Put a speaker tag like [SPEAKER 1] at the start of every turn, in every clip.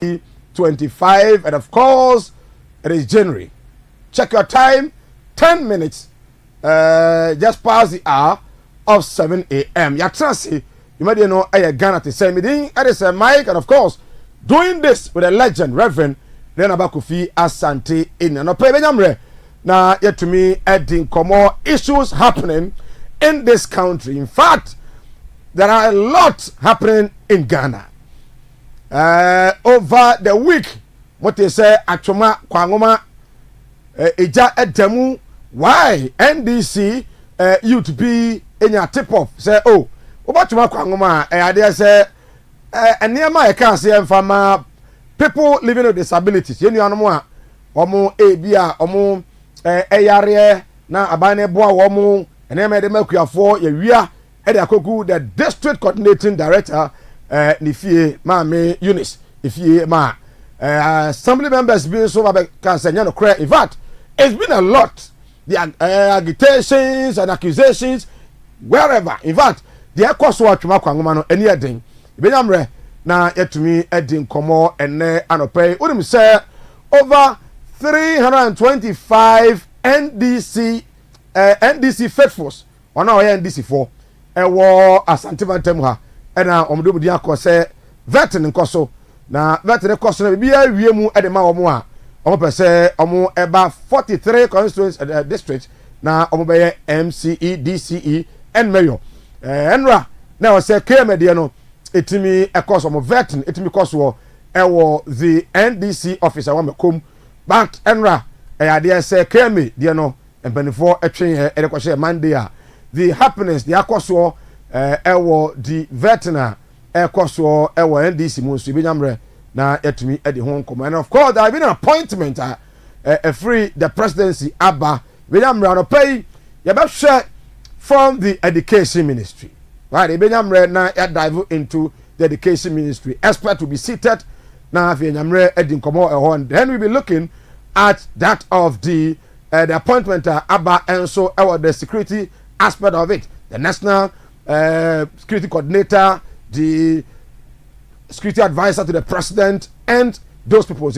[SPEAKER 1] 2025, and of course, it is January. Check your time, 10 minutes, just past the hour of 7 a.m. Yatrasi, you might know Ghana to say meeting. It is Mike, and of course, doing this with a legend, Reverend Rena Bakufi Asante in an opera. Now, yet to me, adding more issues happening in this country. In fact, there are a lot happening in Ghana. Over the week, what they say, Achoma Kwangoma, Eja Edemu, why NDC youth be in your tip off? Say, oh, Obachoma Kwangoma, I dare say, and near my can't say, from people living with disabilities. You know, Omo Abia, Omo Ayare, na Abane Boa, Omo, and then made the Melkia for a Edakoku, the district coordinating director, Nifie, Mame Eunice, Ifie Ma. Assembly members being so Cansanyano cry. In fact, it's been a lot. The agitations and accusations, wherever. In fact, the Ekos watch Makwangumano, any thing. Benamre, now yet to me, Edding Como and Anopay. Udim say over 325 NDC faithfuls. On our NDC 4. War Asantima Temha, and now Diako say veteran Koso. Now, veteran Koso be a Riemu at the Maomoa. Omo say Omo about 43 constituents at the district. Now, Omo MCE, DCE, and Mayor. Enra, now I say Kemediano, itimi a course of veteran, itimi Koso, the NDC officer, Wamakum, but Enra, I dare say Kemi, Diano, and Benefore a train here, Edekoshe Mandia. The happiness, the Akoswo, the veteran, Ekoswo, NDC, Musu, Binyamre, na etumi at the home command. And of course, there have been an appointment, free the presidency, Abba, Binyamre, on pay, you better share from the education ministry. Right, Binyamre, now dive into the education ministry. Expert to be seated, now, Binyamre, Edin Komo, and then we'll be looking at that of the appointment, Abba, and so the security aspect of it, the national security coordinator, the security advisor to the president, and those people.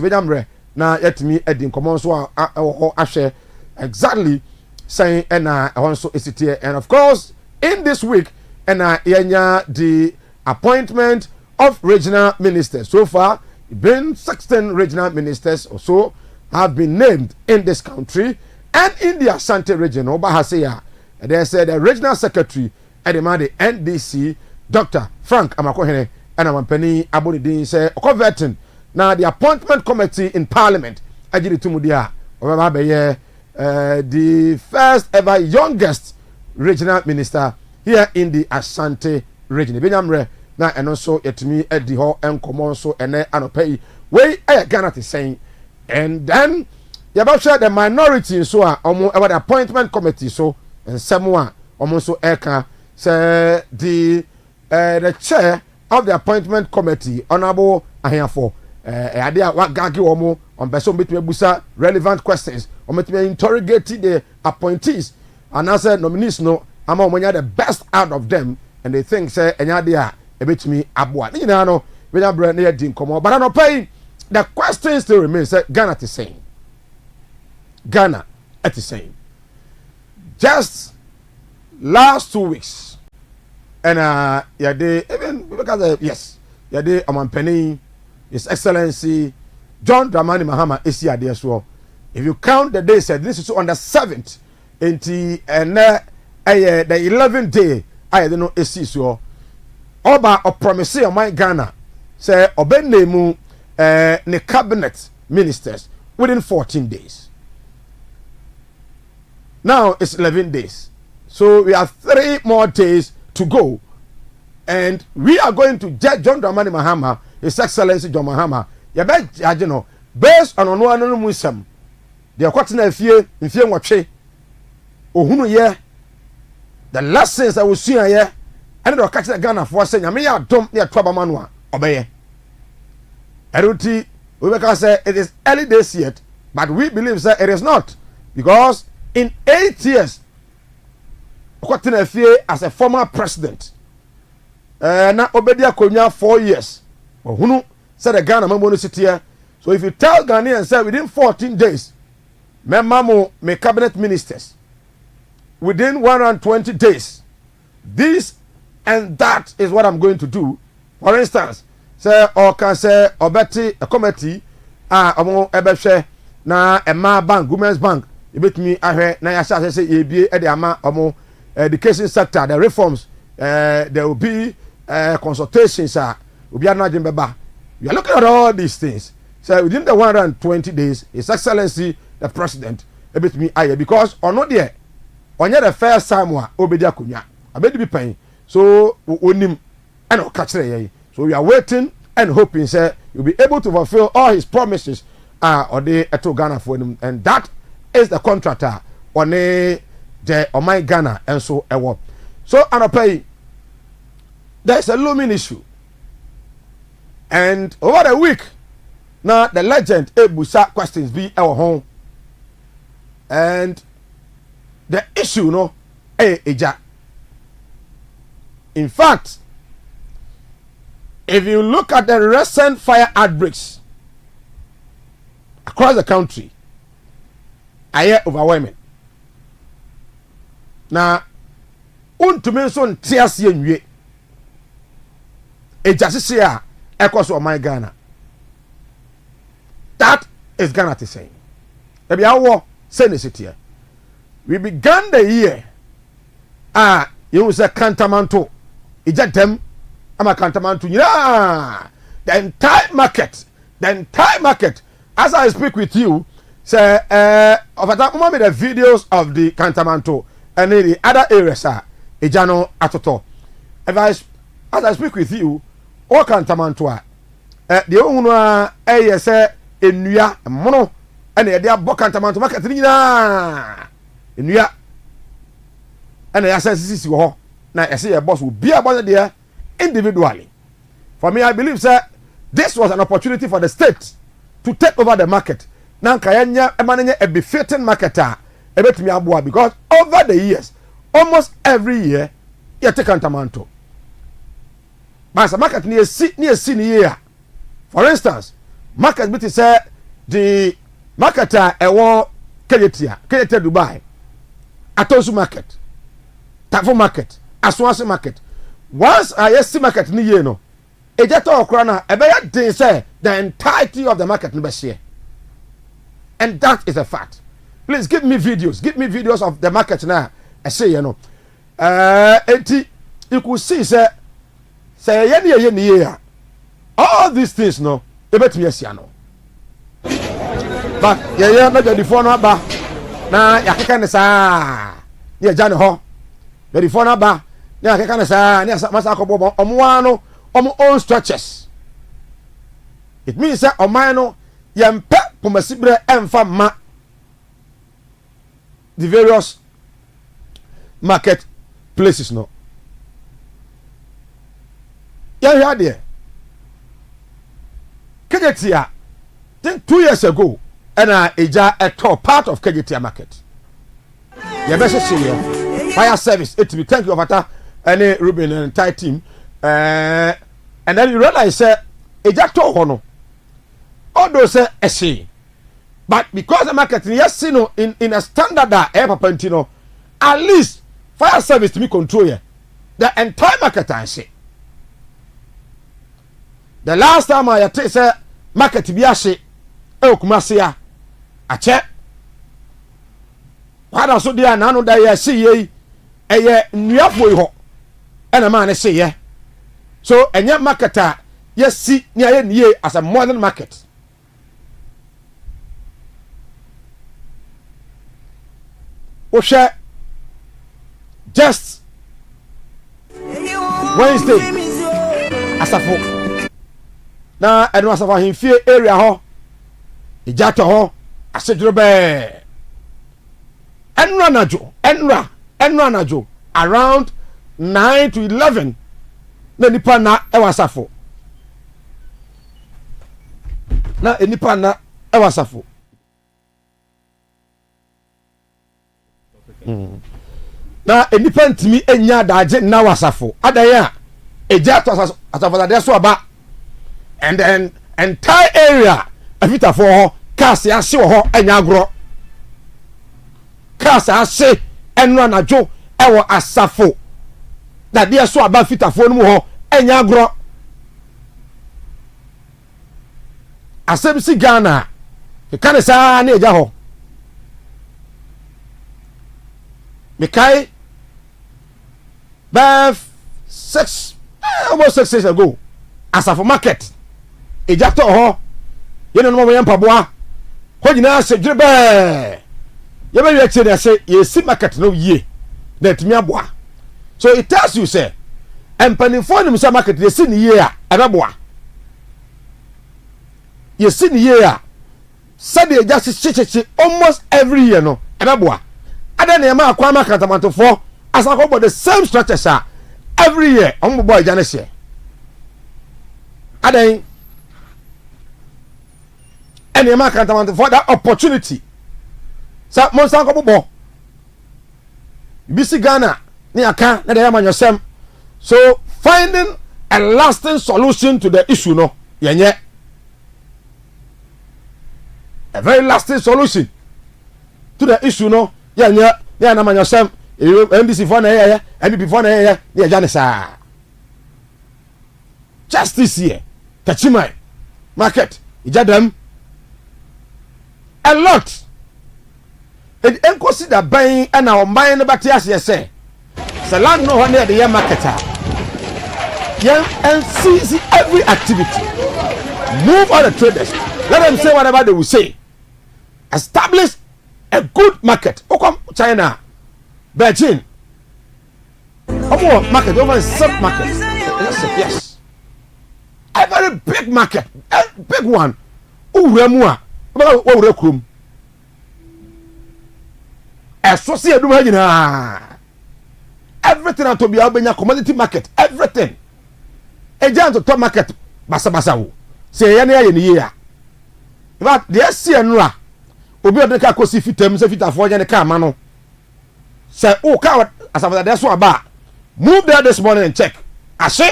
[SPEAKER 1] Now, yet me, Edin Common, so I share exactly saying, and I also is it here. And of course, in this week, and the appointment of regional ministers. So far, been 16 regional ministers or so have been named in this country and in the Asante region. Obahaseya. And they said the regional secretary at the NDC, Dr. Frank Amakohene, and Amampeni Abonidin said, Okovetin. Now, the appointment committee in Parliament, Ajiri Tumudia, the first ever youngest regional minister here in the Asante region. Binyamre, now, and also yet me at the hall and Comonso and Anopei, way Ghana is saying. And then, you about share the minority, so about the appointment committee, so. And someone almost so Eka say the chair of the appointment committee, Honorable Ahiafo, idea what Gagi Omo on Besom between Busa relevant questions, or between interrogating the appointees, and answer nominees no, among when you're the best out of them, and they think say any idea a bit me abwa. You know, we are brand near Dean Como, but I don't pay the question still remains. Say Ghana is saying, Ghana at the same. Just last 2 weeks, and yeah, they even because yes, yeah, they Amampeni, His Excellency John Dramani Mahama is here there. So, if you count the days, this is on the 7th, and the 11th day, I don't know, is so. Oba or promise on my Ghana say oben nemu ne cabinet ministers within 14 days. Now it's 11 days. So we have 3 more days to go. And we are going to judge John Dramani Mahama, His Excellency John Mahama. You bet, you know, based on one Muslim, they are quite in fear watching. Ohunu ye, the lessons I will see here, and they'll catch the Ghana for saying, I mean, I don't need trouble manua, obey. I don't think we can say it is early days yet, but we believe that it is not. Because in 8 years, Okwatena Efie as a former president, na Obedia Konya 4 years. Ohunu said the Ghana Mambo City here. So if you tell Ghanaians say within 14 days, me cabinet ministers, within 120 days, this and that is what I'm going to do. For instance, say or can say or betty a committee among ebeshe na Emma Bank, Women's Bank, you bet me I na ya say ye at the ama among education sector, the reforms, there will be consultations, will be another beba. You are looking at all these things. So within the 120 days, His Excellency the President, a bit me aye because or not there, on the first time obedia kunya, I bet be paying. So unim and catch ye. So we are waiting and hoping, sir, you'll be able to fulfill all his promises on the Eto Ghana for him, and that is the contractor on the my Ghana and so ewo. So pay. There's a looming issue, and over the week. Now the legend Ebusa questions be our home, and the issue no eja. In fact, if you look at the recent fire outbreaks across the country, I hear overwhelming. Now, untumi so ntiase enwie. Eja sisi a ekoso my Ghana. That is Ghana to say. Ebi awo say ne sitia. We began the year. You say Kantamanto. Ija dem ama Kantamanto. Yeah. The entire market. As I speak with you, say of that moment the videos of the Kantamanto and the other areas ija no atoto. As I speak with you, all Kantamanto the owner say enua mono ene ye dia bokantamanto market ni nyina enua ene ya sisi ho na ese ye boss obi abon there individually. For me, I believe sir, this was an opportunity for the state to take over the market. Now kayanya emanenya a befitting marketer ebetumi aboa because over the years almost every year you take kantamanto. But the market near see year. For instance, market bit say the marketer ewo Kejetia Dubai, Atosu market, Tafo market, Aswasi market. Once I see market ni ye no, ejeto okra ebeya din say the entirety of the market no be share. And that is a fact. Please give me videos of the market now. I say you know. Enti you could see say ye all these things no ebetumi asia no. But yeah na jadi phone aba na yakeka ne saa ye jane ho jadi phone aba na yakeka ne saa na masa akobo omo own structures. It means that oman no yempe pomasibre emfa ma the various market places no. Yeah there. Kejetia, then 2 years ago, and eja a top part of Kejetia market. Your best see fire service. It will thank you for that. Any Ruben and entire team. And then you realize eja to hono. All those say but because the market yes no in a standard that Pantino, at least fire service to me control here. The entire market I say. The last time I say market biase Kumasi a check. What also there nano da ya see ye nyafo ho and a man say ye. So enya marketer yes see near ye as a modern market. Osha just Wednesday asafo na enu asafa himfie area ho ijato ho aseduro be enra najo around 9 to 11 na nipa na ewasafo na enipa na ewasafo na enipa ntimi enya daje na wasafo adaye a ejato asafo da so aba. And then entire area afita for ho cars ya hye ho enya agro cars ase enra najo ewo asafo na de so aba fitafo no mu ho enya agro asebisi Ghana e kan sa na eja ho mekai almost 6 years ago asafo market eja to ho ye no mo yempaboa ho nyina se dwere be ye be ye kire se ye si market no ye na timi aboa. So it tells you say empanifo nim say market ye si ni ye a ebeboa ye si ni ye a said they just chichichi almost every year no ebeboa ada na ma akwa market amantofo asako but the same structure sir every year on boy jane share adan any market amantofo that opportunity sa monsan ko bobo bisi Ghana ni aka na dey amanyosem. So finding a lasting solution to the issue no yenye a very lasting solution to the issue no yenye ya na amanyosem MBC for na ye MBP for na ye ni eja ne sa just this year Tachimai market ijadam a lot. And consider buying and our buying the bacteria say. The land no one near the marketer. Yeah, and seize every activity. Move all the traders. Let them say whatever they will say. Establish a good market. Come China, Beijing. Market over sub market. Yes. A very big market, a big one. Remua. What associate do everything to be Albania commodity market, everything. A giant to top market, basa say any year. But the SCNRA will be on the Kakosi fitem, Sefita for the car mano. Say, oh, coward, as of that's what about. Move there this morning and check. I say,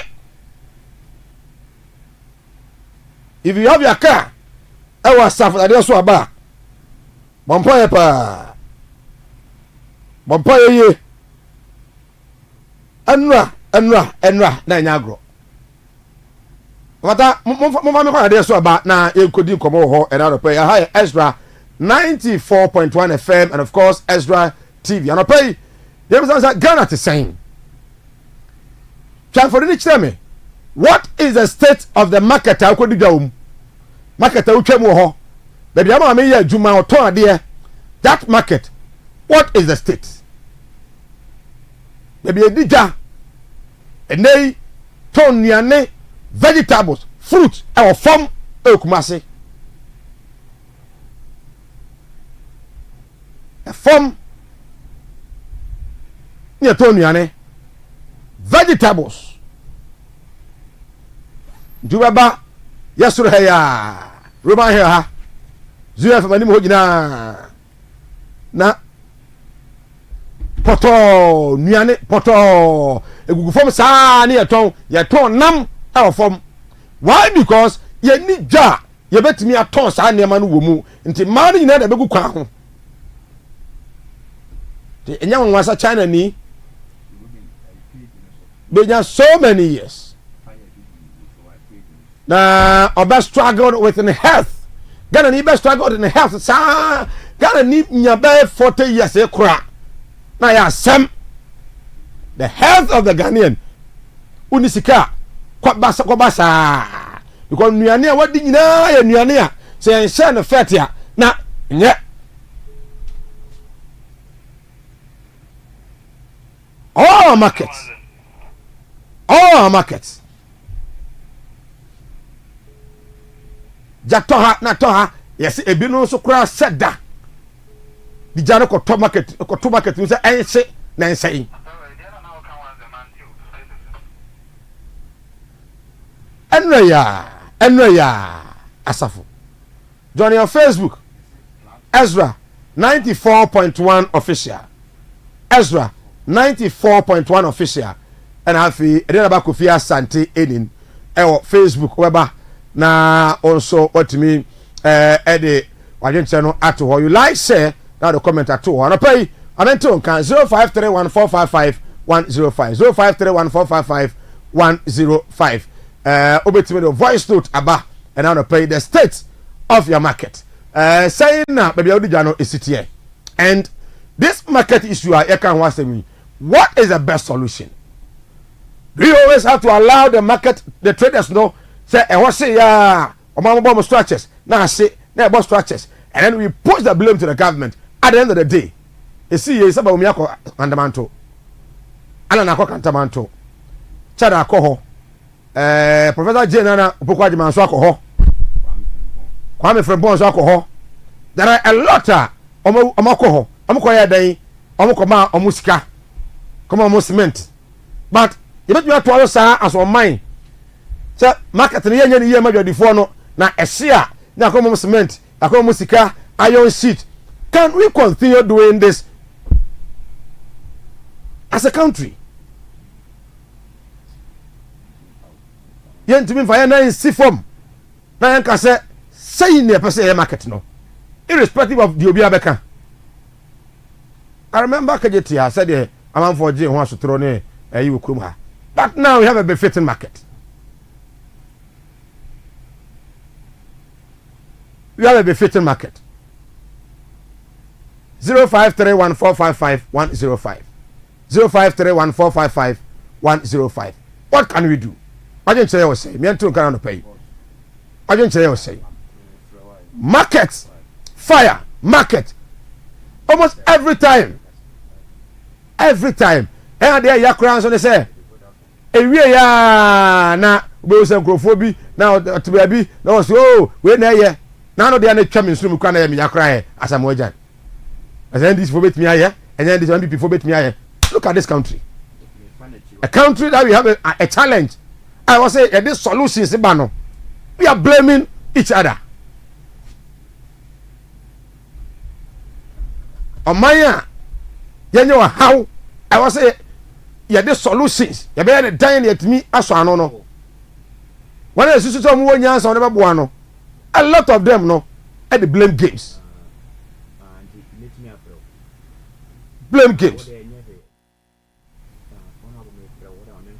[SPEAKER 1] if you have your car, I was suffer that's what about. Mompoepa. Bompaye ye enra na nyagro wata mo me kwa dey so aba na enkodi nkomo ho era pay hi Ezra 94.1 FM and of course Ezra TV and pay dem say Ghana to saying try for the tell me what is the state of the market akodi dwam market utwam ho baby am me ye adwuma oton ade that market. What is the state? Maybe a dija, a nay, ton niane, vegetables, fruit, or farm, okumase. A farm near ton niane, vegetables. Jubaba, Yasureya, Roman here, Zua from Animojina. Na poto nuane poto egugu fom saa ne yeton nam e fom. Why? Because ye ni dwa ye betimi aton saa ne ma no wo mu nti ma no nyina da begu kwa ho te enya nwansa China ni benya so many years na oba struggled with in health. Ghana ni be struggled in health saa Ghana ni nyabe 40 years e kura na ya sem the health of the Ghanaian unisika kwa basa because nuane a wadi nyina ya nuane a se enhye no fet ya na nye all markets jatoha na toha yes ebi no so kura seda di jare ko to market no say enhye na enhye enra asafo join your Facebook Ezra 94.1 official Ezra 94.1 official and hafi ede na ba Kofi Asante enin e wo Facebook weba na also what me Eddie wadwenche no ato ho. You like share now the comment ato ho. Anapay anento kan 0531455105 0531455105 obetime the voice note aba and now pay the state of your market saying na baby odija no esitie and this market issue I can want me what is the best solution. Do you always have to allow the market the traders know say e what say ya omambo structures na say na boss structures and then we push the blame to the government at the end of the day. You see, you say, "Bami ako kantamanto, ana na ako kantamanto." Chada ako ho. Professor Jane na upokwa jima nso ako ho. Kwame Frempong nso ako ho. There are a lot omo ako ho. Omo ko ya dan, omo ko ma omo sika. Come on, cement. But you bet you have to also as on mine. So market ni yenye ni yema dwodifo no na ehia na akomo cement, akomo sika, iron sheet. Can we continue doing this as a country? Yen to me fire na in see form. Na yen ka say ne person market no. Irrespective of the obi abeka. I remember Kajetia said I'm for J wants to throw ne you krum ha. But now we have a befitting market. We have a befitting market. 0531455105 0531455105. What can we do? I didn't say I was saying. Me and two can pay. I didn't say I was saying. Market, fire, market. Almost every time. Every time. And there ya crowns on the say. We ya na we say microphone now to be no so we na ye. Now no dey na twam nsuru mu kwa na ya me ya cry as am wajan. And then this for bet me here, and then this one people bet me here. Look at this country. A country that we have a challenge. I was say this solutions no. We are blaming each other. Omaya, you know how I was say this solutions. You be the dying at me aso ano no. When I see some one answer on the boano, a lot of them no at the blame games. Blame games.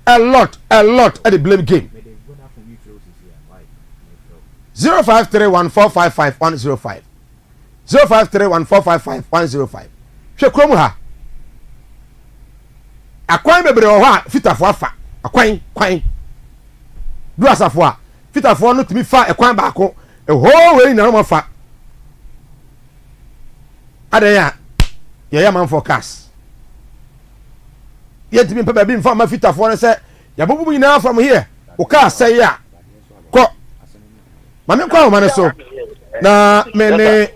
[SPEAKER 1] A lot at the blame game. 0531455105 0531455105. Hwe krom ha. Akwan bebre ho ha fitafo afa. Akwan du asafo a fitafo no timi fa ekwan baako e ho we na no fa. Adaya ya man forecast. Yet to be baby in farm fit for say ya bubu now from here. Oka say ya. Ko. Mame kwa man so. Na many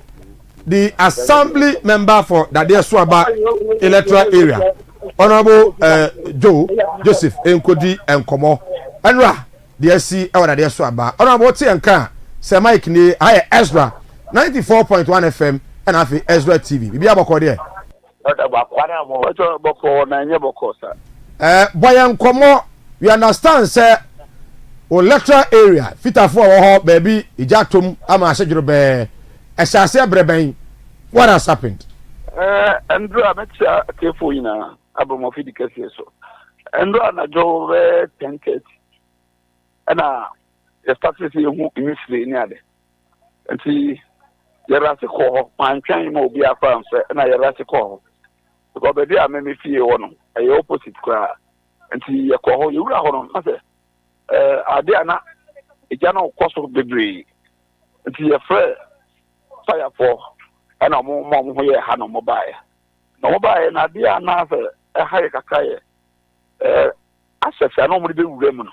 [SPEAKER 1] the assembly member for that there Swaba electoral area. Honorable Joseph Enkodi Enkomo. Enra the SC e that there Swaba. Honorable Tianka say Mike ni Ezra 94.1 FM and afi Ezra TV. Bibi aboko there. Boyan komo we understand say electoral area fitafo ho baby ijatom ama asejuro be esase breben. What has happened?
[SPEAKER 2] Andrew amecha kefo ina abomo fidikese so Andrew na jo 10 ana the status you imisle ni ade nti yerase ko pantwan ma obi afa mfe na yerase ko because baby a me fie wo no e opposite kwa nti ye ko ho yewura ho no ase ade ana eja na koso bebre nti ye fre fire for ana mo ho ye ha no mo bae na ade ana ase e ha ye kakaye asese na mo de bewura mu no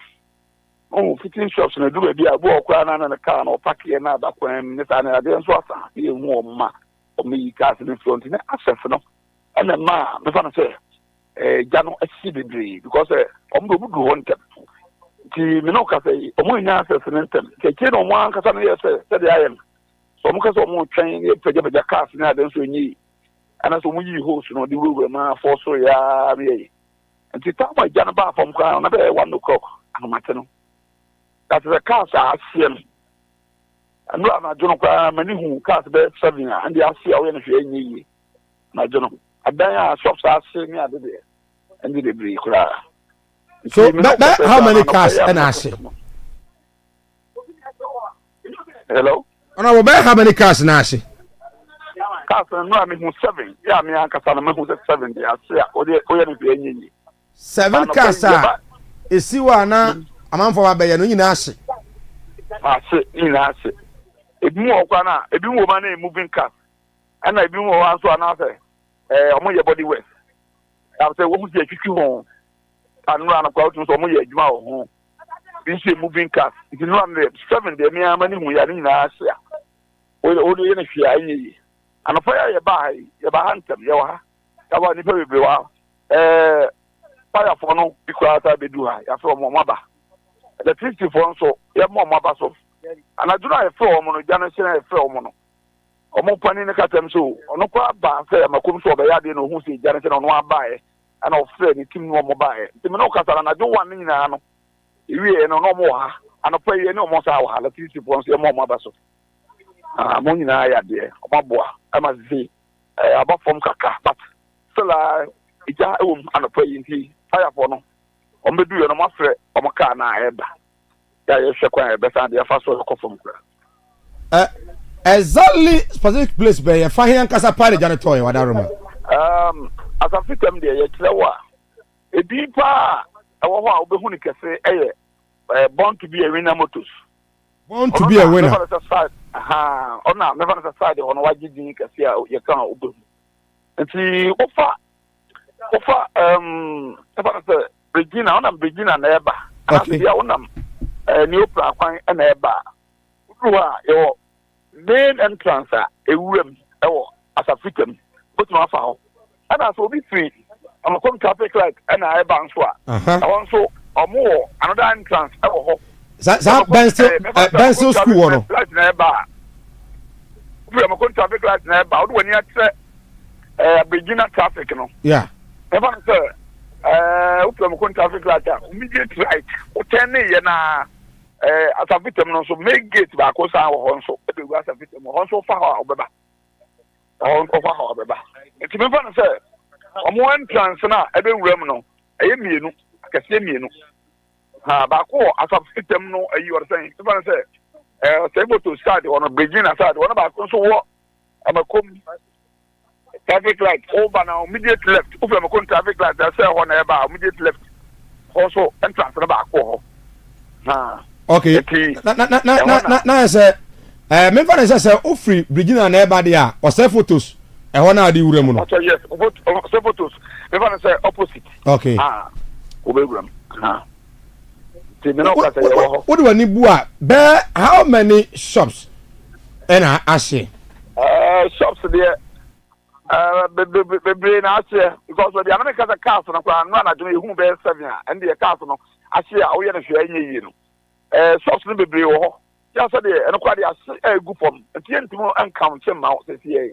[SPEAKER 2] oh fitting shops na do be abo okwa na car na park here na bakwan ni sa na ade nso asa e hu o ma o mi cars in front na asese no and ma me fa na say jano asi bebre because o mo do ho ntem ti me no ka say o mo nya asese ntem ke no mo an kasa na ye say de ayen so mo ka so mo twen e peja cars na ade nso nyi ana so mo yi host no de we ma for so ya me nti ta ma jano ba fam kwa na be 1 o'clock anomate no that the cars are seeing And I don't know many who cast bed 7 and the RC away if you any. I don't know. I buy shops are saying I did it and did a break.
[SPEAKER 1] So how many cars and Ashe?
[SPEAKER 2] Hello?
[SPEAKER 1] And I will buy how many cars and Ashe?
[SPEAKER 2] Cars and I mean 7. Yeah, me and Casana who's 7. I say, or the any.
[SPEAKER 1] 7 cars is see one a man for Abaya no Ashe.
[SPEAKER 2] I say in Ashe. If more Kana, if you woman moving cars, and I do more answer another. Among your body west. I say, what would you home? And run about to some of your home. This is moving cars. If you run the 7 day, me and money we are in Asia. Well, only in a few and a fire you buy, you buy handsome, you are. That one is very well. Fire for no, because I do. I from Maba. The 54 so, you have more Maba so. And I do not have 4 mono, Janison, I 4 mono. Omo pani ne katem so ono kwa ba fe makum so be yade no hu se jare se no wa bae ana ofre ni tim no mo bae tim no kasara na jo wan ni na no iwie no no mo ha ana pa ye no mo sa wa la ti pon so mo ba so mo ni na ya de omo boa ama zi aba fom kaka but sala ija ana pa ye nti fire for no omo du ye no mo afre omo ka na eba ya ye hwe kwa ebe sa de afa so ko fom kra exactly
[SPEAKER 1] specific place be ya fa hian kasa party janitor ya wadaroma
[SPEAKER 2] as a fitam de ya kirewa e bi pa ewo ho a obehu ni kese born to be a winner motors
[SPEAKER 1] born to be a winner
[SPEAKER 2] aha ona me fa side ono wagidi kese a ye kan obehu nti ofa efa se Regina ona Regina na eba
[SPEAKER 1] okay
[SPEAKER 2] ya ona new plan kwan na eba ruwa yo main entrance ewurem ewo asafitem but no afa ho ana so be free am come traffic light ana e ban so a won so omo another entrance ewo ho
[SPEAKER 1] za Benson school wono
[SPEAKER 2] light na e ba we am come traffic light na e ba do wani atre beginner traffic no
[SPEAKER 1] yeah
[SPEAKER 2] e ban so we am come traffic light immediate right o ten ye na asafitem no so make gate ba ko san wo so e be asafitem ho so fa ho obeba ho obeba enti me fa no say omo entrance na e be wuram no e ye mienu akase mienu ha ba ko asafitem no e yi or say me fa no say say moto start on beginner start one ba ko so wo amakom traffic light over now immediate left if am ko traffic light that say ho na e ba immediate left also entrance na ba ko ho ha
[SPEAKER 1] okay na say me fa say ofri Virginia na eba de a o say photos e ho na ade wuram no
[SPEAKER 2] yes photos me fa say opposite
[SPEAKER 1] okay
[SPEAKER 2] obewuram ti me no ka say wo
[SPEAKER 1] what do we need bu a be how many shops na Ashe
[SPEAKER 2] shops there be na Ashe because the America the cars no kwa na do ehun be 7 and the cars no Ashe a wo ye na hwe anyi yi no shops no bebre wo ho ya so de eno kwa de egu pom enti entimo encount ma se sie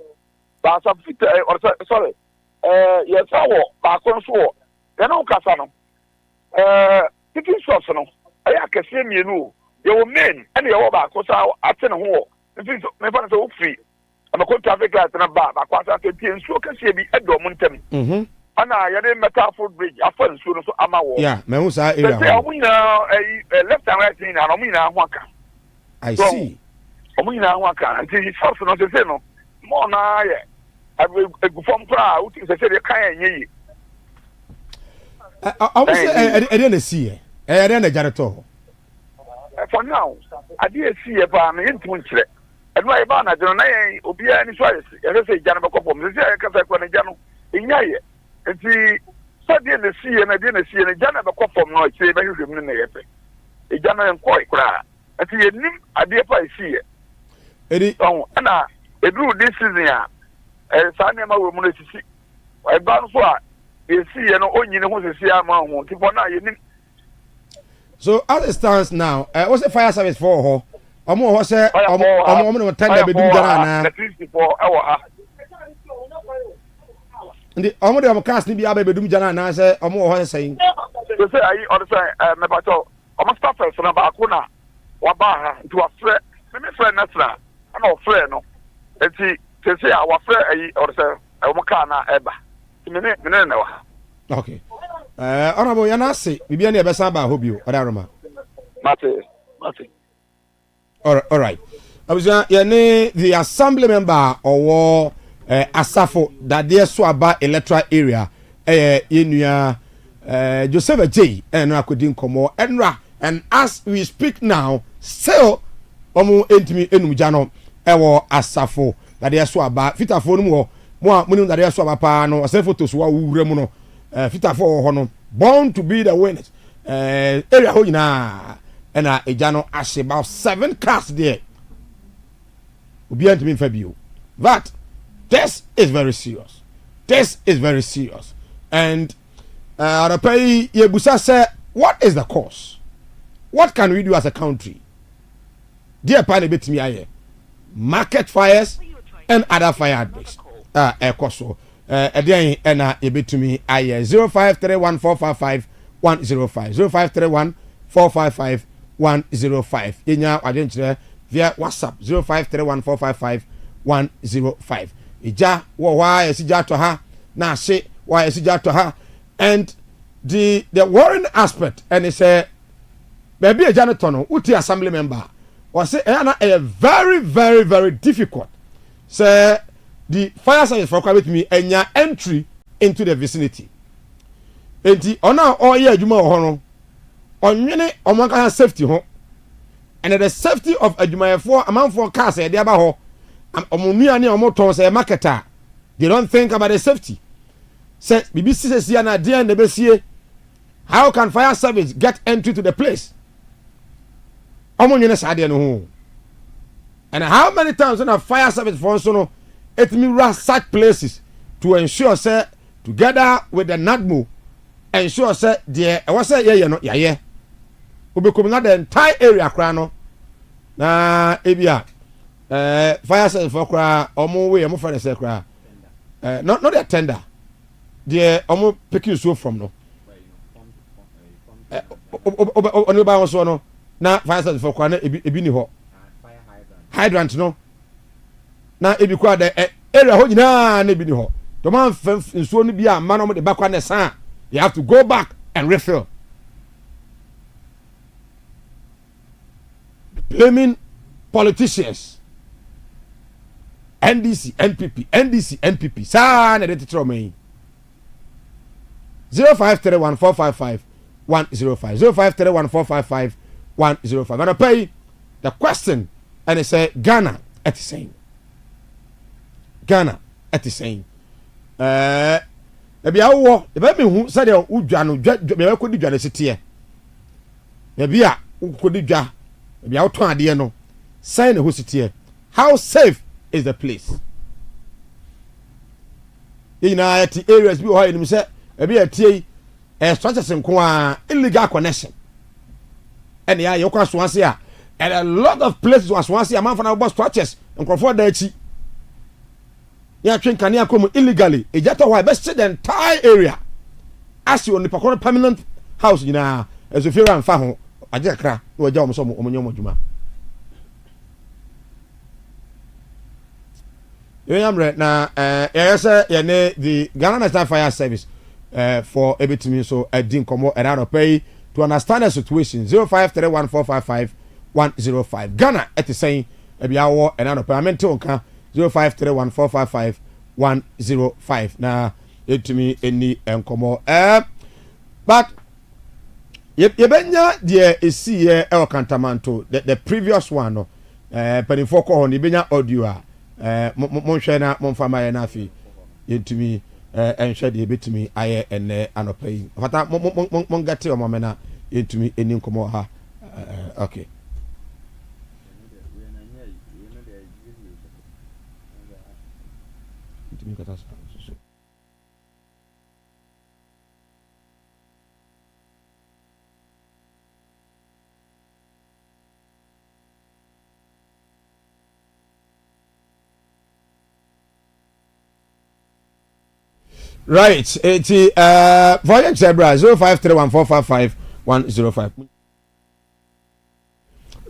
[SPEAKER 2] ba sa fit or sorry ya sawo ba ko so wo ya no kasa no ticket shops no aya kase mienu ye wo main ene ye wo ba ko sa ate ne ho enti me fa so free ama ko traffic light na ba kwa sa te nsuo kase bi edo mo ntem ana ya de metaphor bridge afa nsuo no so ama wo
[SPEAKER 1] yeah me hu sa area
[SPEAKER 2] ho omuna left and right na omuna ho aka
[SPEAKER 1] I see
[SPEAKER 2] omuna ho aka nti shops no se no mo na ye egufom kra uti se de kan enye yi
[SPEAKER 1] ede na see ede na jareto
[SPEAKER 2] for now ade see ba me ntu nkyere eno ai ba na jeno na ye obi ani so ayesi ye se jano be kopom se ye ka sa kwa na jano enyaye nti sadi na sie na de na sie na jana be kopom no che be hwehwem ne na yefe e jana nkoi kra nti ye nim ade pa sie
[SPEAKER 1] edi
[SPEAKER 2] ana edru this season ya sa na ma we mu na sisi e ba no so a e sie no onyi ne ho sisi ama ho nti for na ye nim.
[SPEAKER 1] So as it stands now what's the fire service for ho omo ho say omo no tanda be dum jara na
[SPEAKER 2] the 64 ha
[SPEAKER 1] ndi omo de omo cast ni bi abe dum jana na say omo ho say
[SPEAKER 2] so say ayi or say me ba to omo staffers na ba ko na wa ba ha nti wa fre me friend Nasra, I'm not friend no. Eti say our friend or say I want na eba. Me no.
[SPEAKER 1] Okay. Honorable Yanasi, bibia na ebesa ba hobio, odaroma.
[SPEAKER 2] Mate.
[SPEAKER 1] All right. Abuja yene the assembly member or Asafo that there so about electoral area yenua Joseph J and Rakudin Komo Enra, and as we speak now still omo entimi enumja no ewo Asafo that there so about fitafo no mo munum that there so about pa no ase photos wa wure mu no fitafo ho no born to be the winners area ho nyina na ejano ashe about 7 cars there obi antimi fabio that this is very serious. And Arapai Yebusa said, what is the cause? What can we do as a country? Dear Pani bit me aye. Market fires and other fire outbreaks. Ekoso. Again, and a bit to me aye. 0531455105. 0531455105. In your identity via WhatsApp 0531455105. Ija wa esija to ha na se wa esija to ha, and the worrying aspect and it's a baby a janitor uti assembly member was say a very difficult say the fire service for with me enya entry into the vicinity enti ona oye adwuma ho no onwene omanka safety ho, and the safety of adwumayefo amanfo cars e dey aba ho omunia ni omoton say marketer, they don't think about the safety. Say BBC says here na there na besie, how can fire service get entry to the place? Omunye sa there no ho. And how many times when a fire service for so no it me rush such places to ensure say together with the NADMO ensure say there I was say yeah no yeah we be coming the entire area kra no na ebia fire service for kra omo we omo friend say kra not the tender the omo picking so from no oni ba so no na fire service for kra na ebi ni ho hydrant no na ebi kwa the area ho nyina na ebi ni ho to man nsuo no bi a man no de bakwa na san you have to go back and refill. Blaming politicians. NDC, NPP. Sa na de tro me. 0531455105. 0531455105. And I pay the question and it say Ghana at the same. Ebi awo, ebe me hu say de udwa no dwa me ko di dwa na sitie. Ebi a ko di dwa, ebi a to ade no. Say na ho sitie. How safe is the place? In ati areas bi ho ayi nim say ebi atie structures nko a illegal connection. And ya you kwaso ase a and a lot of places was once a man for na structures nkrofo da achi. Ya twen kania come illegally ejata why best the entire area as you only permanent house nyina ezofira amfa ho agekra no waja omso omonyo djuma yamre na yesa yene the Ghana National Fire Service for ebitimi so edin komo erado pay to understand the situation 0531455105 Ghana at the saying ebiawo erado pay amente onka 0531455105 na etumi eni enkomo but yebenya de esi ye e Kantamanto the previous one no penifo ko ho ni benya audio a monhwe na monfama ye na afi yetumi enhwe de betumi aye ene anopai fata mongate o momena yetumi eni enkomo ha okay. Right, it's Voyage Zebra 0531455105.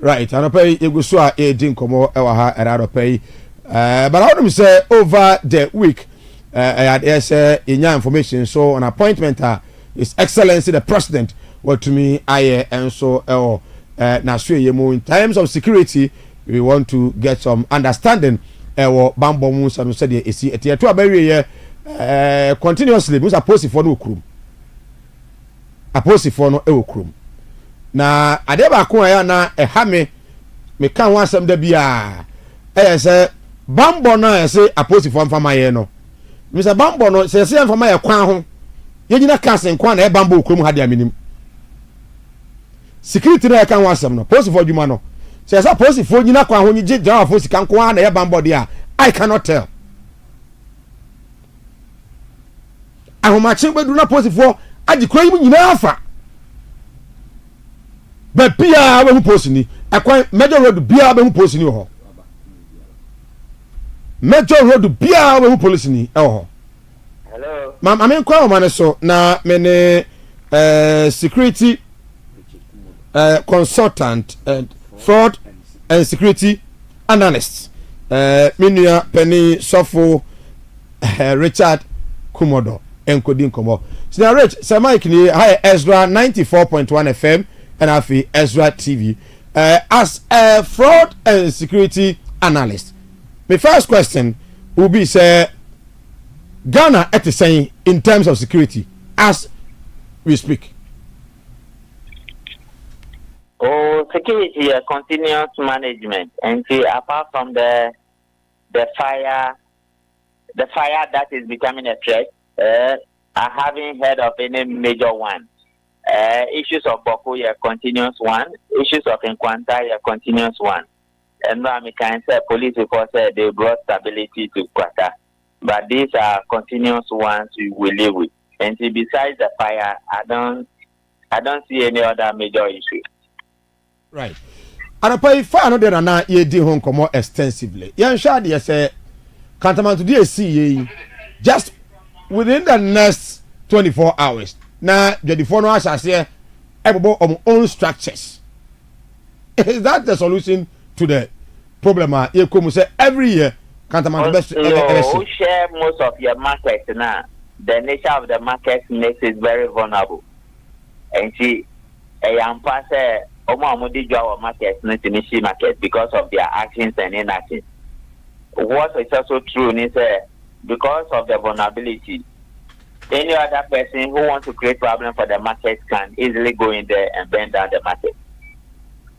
[SPEAKER 1] Right, and I pay Igusua a dinkomo ewaha and I pay. But I want to say over the week, I had in information. So an appointment, His Excellency the President, what to me, and so in terms of security, we want to get some understanding. Bambo Musa no said you see to very continuously Musa post for no krum. A post for no krum. Na adeba ko ya na ha me kan wansam da bia say bambo na say aposi for mfama ye no Mr Bambo no say mfama ye kwan ho ye nyina kasen kwan na bambo okrom ha dia minim security na kan wansam no posi for djuma no say posi for nyina kwan ho nyije jawa for sika kwan na ye bambo dia I cannot tell ahomache gbedu na posi for agikwa yi nyina afa but Pia we post ni akwan major road bia we post ni ho major road bia we police ni ho
[SPEAKER 3] hello
[SPEAKER 1] mam amen kwa o mane so na me ne security consultant and fraud and security analyst minua penny sofo Richard Kumodo enkodi nkomo sina rich say Mike ni hi Ezra 94.1 FM and afi Ezra TV as a fraud and security analyst. My first question will be say Ghana at the saying in terms of security as we speak.
[SPEAKER 3] Oh, security continuous management and apart from the fire that is becoming a threat, I haven't heard of any major one. Issues of Boko are continuous one. Issues of Nkwanta are continuous one. And I can say police report said they brought stability to Kwata. But these are continuous ones we will live with. And besides the fire, I don't see any other major issue.
[SPEAKER 1] Right. And I pay far no there na ye di hon komo extensively. Yan sha de say Kantaman today see just within the next 24 hours. Na the phone no asase ebobo on own structures. Is that the solution to the problem? You come say every year Kantaman best
[SPEAKER 3] you share most of your market now. The nature of the market makes it very vulnerable. And see am pass omudi our market not in market because of their actions and inactions. What is also true is because of the vulnerability. Any other person who wants to create problem for the market can easily go in there and bend down the market.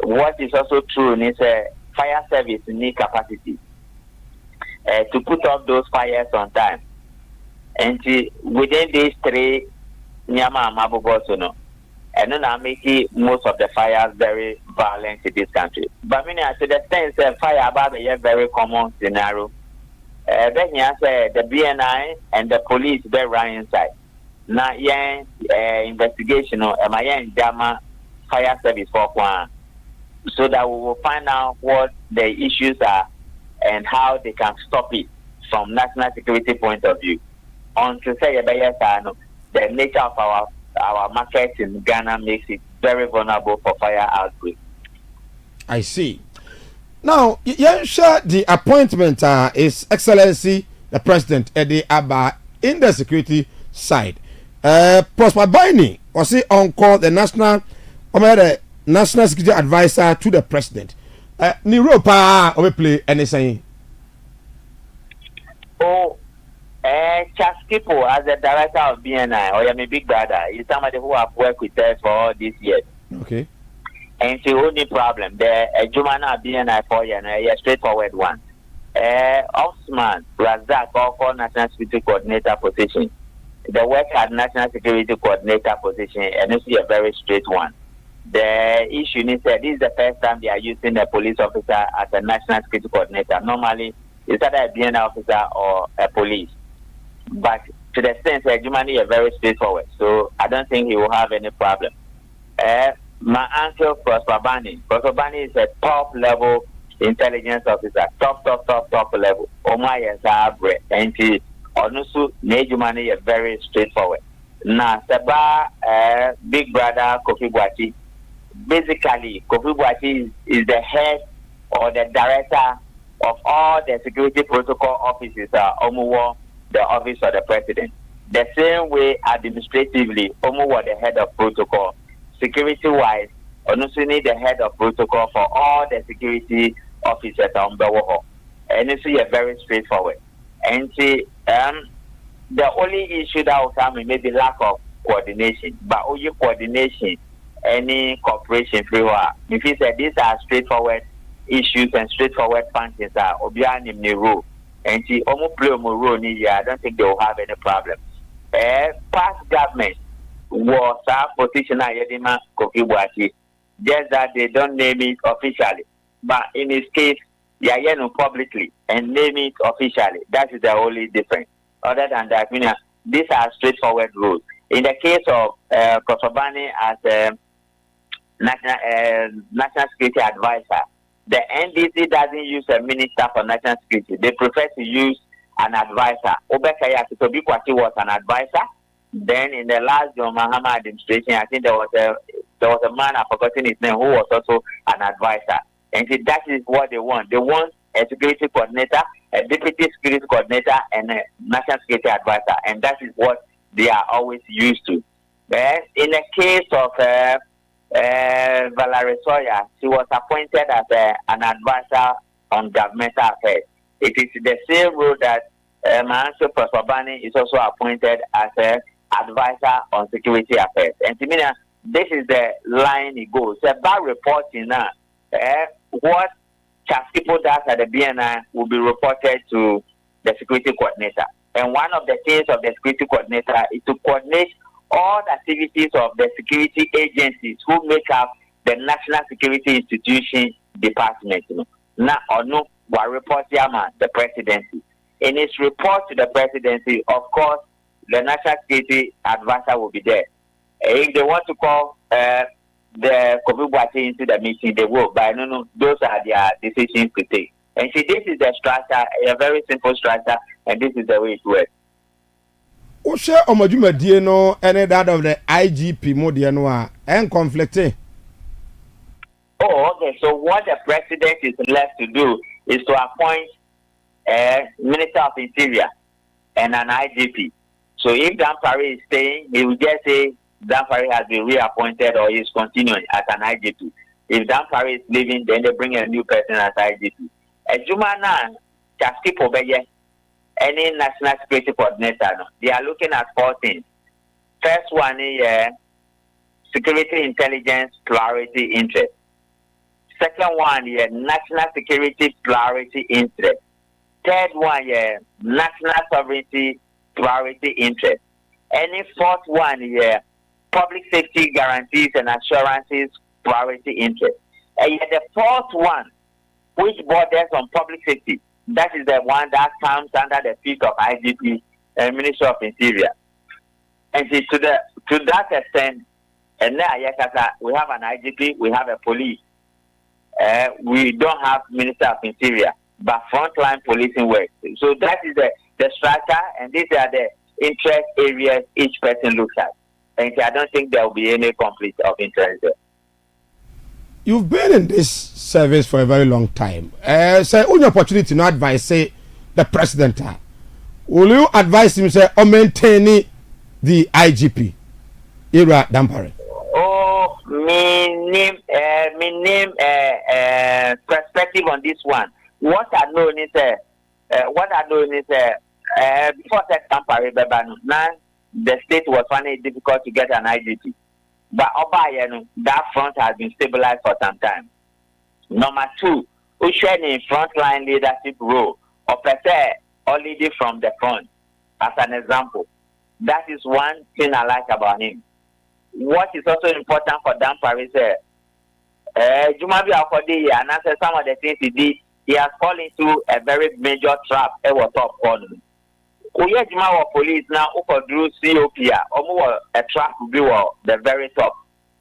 [SPEAKER 3] What is also true is fire service need capacity to put up those fires on time. And within these three, Nyama Mabugosono, and then I make most of the fires very violent in this country. But I mean, to the extent that fire about a very common scenario. Then you say the BNI and the police they run inside. Now, investigation or Jama fire service for one, so that we will find out what the issues are and how they can stop it from national security point of view. On to say the nature of our market in Ghana makes it very vulnerable for fire outbreak.
[SPEAKER 1] I see. Now, share the appointment is Excellency the President Eddie Abba in the security side. Prosper Bini was he on call the national security advisor to the President. Niropa or play anything.
[SPEAKER 3] Oh, Chaskipo as the director of BNI or my big brother is somebody who have worked with us for all these years.
[SPEAKER 1] Okay.
[SPEAKER 3] And the only problem, the Jumana BNI for you, a straightforward one. Osman Razak, for National Security Coordinator position. The work at National Security Coordinator position, and this is a very straight one. The issue is that this is the first time they are using a police officer as a National Security Coordinator. Normally, it's either a BNI officer or a police. But to the extent that Jumani is very straightforward, so I don't think he will have any problem. My uncle Prosper Bani is a top level intelligence officer, top level. Omaya Zabre, and he also Nejumani is very straightforward. Now, Seba, big brother Kofi Bwati, basically, Kofi Boakye is the head or the director of all the security protocol offices Omuwo, the office of the president. The same way administratively, Omuwo the head of protocol. Security-wise, Onusini the head of protocol for all the security officers on Bewoho. And it's very straightforward. And see, the only issue that will come may be lack of coordination. But only coordination, any cooperation free. If you say these are straightforward issues and straightforward functions are Obianim ni rule. And see, almost play rule I don't think they will have any problem. Past government was a position Yedima Kofi Boakye, just that they don't name it officially. But in his case, Yayenu publicly and name it officially. That is the only difference. Other than that, these are straightforward rules. In the case of Kosobani as national security advisor, the NDC doesn't use a minister for national security. They prefer to use an advisor. Obekaya Kofi Boakye was an advisor. Then in the last John Mahama administration, I think there was a man, I've forgotten his name, who was also an advisor. And see, that is what they want. They want a security coordinator, a deputy security coordinator, and a national security advisor. And that is what they are always used to. But in the case of Valerie Sawyer, she was appointed as an advisor on governmental affairs. It is the same role that Mahanso Prosperbani is also appointed as an advisor on security affairs. And to me, this is the line it goes. About reporting now, what Chaskipo does at the BNI will be reported to the security coordinator. And one of the things of the security coordinator is to coordinate all the activities of the security agencies who make up the National Security Institution Department. Now, or no, what report the presidency. In its report to the presidency, of course, the National Security Advisor will be there. If they want to call the Kofi Boakye into the meeting, they will. But no, those are their decisions to take. And see, this is the structure, a very simple structure, and this is the way it works.
[SPEAKER 1] Oshe omajuma die no any that of the IGP mo die no and conflicting.
[SPEAKER 3] Oh, okay. So what the president is left to do is to appoint a Minister of Interior and an IGP. So if Dampare is staying, he will just say Dampare has been reappointed or is continuing as an IGP. If Dampare is leaving, then they bring a new person as IGP. Jumana Chaskipo Beye, any national security coordinator, they are looking at 4 things. First one is security intelligence priority interest. Second one is national security priority interest. Third one is national sovereignty priority interest. Any fourth one is public safety guarantees and assurances priority interest. And the fourth one, which borders on public safety, that is the one that comes under the feet of IGP and Minister of Interior. And see, to that extent, and now we have an IGP, we have a police. We don't have Minister of Interior, but frontline policing work. So that is the structure, and these are the interest areas each person looks at. And I don't think there will be any conflict of interest there.
[SPEAKER 1] You've been in this service for a very long time. Say, on your opportunity to advise, say, the president, will you advise him, say, on maintaining the IGP, Ira Dampare?
[SPEAKER 3] Oh, me name perspective on this one. What I know is before that Dampare Bebanu, now the state was finding it difficult to get an IGP. But that front has been stabilized for some time. Number 2, we share in frontline leadership role, or per se, or leading from the front, as an example. That is one thing I like about him. What is also important for Dampare is Jumabi Akodi, and after some of the things he did, he has fallen into a very major trap. It was top on. Oye Juma police now over drew COPA, almost a trap will be the very top.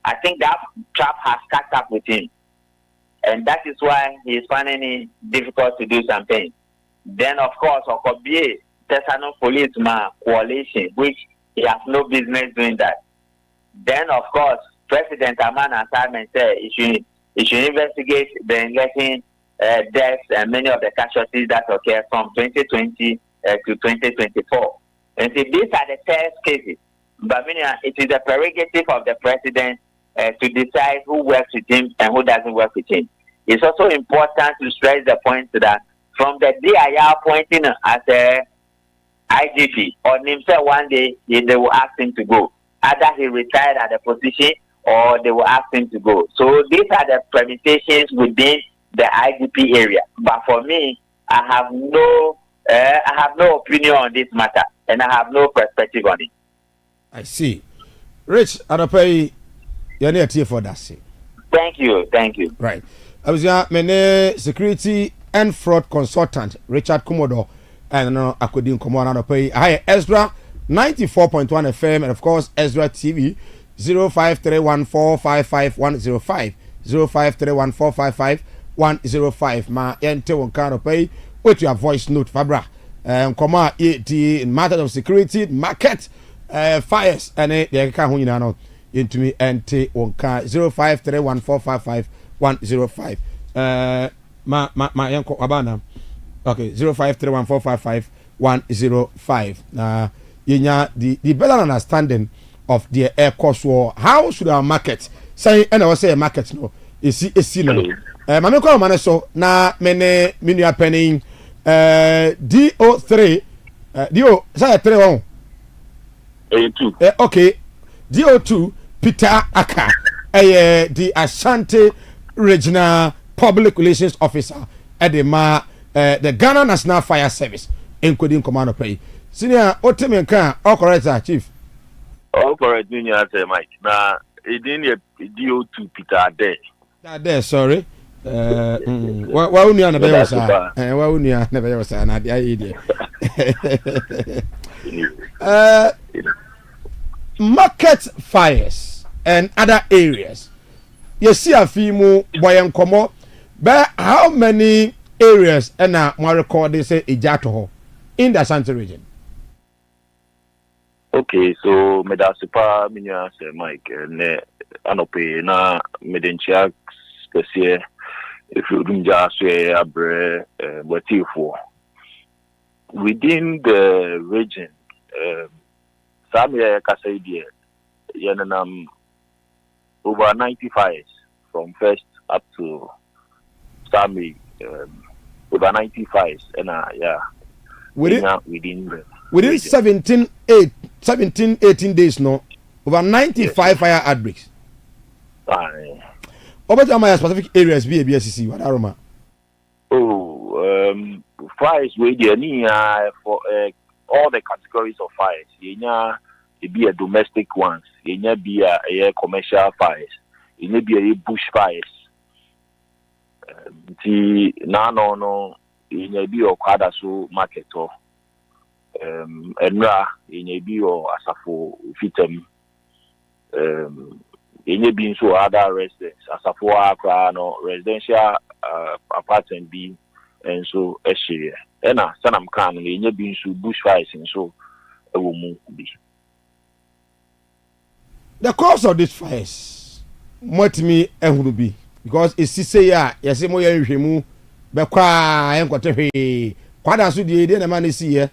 [SPEAKER 3] I think that trap has caught up with him. And that is why he is finding it difficult to do something. Then of course Okobie Tesano policeman coalition, which he has no business doing that. Then of course President Aman assignment said it should investigate the getting deaths and many of the casualties that occurred from 2020 to 2024. And so these are the test cases. But it is the prerogative of the president to decide who works with him and who doesn't work with him. It's also important to stress the point that from the day I am appointing as a IGP, on himself one day they will ask him to go. Either he retired at the position or they will ask him to go. So these are the permutations within the IGP area. But for me, I have no opinion on this matter, and I have no perspective on it.
[SPEAKER 1] I see. Rich, Adopai, you're near here for that.
[SPEAKER 3] Thank you.
[SPEAKER 1] Right. I was my security and fraud consultant, Richard Kumodo, and I couldn't come on Adopai. Hi, Ezra 94.1 FM, and of course, Ezra TV 0531455105. 0531455105. Ma ente won kan pay with your voice note Fabra. Come on, the matter of security, market, fires, and they can who you know into me ente won kan 0531455105. Ma yanko abana. Okay, 0531455105. Yenya the better understanding of the air cost war. How should our market say? And I was say market no. Is no. Mame call man so na mene minua penning DO3 DO say 3 on.
[SPEAKER 2] A2.
[SPEAKER 1] Okay. DO2 Peter Aka the Ashanti Regional Public Relations Officer at the Ghana National Fire Service including command of pay. Senior Otemenka, all correct, sir, Chief.
[SPEAKER 4] All correct, Junior, Mike. Now, it didn't DO2 Peter there.
[SPEAKER 1] There, sorry. Why wouldn't you never say? Why wouldn't you never say? And I idea. Market fires and other areas. You see a female boy and come but how many areas and now my record they say Ijato in the Ashanti region?
[SPEAKER 4] Okay, so Medasupa Minya Mike and Anope na Medenchia Specia if you don't just say abre what for within the region Samia Kasaidia Yananam over 90 fires from first up to Sami over 90 fires and within
[SPEAKER 1] 17 18 days no over 95 fire outbreaks. Over my specific areas be a BSCC what aroma.
[SPEAKER 4] Fires we there for all the categories of fires. It be a domestic ones, it be a commercial fires, it be a bush fires. No, it be a Kwadaso market or Enra, it be or Asafo Fitem, it be so other residents, Asafo Akra, no residential apartment be and so Eshiria. And Sanam Khan, it be so bushfires and so a woman be.
[SPEAKER 1] The cause of these fires, what me and be because it's say yes, more you but I am got to pay quite as the idea the man is here.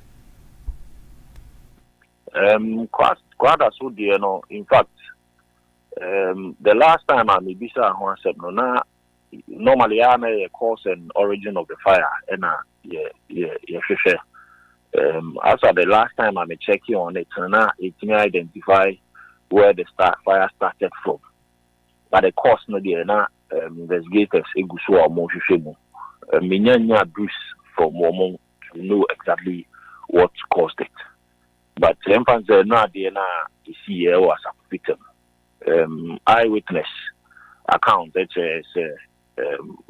[SPEAKER 4] Quite as so dear no. In fact, the last time I maybe said no, normally I know a cause and origin of the fire, and after the last time I checking on it, it can identify where the fire started from. But the cause no there na investigators eguso or mo hwehwemu. Minyanya Bruce from Momon to know exactly what caused it. But infants are not there na is here was a victim. Eyewitness account that says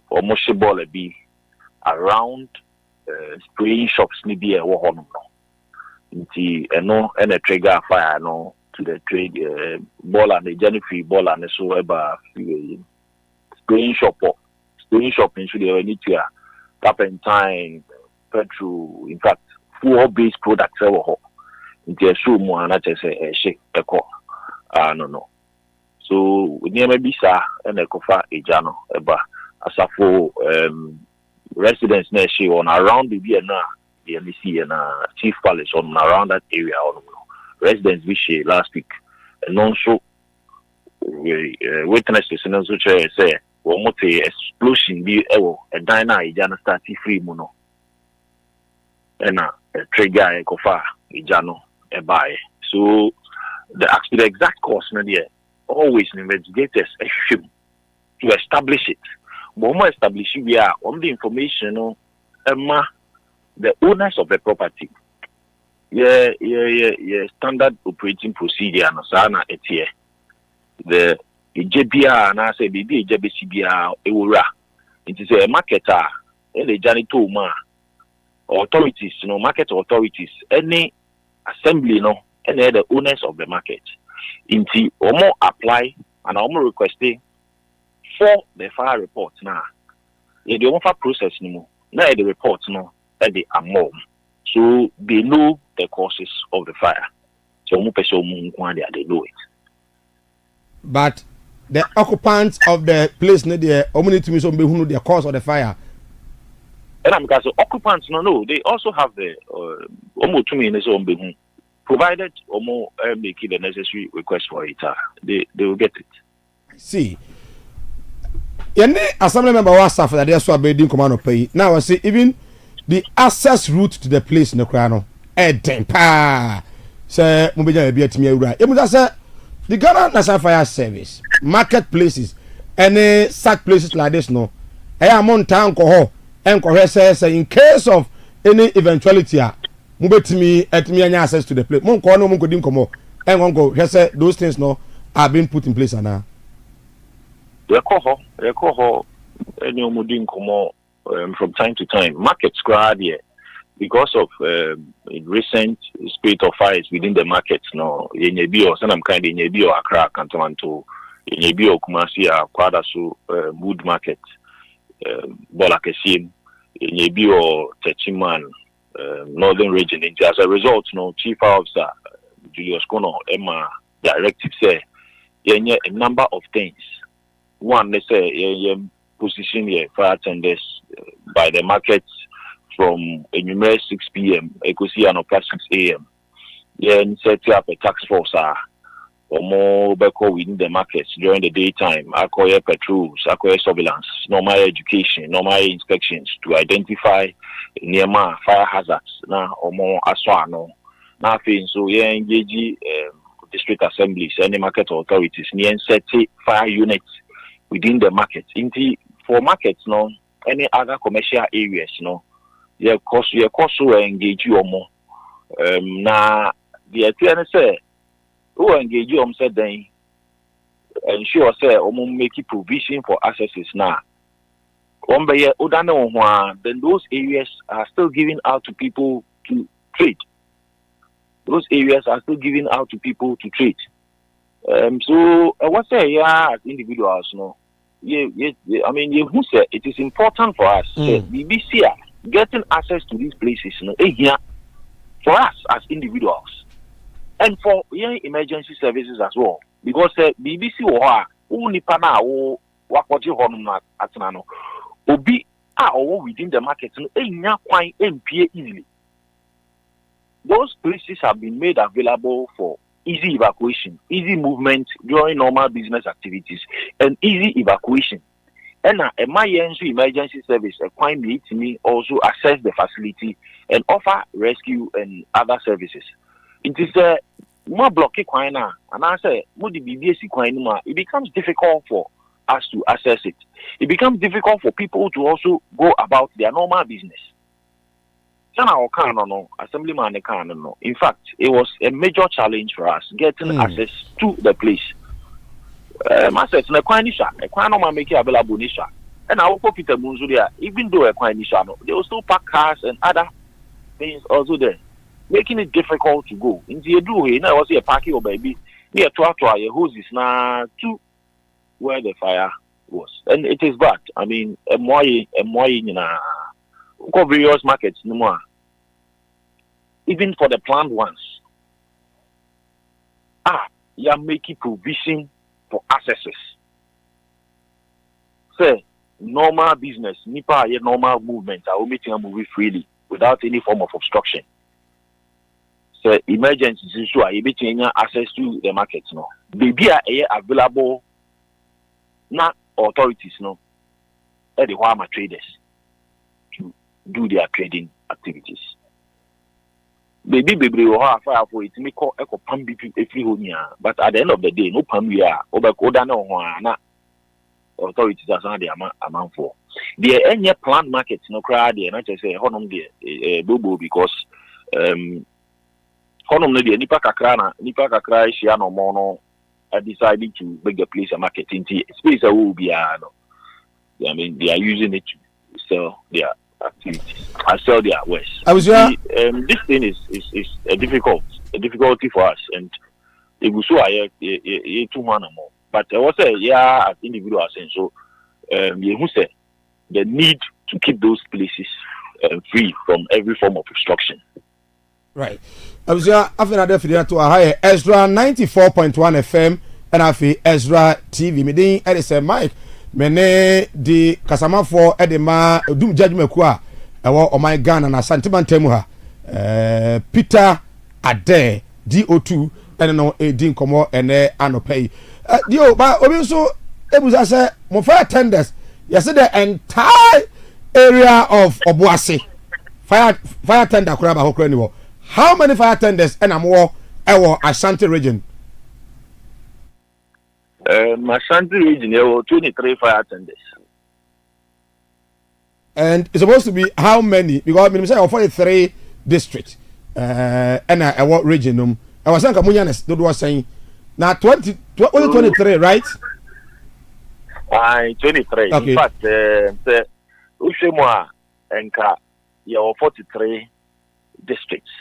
[SPEAKER 4] almost be around spraying shops maybe a war no. And a trigger fire no to the trade ball and the Jennifer ball and so about spraying shop into the need to turpentine, petrol, in fact, full based products ever into a shoe more and I just say a shake a call. No. So near bisa and ekofa ejano eba asafo residents na she on around the na the NC and Chief Palace on around that area on residents we last week and also witnesses and also say one more explosion be a diner ejana start free mono and a trigger ekofa ejano eba. So the exact cause na there always investigators to establish it. But more establish we are on the information the owners of the property. Yeah, standard operating procedure and sana etie. The JBR and I say BB JBCBR Ewura. It is a marketer and the janitor authorities, market authorities, any assembly and the owners of the market. Inti omo apply and omo requesting for the fire report now. The offer process no now the report no at the amount. So they know the causes of the fire. So omo person they know it.
[SPEAKER 1] But the occupants of the place no there omo need to be some who know the cause of the fire.
[SPEAKER 4] And because the occupants no they also have the omo to me in some who provided or more making the necessary request for it, they will get it.
[SPEAKER 1] See, any assembly member was suffered that they are being command of pay. Now I see even the access route to the place in the Krano. Pa say Mubija be at me right. The Ghana National Fire Service, marketplaces, any such places like this no. I am on town coho and says in case of any eventuality. Mubetimi etimi anya access to the place. Mon ko no mon ko dim komo. En gon go say those things no are being put in place ana.
[SPEAKER 4] They call any omudin komo from time to time. Market squad here because of recent spate of fires within the markets no. Yenyebi or some kind yenyebi or Accra Kantamanto yenyebi or Kumasi Kwada so wood market Bolakesim yenyebi or Techiman northern region. As a result, Chief Officer Julius Kono Emma directive say a number of things. One, they say position here fire attendants by the markets from a numerous 6 p.m. Ekosi and 6 a.m. Then set up a task force or more within the markets during the daytime. Acquire patrols, acquire surveillance, normal education, normal inspections to identify near fire hazards now or more aswano. Nothing so engage district assemblies, any market authorities, near set fire units within the market. For markets, any other commercial areas, course engage you or more. Now the say who engage you said then ensure say make provision for accesses now. Then those areas are still giving out to people to trade. Those areas are still giving out to people to trade. So what say as individuals, I mean who say it is important for us. BBC getting access to these places, for us as individuals. And for emergency services as well. Because BBC who nipa na wo wakoti honum atenano obi within the market enya kwan empie easily. Those places have been made available for easy evacuation, easy movement during normal business activities, and easy evacuation. And emergency service kwan meet me also access the facility and offer rescue and other services. It is more blocky quina, and I say, it becomes difficult for us to access it. It becomes difficult for people to also go about their normal business. Assemblyman, in fact, it was a major challenge for us getting access to the place. I said, make it available, and I will put Peter Munzuria, even though they will still park cars and other things also there, making it difficult to go. In the do I was a parking or baby near to a hoses now to where the fire was, and it is bad. I mean, a more in various markets no more. Even for the planned ones, you are making provision for accesses. Say normal business, nipa normal movement are omitting and moving freely without any form of obstruction. So emergencies issue are able access to the markets no. Baby are available not authorities no. At the Wama traders to do their trading activities. Baby will have fire for it may call echo pam but at the end of the day, no pam we are over Kodano authorities are on the amount for. The any plant markets no crowd and I just say honum the bobo because honum the nipa kakra shiano mono decided to make the place a market in space will be no. I mean they are using it to sell their activities. I sell their wares. This thing is a difficulty for us and it was so I 2 more. But I was as individuals and so you say the need to keep those places free from every form of obstruction.
[SPEAKER 1] Right. I was to a higher Ezra 94.1 FM and I feel Ezra TV. Me and it's a mic. Mene di kasama for edema dum judgment kwa ewo o my Ghana na sentimental ha Peter Ade DO2 ene no edin komo ene anopay dio ba obi so ebuza say mo fire tenders you see the entire area of Obuasi fire tender kura ba hokra ni wo how many fire tenders ena mo ewo Ashanti region?
[SPEAKER 4] Ashanti region, there were 23 fire tenders.
[SPEAKER 1] And it's supposed to be how many? Because I mean, say 43 districts. And what region? I was saying, Kamunyanes, was saying, now 23, right?
[SPEAKER 4] 23. Okay. In fact, Ushemwa and Ka, there were 43 districts.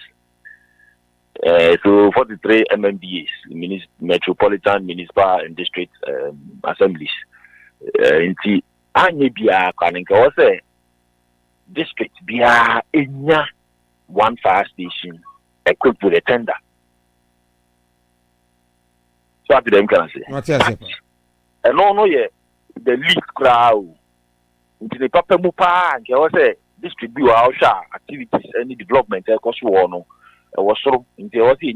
[SPEAKER 4] So 43 MMDAs, metropolitan, municipal, and district assemblies. Inti anye biya kaninka wase district biya enya one fire station equipped with a tender. So after them can I say? And no ye the least crowd. Inti the papa mupa and wase district biya osha activities any development no. Was so in the Osi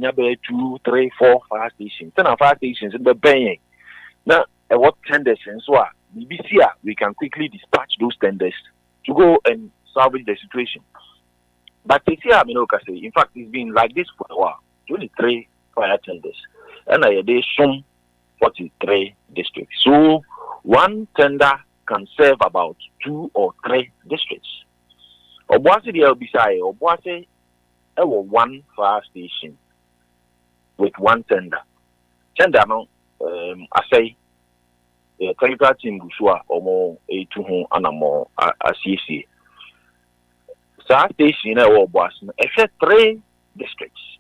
[SPEAKER 4] 2, 3, 4 fire stations. 10 fire stations in the Bay. Now, what tenders and so on, we can quickly dispatch those tenders to go and salvage the situation. But this year, in fact, it's been like this for a while 23 fire tenders, and they some 43 districts. So, one tender can serve about 2 or 3 districts. Obuasi the LBSI, Obuasi. One fire station with one tender. Tender no, I say, the technical team Bushua or more A2 and more CC. Fire station was 3 districts.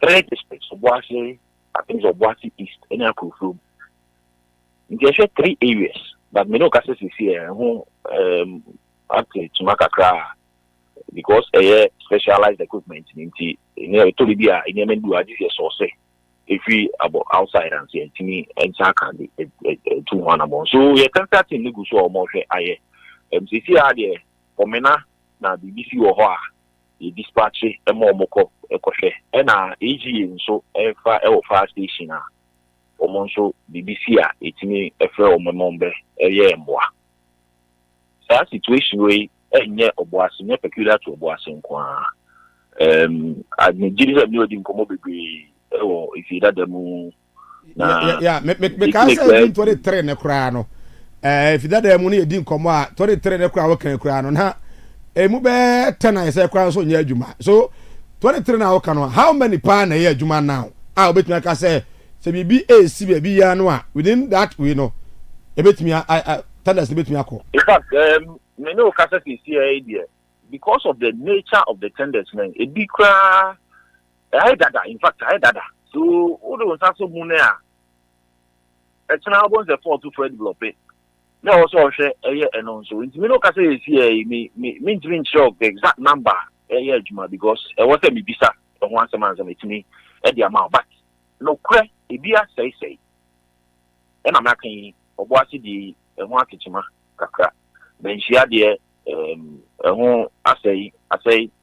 [SPEAKER 4] 3 districts. Obuasi, I think Obuasi East, and Akufu. There's 3 areas, but me no cases is here. Actually, to make a cry. Because specialized equipment in Tolibia in Yemen do a source if we about outside and see me and Saka 2 so we can start in Nugu or more I MCC are there for Mena na BBC or the dispatch a more moko a coche and AG so fire station or Monso BBC it's me a fair or my mombe a year more. So that situation way. Nye Obuasi, nye peculiar to Obuasi nkwa. Nigeria mi odi nkomo bebre if you that demo
[SPEAKER 1] yeah me can say 23 ne kra no if you that demo ne edi nkomo a 23 ne kra wo kan kra no na emu be 10 I say kra so nya adwuma so 23 na wo kan no how many pa na ye adwuma now a obetumi aka say bibi AC bibi ya no a within that we know ebetumi tenders ebetumi akọ.
[SPEAKER 4] In fact many occasions is here because of the nature of the tenders, man. A big cry, in fact, so all the ones also munea. It's now once the 4 to 4 develop it. Now also share a year and also. In many occasions is here, means being sure the exact number a year, because I was a bisa once a month with me at the amount, but no cry, a beer say. and I'm making Obuasi the Wakichima Kakra. Then she had the I say,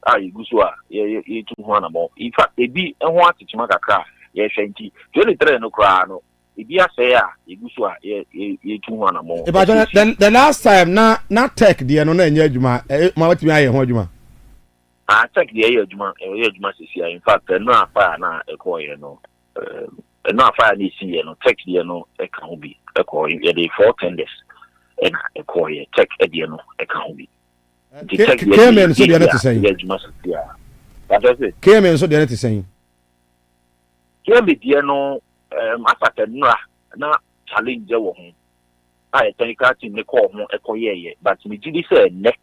[SPEAKER 4] Gusua, ye 200 more. In fact, they be a Wakichima Kakra, ye shanty, 23 no crano. If you say, Gusua, ye 200 more.
[SPEAKER 1] But then the last time, not tech the Anona and Yajuma, Mawati Hojuma.
[SPEAKER 4] I check the Yajuma, in fact, no fire now, a coin, no. No fire this year, no tech the no, a can be a coin, a 4 tenders. And a coin, check a diano, a can be.
[SPEAKER 1] Came in so the other saying. Came in so the other saying.
[SPEAKER 4] Came with diano, after na challenge the woman. I think I can call home a coye, but me did say neck,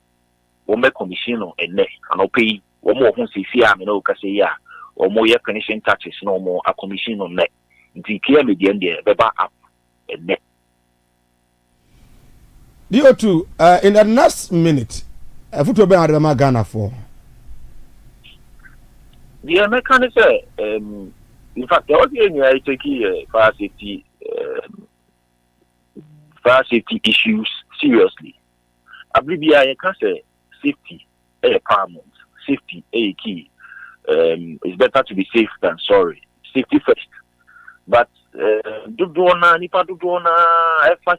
[SPEAKER 4] or make commission or a neck, and I'll pay, or more who see fear, and no cassia, or more your connection touches no more a commission on neck. The came with the end there, beba up a neck.
[SPEAKER 1] DO2, in the next minute, a football band at Ghana for. The
[SPEAKER 4] American say, in fact, the only I take fire safety issues seriously. I believe I can say safety a paramount, safety a key. It's better to be safe than sorry. Safety first. But nipa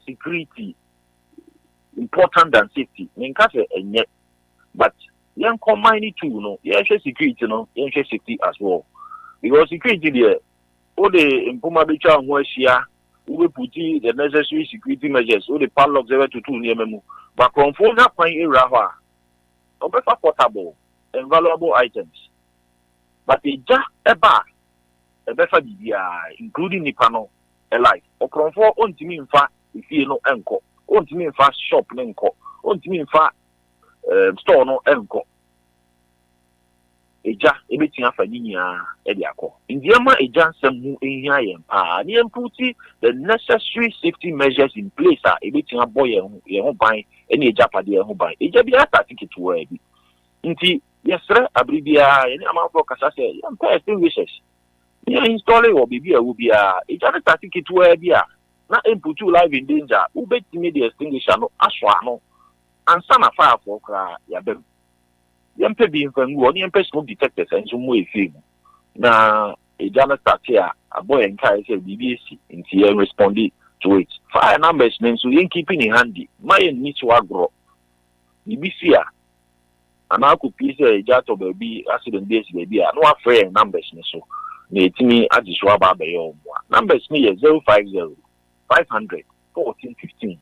[SPEAKER 4] security important than safety. But young combine it too, no. Yeah, security, no. Yeah, safety as well. Because security there, all the Impuma Bicha and Weshia, who will put the necessary security measures, all the padlocks ever to 2 near memo. But conform that point area, or better portable and valuable items. But a ja a bar, a better including the panel, a light, or conform on to me in fact, if you know encore. On to me in fast shop nenko. On to me in fast store no enko. Eja ebetin afaninya ediako. Indiama eja nsemu ehia yen pa. Ni emputi the necessary safety measures in place ebetin aboye ye ho ban ene eja pade ye ho ban. Eja bi ata ticket to bi. Nti yesre abribia ye ni amanfo kasa se yam pa extinguishers. Ni install e wo bibi a wo bia eja ata ticket to bi a na input live in danger ubetimi the extinguisher no aswa no ansa na fire for kra ya bem yempe bi mfangu oni yempe smoke detectors enso mo efi na ejana start here aboy enkai say bbc nti ye respond to it fire numbers nso yen keeping in handy my need to agro bbc ana ku pise ejato baby accident days baby no afre numbers nso na etimi adiswa ba be yo numbers ni ye 050 500 1415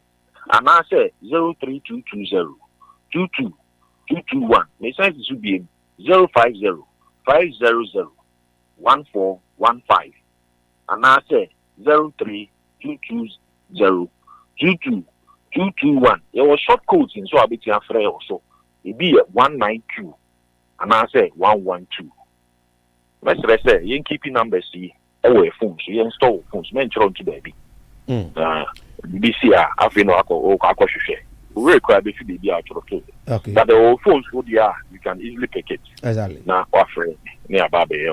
[SPEAKER 4] and I say 03220 22221. My size should be 050 500 1415 and I say 03220 22221. There was short codes in so I be afraid also. It be 192 and I say 112. Let's say you keeping numbers see away phones, you install phones, mention to baby. BBC AFRIFA share. We require the baby out of the okay. But the old phones would you can easily pick it. Exactly. Now offering near Baby.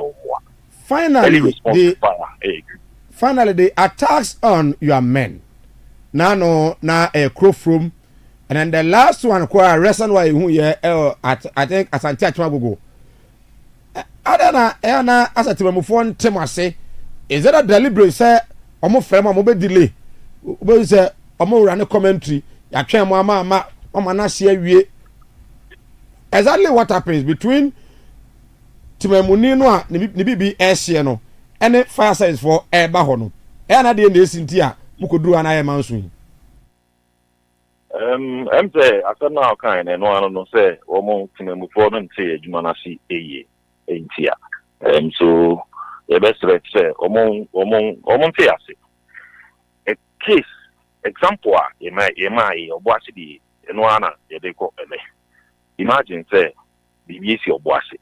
[SPEAKER 1] Finally, the attacks on your men. Now a crow from and then the last one quite reason why who I think as I touch my go. I don't know as a phone Timase. Is that a deliberate say omo frame omo be delay we say omo run commentary ya twen mo ama na se awie exactly what happens between timamuni no a ne bibi ehye no ene fire service for eba ho no e na de na esinti a mukoduru ana ye manso
[SPEAKER 4] say asana o kan no ano no say omo timamu for no nte adwuma na si eye entia so the best way to say, a case example, or bossy, and one, they call imagine, say, the BC or bossy.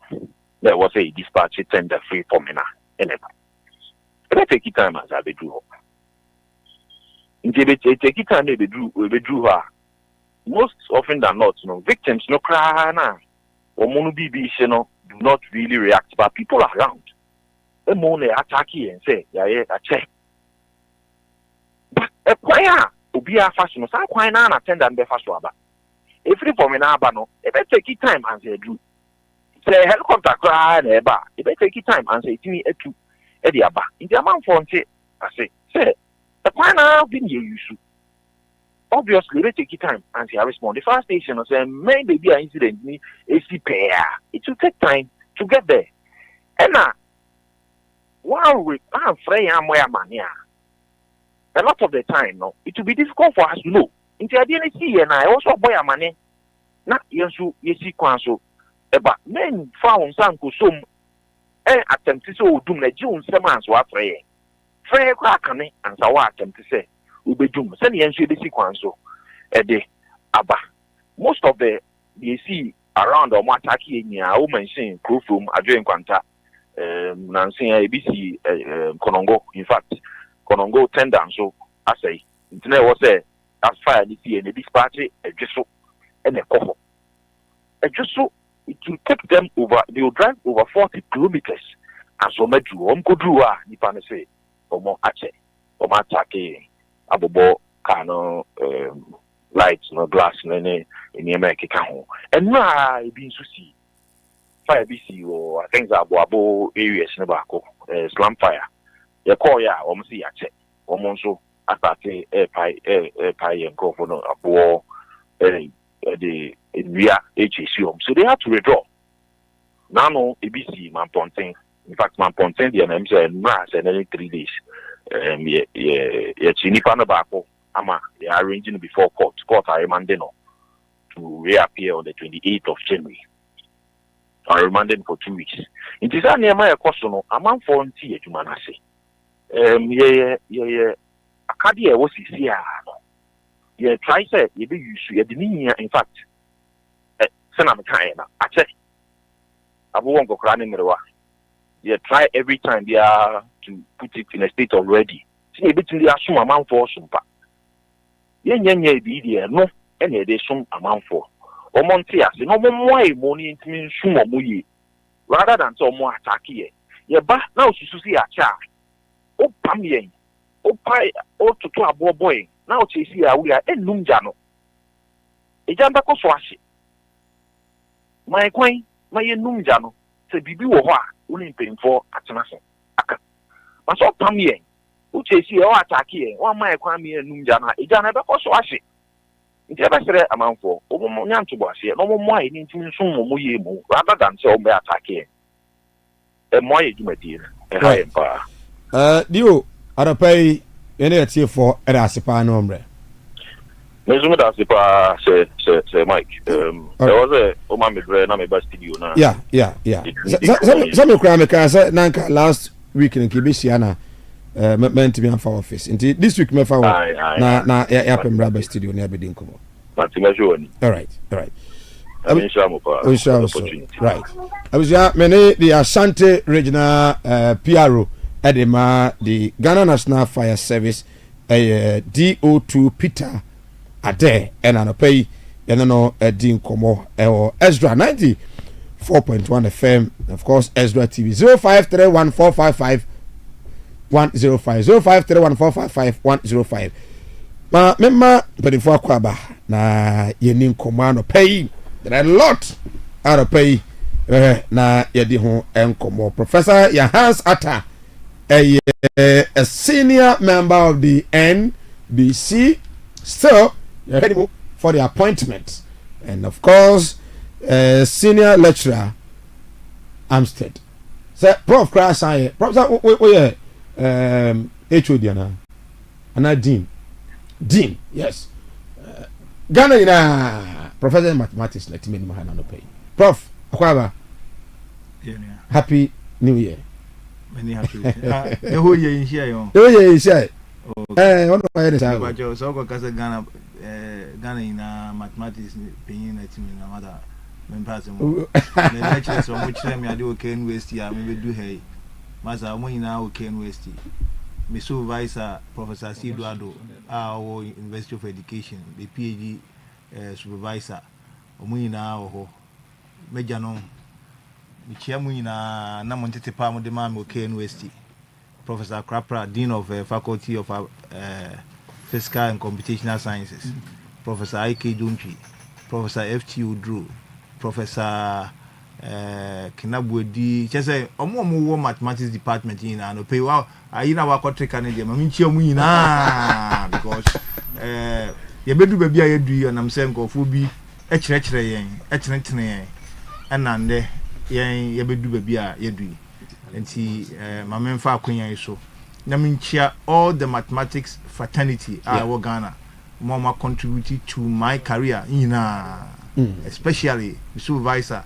[SPEAKER 4] There was a dispatch tender free for me now, and I take it time as I be drew. Indeed, take it time they drew her. Most often than not, victims no cry now, or monobibi, do not really react, but people around. The money AKATAKYIE and say, yeah, I check. But a choir will be a fashion, some choir and attend and be fast rubber. If you for me now, if I take it time and say, do say helicopter cry and a bar, if I take it time and say, to me, a two, Eddie Abba, in the amount for I say, the choir now been you. Obviously, they take time and say, I respond. The first station will say, maybe be an incident, me, AC pair. It will take time to get there. And now, while I'm free, I'm where money. A lot of the time, no, it will be difficult for us to know. Into I didn't see, and I also buy a money. Not yes, you see, council. But men found some custom and attempt to so do the June 7 months were free. Free crackany, and so I attempt to say. We be doing send the sequence so a day abba. Most of the you see around the OKATAKYIE near women saying crew from Adrian Quanta, Nancy ABC Konongo. In fact, Konongo tender so I say internet was a as fire this year and the dispatch a just so and a coffee. A just so it will take them over they will drive over 40 kilometers and so much you go do Nipan say OKATAKYIE. Abobo kano lights no glass no any America can and now being to see fire BC or things abo areas no bako slam fire ya call ya almost see ache almost so atake air pie and go for no abo the via HCM so they have to withdraw now no ABC man ponting in fact man ponting the name say mass and any 3 days Chinipa no bako ama they are arranging before court I remanded no to reappear on the 28th of January. I remanded for 2 weeks. It is near my question a man for tea to manase. Akadia was here. Yeah, try say you be used to in fact. Senam Kaina, I check. I won't go crying merewa. They try every time they are to put it in a state of ready. See a bit in the assume amount for sumpa. Yen be there, no, any they sum amount for. Or Montias, no more money into me sumo muyi. Rather than so more AFRIFA. Yeah, but now she see a child. Oh, Pamien. Oh, pie, oh, to a boy. Now she see we are a numjano. A jamba coswashi. My coin, my numjano. Say, Bibi wa. Only paying for attention. But so Pamien, who says you are AFRIFA, one my kwami and Numjana, a jana because washi. It's ever said amount for Omoyan to wash it, no more in Sumo, rather than so by AFRIFA. A more dear, a high empire.
[SPEAKER 1] Dio, I'll pay any at here for an Asipa nombre.
[SPEAKER 4] Mesuma Asipa say Mike. There was a Oman Midre, best studio now.
[SPEAKER 1] Yeah. Some crime say Nanka last week in Kibisiana meant to be on for office. Indeed, this week me found na Yapem Rubber Studio near Bedinko. All right. Right. I was many the Ashanti Regional PRO Edema, the Ghana National Fire Service, DO2 Peter Ade, and an pay, and no Dean Como or Ezra 94.1 FM, of course, Ezra TV 0531455105 0531455105. Ma memma before kwaba na yenin command pay. There are a lot out of pay na yedi ho enkomo. Professor Yahans Atta, a senior member of the NBC, still ready for the appointment, and of course, senior lecturer Amstead. So, Prof. Crash, Prof. We HOD and Dean, yes. Ghana, Professor in Mathematics, let me know how to pay. Prof. Akwaba, Happy New Year.
[SPEAKER 5] Many happy. The whole year in here,
[SPEAKER 1] what do I say?
[SPEAKER 5] But so Ghana, Ghana in mathematics, paying at me, no matter. The lectures from which time I do okay West here, maybe do hey. Master, when now okay West. My supervisor, Professor Eduardo, our University of Education, the PhD supervisor, Omuina, Major no, Michiamuina, Namonte Palm de Mam, okay West. Professor Krapra, Dean of Faculty of Fiscal and Computational Sciences, Professor I.K. Duntri, Professor F.T. Udru, Professor Kinabwedi. Just say, Omo mathematics department in and pay wow. I know what country Canada. I mean, because you better be a do and I'm saying go for be and then you better be a do. And see, my men for Queen so. I mean, all the mathematics fraternity I Ghana. Mama contributed to my career in especially the supervisor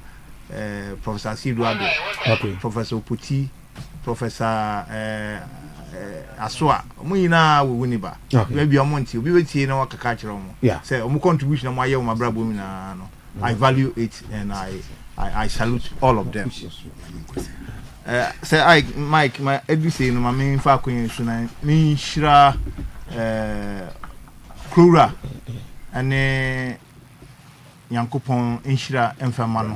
[SPEAKER 5] Professor Siduado, Professor Puti, Professor Aswa. Muina Winiba. Maybe a month we will see no catcher. Yeah, say contribution of my brother women. I value it and I salute all of them. Say I Mike my everything my main faculty so me shira Krura ane Yankopon inshira emfama no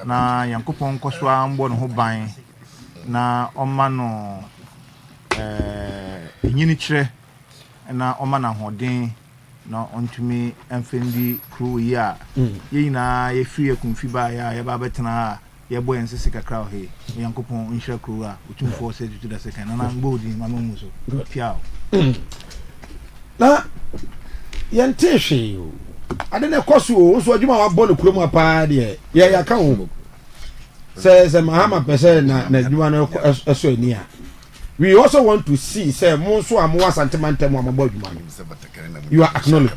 [SPEAKER 5] na Yankopon koswa mbo no ho ban na oma no nyini kire na oma na hoden na ontumi emfendi kru yi a ye na ye free akunfi ba ya ba betena ye boy ensese kakra he Yankopon inshira Krura utumfo se to the second na mbodi mama muso piao na yente hwe ade na koso o so adwuma wa bɔ no kurom apa de ye ya ka ho se mahama pese na adwuma no eso ani a we also want to see say mo so am wa sentimental mo amabɔ adwuma no you are acknowledged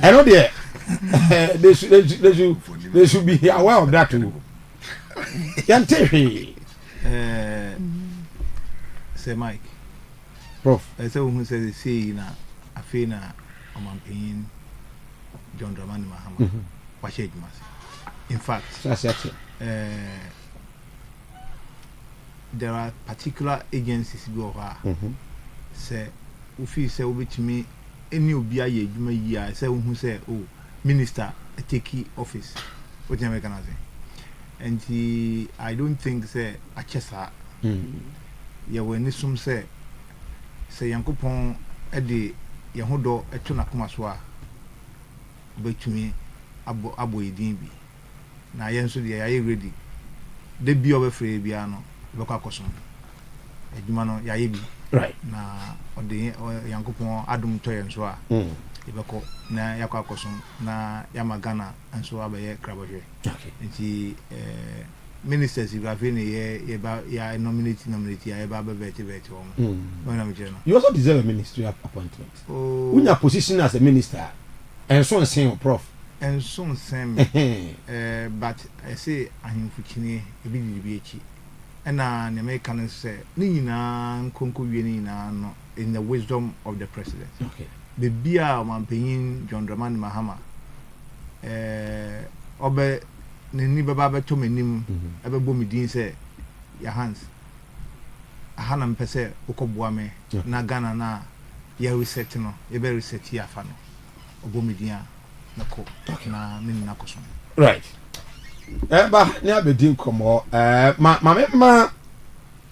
[SPEAKER 5] I know there they should be aware of that too yente hwe say Mike
[SPEAKER 1] Prof
[SPEAKER 5] I say who say say na afina Omampin John Dramani Mahama Washed Mas. In fact, there are particular agencies go say ufi say which me any obia ye dwuma yi a say who say oh minister take office what you make and I don't think say achesa ye when some say Yankopon ede Yahudo etuna kuma so a betumi abo edin bi na yenso de yayi ready de bi obefre bia no beko akoso eduma no yayi bi
[SPEAKER 1] right
[SPEAKER 5] na ode Yankopon adum to yenso a beko na yakwa akoso na yamagana enso abaye krabohwe nti ministers you have been here nominate ya ba vet when I'm general
[SPEAKER 1] you also deserve a ministry appointment when your position as a minister and so same prof
[SPEAKER 5] and so same but I say I'm fuchini ebi and na American say ni na nkonko wie ni na no in the wisdom of the president
[SPEAKER 1] okay
[SPEAKER 5] the bia man peyin John Dramani Mahama obe ni baba beto menim ebebo medin se ya hands ahana mpese ukoboa me na Ghana na ya reset no e be reset ya fa no obo medin a na ko na me na koso
[SPEAKER 1] right ba ni abedin komo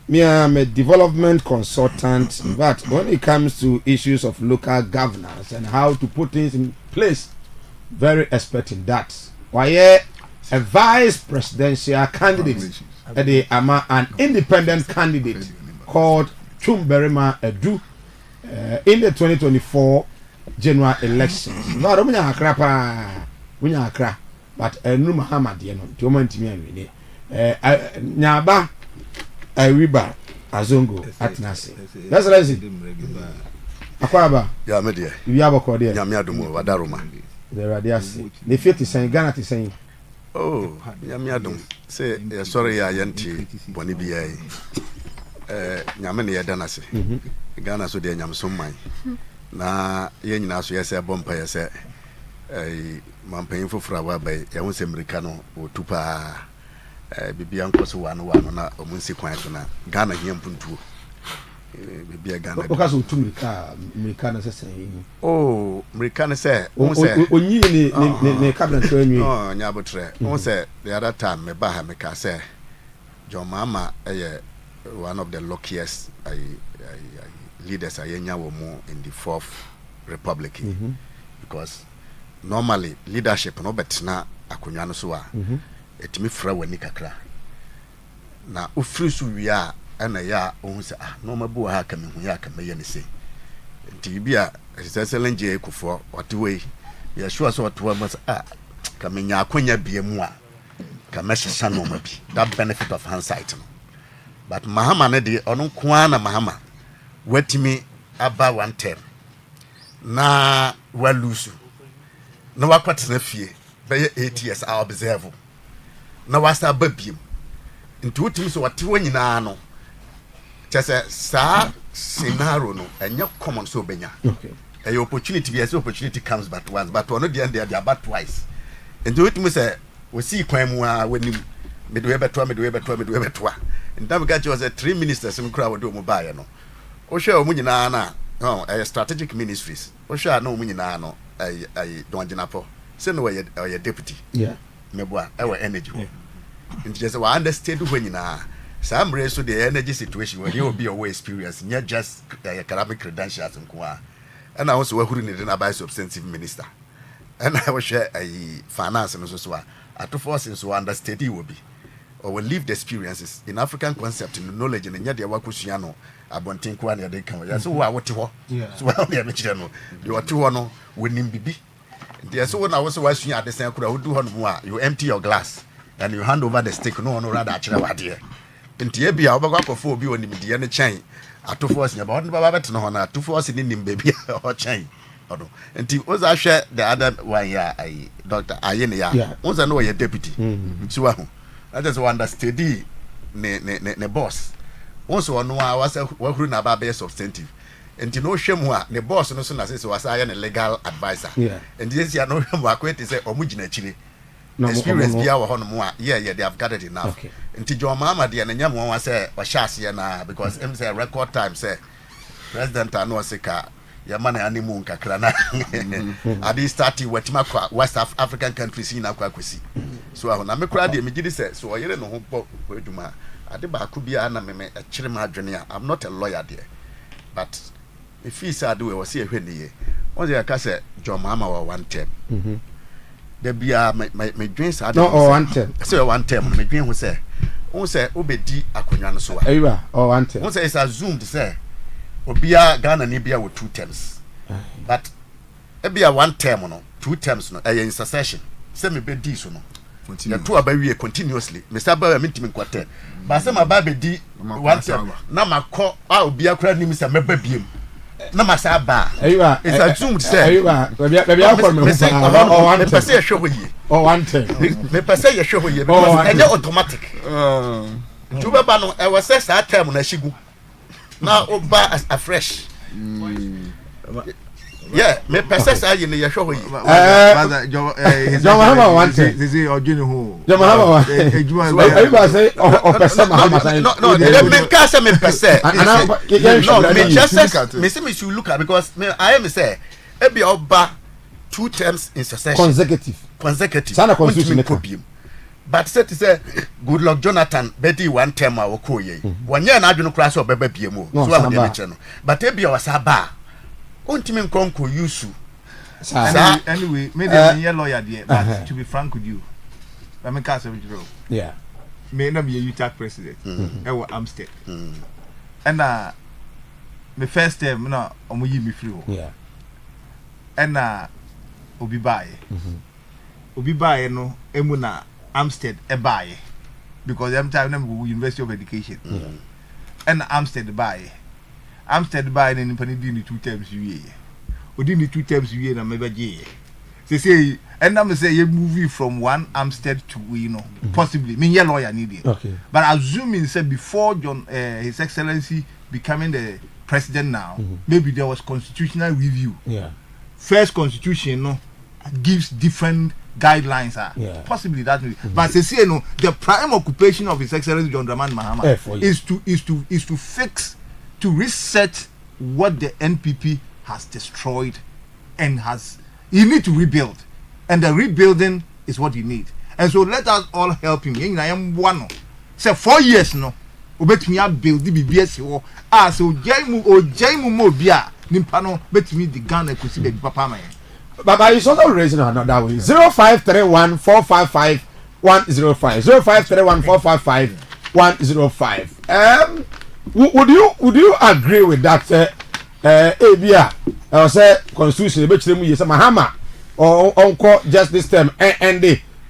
[SPEAKER 1] me am a development consultant but when it comes to issues of local governance and how to put things in place very expert in that why a vice presidential candidate an independent candidate called Chumberima Edu in the 2024 general elections. No, I don't mean Akra, but Enu Muhammad, you know, to moment me, Nyaba, Ariba, Azongo, Atnasi. That's what I see. Akwaba,
[SPEAKER 6] Yamedia,
[SPEAKER 1] you have a cordial,
[SPEAKER 6] Yamiadumo, Wadaruma.
[SPEAKER 1] The Radiasi. The 50 saying Ghana is saying.
[SPEAKER 6] Oh, Yamiadum. Say, sorry, I yanti, Bonibia. Yamani Danasi. Ghana so dear Yam Sumai. Na yen naso yes a bompa yes a man for flower by Yawns Americano or Tupa Bibiancos 1 na Omunsi Quantona Ghana Yam Puntu Bibia Ghana
[SPEAKER 1] because of Americana saying
[SPEAKER 6] oh Americana say
[SPEAKER 1] only cabinet
[SPEAKER 6] oh Nyabotre won say the other time me baha me ka say John Mama one of the luckiest leaders are yenya more in the Fourth Republic, because normally leadership no betina akonya no so a etimi fra wani kakra na ofiri so wia ana ya ohun se no mabu ha ka me hu ya ka me ye ne se nti bia seselenje ekufo otwe ya sure so otwa mas ka me nya akonya bia mu a ka me hyehyɛ no ma bi that benefit of hindsight no but Mahama ne de ono kwa na Mahama watimi aba one term na walusu na wakwatena fie beye 8 years I observe na wasa babiem nti wotimi so wate wanyina no chese sa scenario no enya common so benya a opportunity yes opportunity comes but once but ono the end they about twice nti wotimi se wosi kwan mu a wanim medwe betwa ndam ga was 3 ministers mkura wode omu baaye no o hwe omu nyina na strategic ministries o hwe na omu nyina no don jinapo say no we deputy meboa energy nti just we understand when nyina some race so the energy situation where you be your experience not just academic credentials nko and I also wahuru ne na by substantive minister and I was share finance no so at force so understand you will be or will live the experiences in African concept in knowledge and nya de wakusua no abonten kwa na de kan so wa wote ho so wa me kire no de wote ho no wonim bibi there so na wo so wasua adesan kura wodu ho no mu a you empty your glass and you hand over the stick no rather akire wade nti e bia obakwa kofo obi onim de ne chen atofo nya ba baba bet no ho na atofo osi ni nim baby o chen odo nti oza hwe the other one ya doctor ayene ya oza no ye deputy so wa I just understand ne boss once ono a wasa wahuru na ba be substantive enti no hwemu a ne boss no so na say wasa ya ne legal advisor enti yes ya no hwemu akwete say omugina chire experience bia wo hono mo a they have gathered enough enti jo mama de na nyam won say wa hyase na because em say record time say president ano sika ya mana animu nkakra na adi starting wetima kwa West African countries in akwa kwesi so aho na mekra de megidi say so oyere no ho bo eduma ade ba ku bia na me akire ma adwene a I'm not a lawyer there but if he said we was here hweniye on the aka say John Mama wa one term there bia my dreams are
[SPEAKER 1] no one term
[SPEAKER 6] say one term me dream who say obedi akonwa no so a
[SPEAKER 1] ewa or one term
[SPEAKER 6] who say it's assumed say obia Ghana ni bia with 2 terms but ebia 1 term no 2 terms no in succession say me be di so no the two abawie continuously me say ba me ntimi nkwate ba say ma ba be di 1 term na makọ obia kra nim say meba biem na ma say ba
[SPEAKER 1] ewa
[SPEAKER 6] it's assumed say
[SPEAKER 1] ewa bia akọ me ho
[SPEAKER 6] me pese ye hwe hoye
[SPEAKER 1] or one term
[SPEAKER 6] me pese ye hwe hoye because it's automatic juba ba no e was say that term na shigu now oba as afresh me process ayi ne yehwe ho yi
[SPEAKER 1] John Mahama want
[SPEAKER 5] they say ojuni ho
[SPEAKER 1] John Mahama ejuma say o pese Mahama
[SPEAKER 6] no me can say me pese no me just me say me should look at because me I am say e be oba 2 terms in succession consecutive
[SPEAKER 1] sana constitution
[SPEAKER 6] but said to say good luck Jonathan bedi 1 term a wokoye wonye na adwene kura so beba biemu so am de che no but e bia wasaba ontimi nkonko yusu
[SPEAKER 5] anyway me dey lawyer there but to be frank with you let me cast a video me na be a UTAC president e wo Amstead and my first term na omoyi me free ho and obi bae no emu na Amstead buy because every time them go University of Education and Amstead buy and in the 2 terms you within the 2 terms you na maybe they say and I'm say you moving from one Amstead to possibly me your lawyer need it but assuming say before John His Excellency becoming the president now maybe there was constitutional review first constitution gives different guidelines possibly that but they say the prime occupation of His Excellency John Dramani Mahama is to fix to reset what the NPP has destroyed and you need to rebuild and the rebuilding is what you need and so let us all help him I am one say 4 years obetumi build BBS wo so ojai mu mo bia nimpa no betumi di Ghana kosi be papa man.
[SPEAKER 1] Baba is also raising another way. 0531-455-105. 0531-455-105. Would you agree with that? Abia, I say constitution. Be chire mu yesa Mahama or uncle just this term and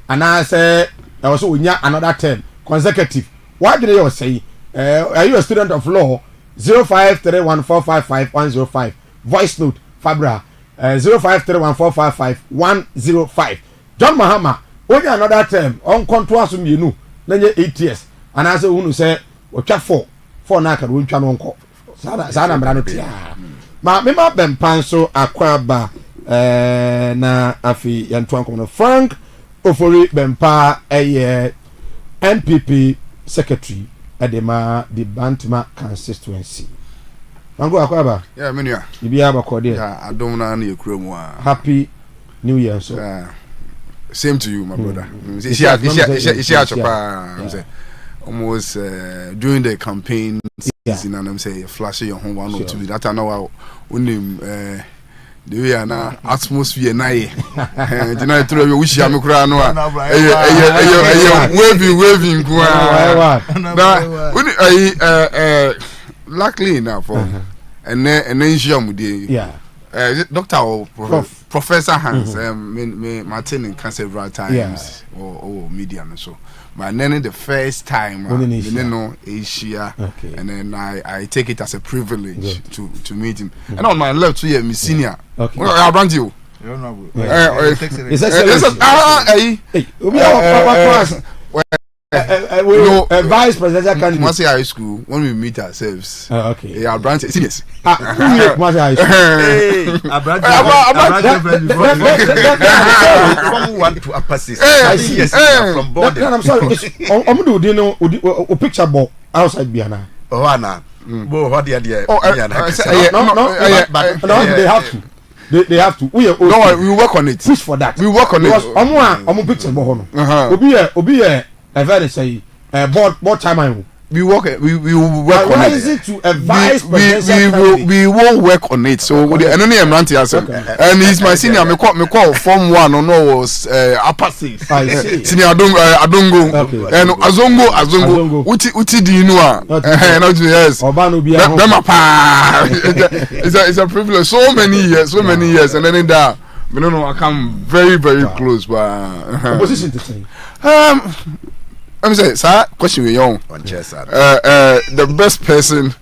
[SPEAKER 1] I say also we need another term consecutive. Why did you say? Are you a student of law? 0531-455-105. Voice note, Fabra. 0531-455-105. John Mahama, only another term on contour some you know, 8 years. And as a woman say, what 4 naka won't channel uncle. Sana Branotia. Ma mema ben panso akwaba na afi yantuan kono Frank Ofori Bempa NPP secretary edema the Bantama constituency. Mango akwaba.
[SPEAKER 7] Yeah, menua.
[SPEAKER 1] Ibi abakode.
[SPEAKER 7] Yeah, adom na na yekura mu a.
[SPEAKER 1] Happy New Year so.
[SPEAKER 7] Same to you, my brother. She almost during the campaign season, and I'm saying flash your home 1 or 2. That I know only the way an atmosphere na ye. You know, through your wish am kura no. Waving luckily enough and then share yeah. Doctor or Professor Hans, Martin in several times or medium so. But then the first time Asia, and then I take it as a privilege to meet him. And on my left, we are senior. Okay. Well, I brand you.
[SPEAKER 1] Vice presidential candidate.
[SPEAKER 7] Kumasi High School. When we meet ourselves,
[SPEAKER 1] okay.
[SPEAKER 7] Our branch seniors.
[SPEAKER 1] Kumasi High School.
[SPEAKER 6] From 1 to upper 6.
[SPEAKER 1] From border. I'm sorry. Do you know a picture ball outside Biana?
[SPEAKER 6] Oh, Anna. What the idea?
[SPEAKER 1] No, they have to. They have to. We
[SPEAKER 7] work on it.
[SPEAKER 1] Push for that.
[SPEAKER 7] We work on it.
[SPEAKER 1] Because I'm picture ball. Obi a very say board time
[SPEAKER 7] we work we will work on it.
[SPEAKER 1] To a vice
[SPEAKER 7] we will work on it. So the only and he's my senior. Me call form 1 or no was upper 6. Senior Adongo and Azongo. Uti do you know? Yes. It's a privilege. So many years, and then in that. I don't know. I come very close, but
[SPEAKER 1] position to say.
[SPEAKER 7] I'm saying, sir, question we young. The best person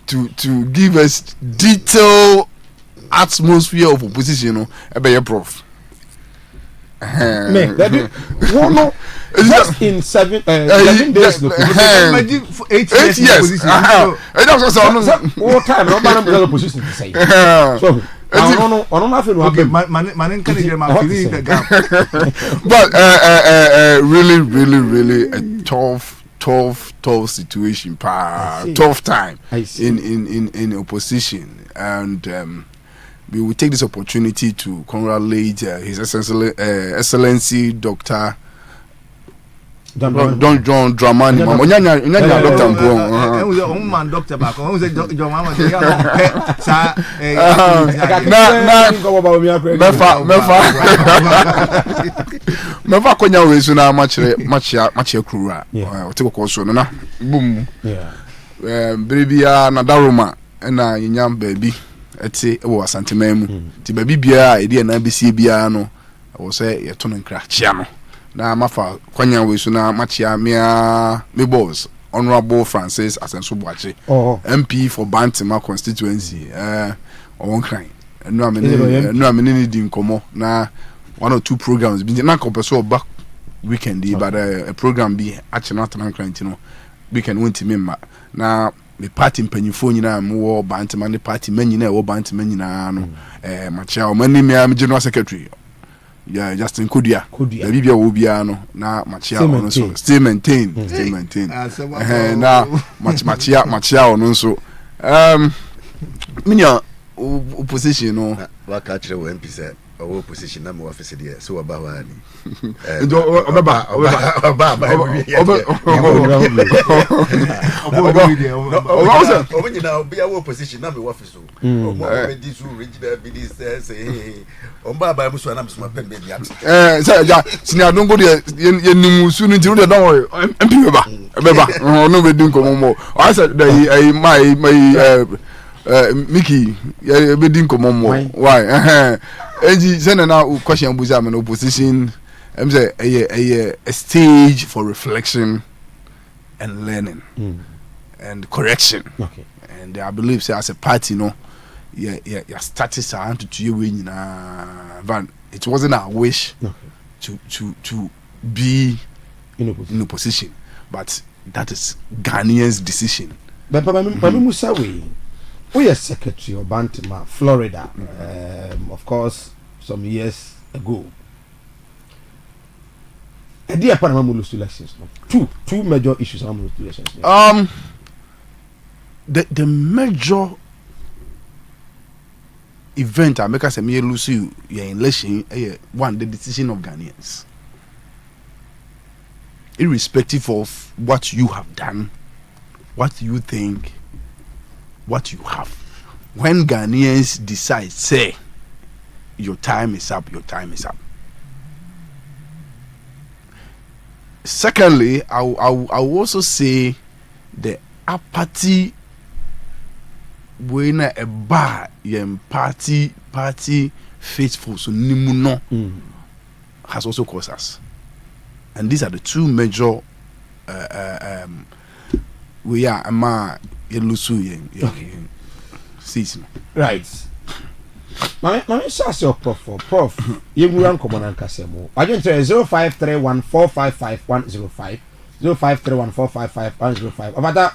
[SPEAKER 7] to give us detailed atmosphere of opposition, you know, be a prof.
[SPEAKER 1] Just in 7 days.
[SPEAKER 5] 8 years.
[SPEAKER 1] All time, no matter position to say. So. But
[SPEAKER 7] really a tough situation, tough time in opposition, and we will take this opportunity to congratulate His Excellency Dr. John Dramani. Onyanya doctor mpo.
[SPEAKER 5] Man doctor back. John Mama
[SPEAKER 7] mefa konya wesu na machire krura. Otiko koso na boom. Bribia na daroma na yinyam baby eti e wo asantemam. Ti baby bia e de na bisi bia no wo say ye to no nkra chia no. Na mafa kwanya wesu na machia me boss Honorable Francis Asenso Boache MP for Bantima constituency on crime no amene di nkomo na 1 or 2 programs bi na kompeso back weekend but a program bi achina tan crime no weekend won't member na the party mpanyifo nyina mo Bantima ne party manyina wo Bantima nyina no machia o mani me general secretary yeah, Justin Kudia. The Bibia will be ano na machia on so still maintain. Na machia on so minya opposition no
[SPEAKER 6] wa ka kire wo MP say our position na my office there so about one
[SPEAKER 7] Obeba
[SPEAKER 6] when you now be our position na my office so this original be this say Baba musu na musu pen baby at
[SPEAKER 7] say ja senior don't go there ye nimu su no nti don't worry MP beba no be din komo I said my Mickey ye be din komo why Eji send na question buza me no position say a stage for reflection and learning and correction.
[SPEAKER 1] Okay.
[SPEAKER 7] And I believe say as a party yeah status are to you win van it wasn't our wish to be in a position, but that is Ghanaian's decision.
[SPEAKER 1] But Musawi, we are secretary of Bantima, Florida, of course, some years ago. A dear Panama elections. Two major issues on elections.
[SPEAKER 7] The major event I make us a mere lose your election one the decision of Ghanaians. Irrespective of what you have done, what you think, what you have. When Ghanaians decide, say, your time is up, your time is up. Secondly, I will also say the apathy when a bar yem party faithful so nimuno has also caused us. And these are the two major we are ama yelusu season.
[SPEAKER 1] Right. My shas your prof. You run common and Casemo. I just 0531455105. 0531455105. About that,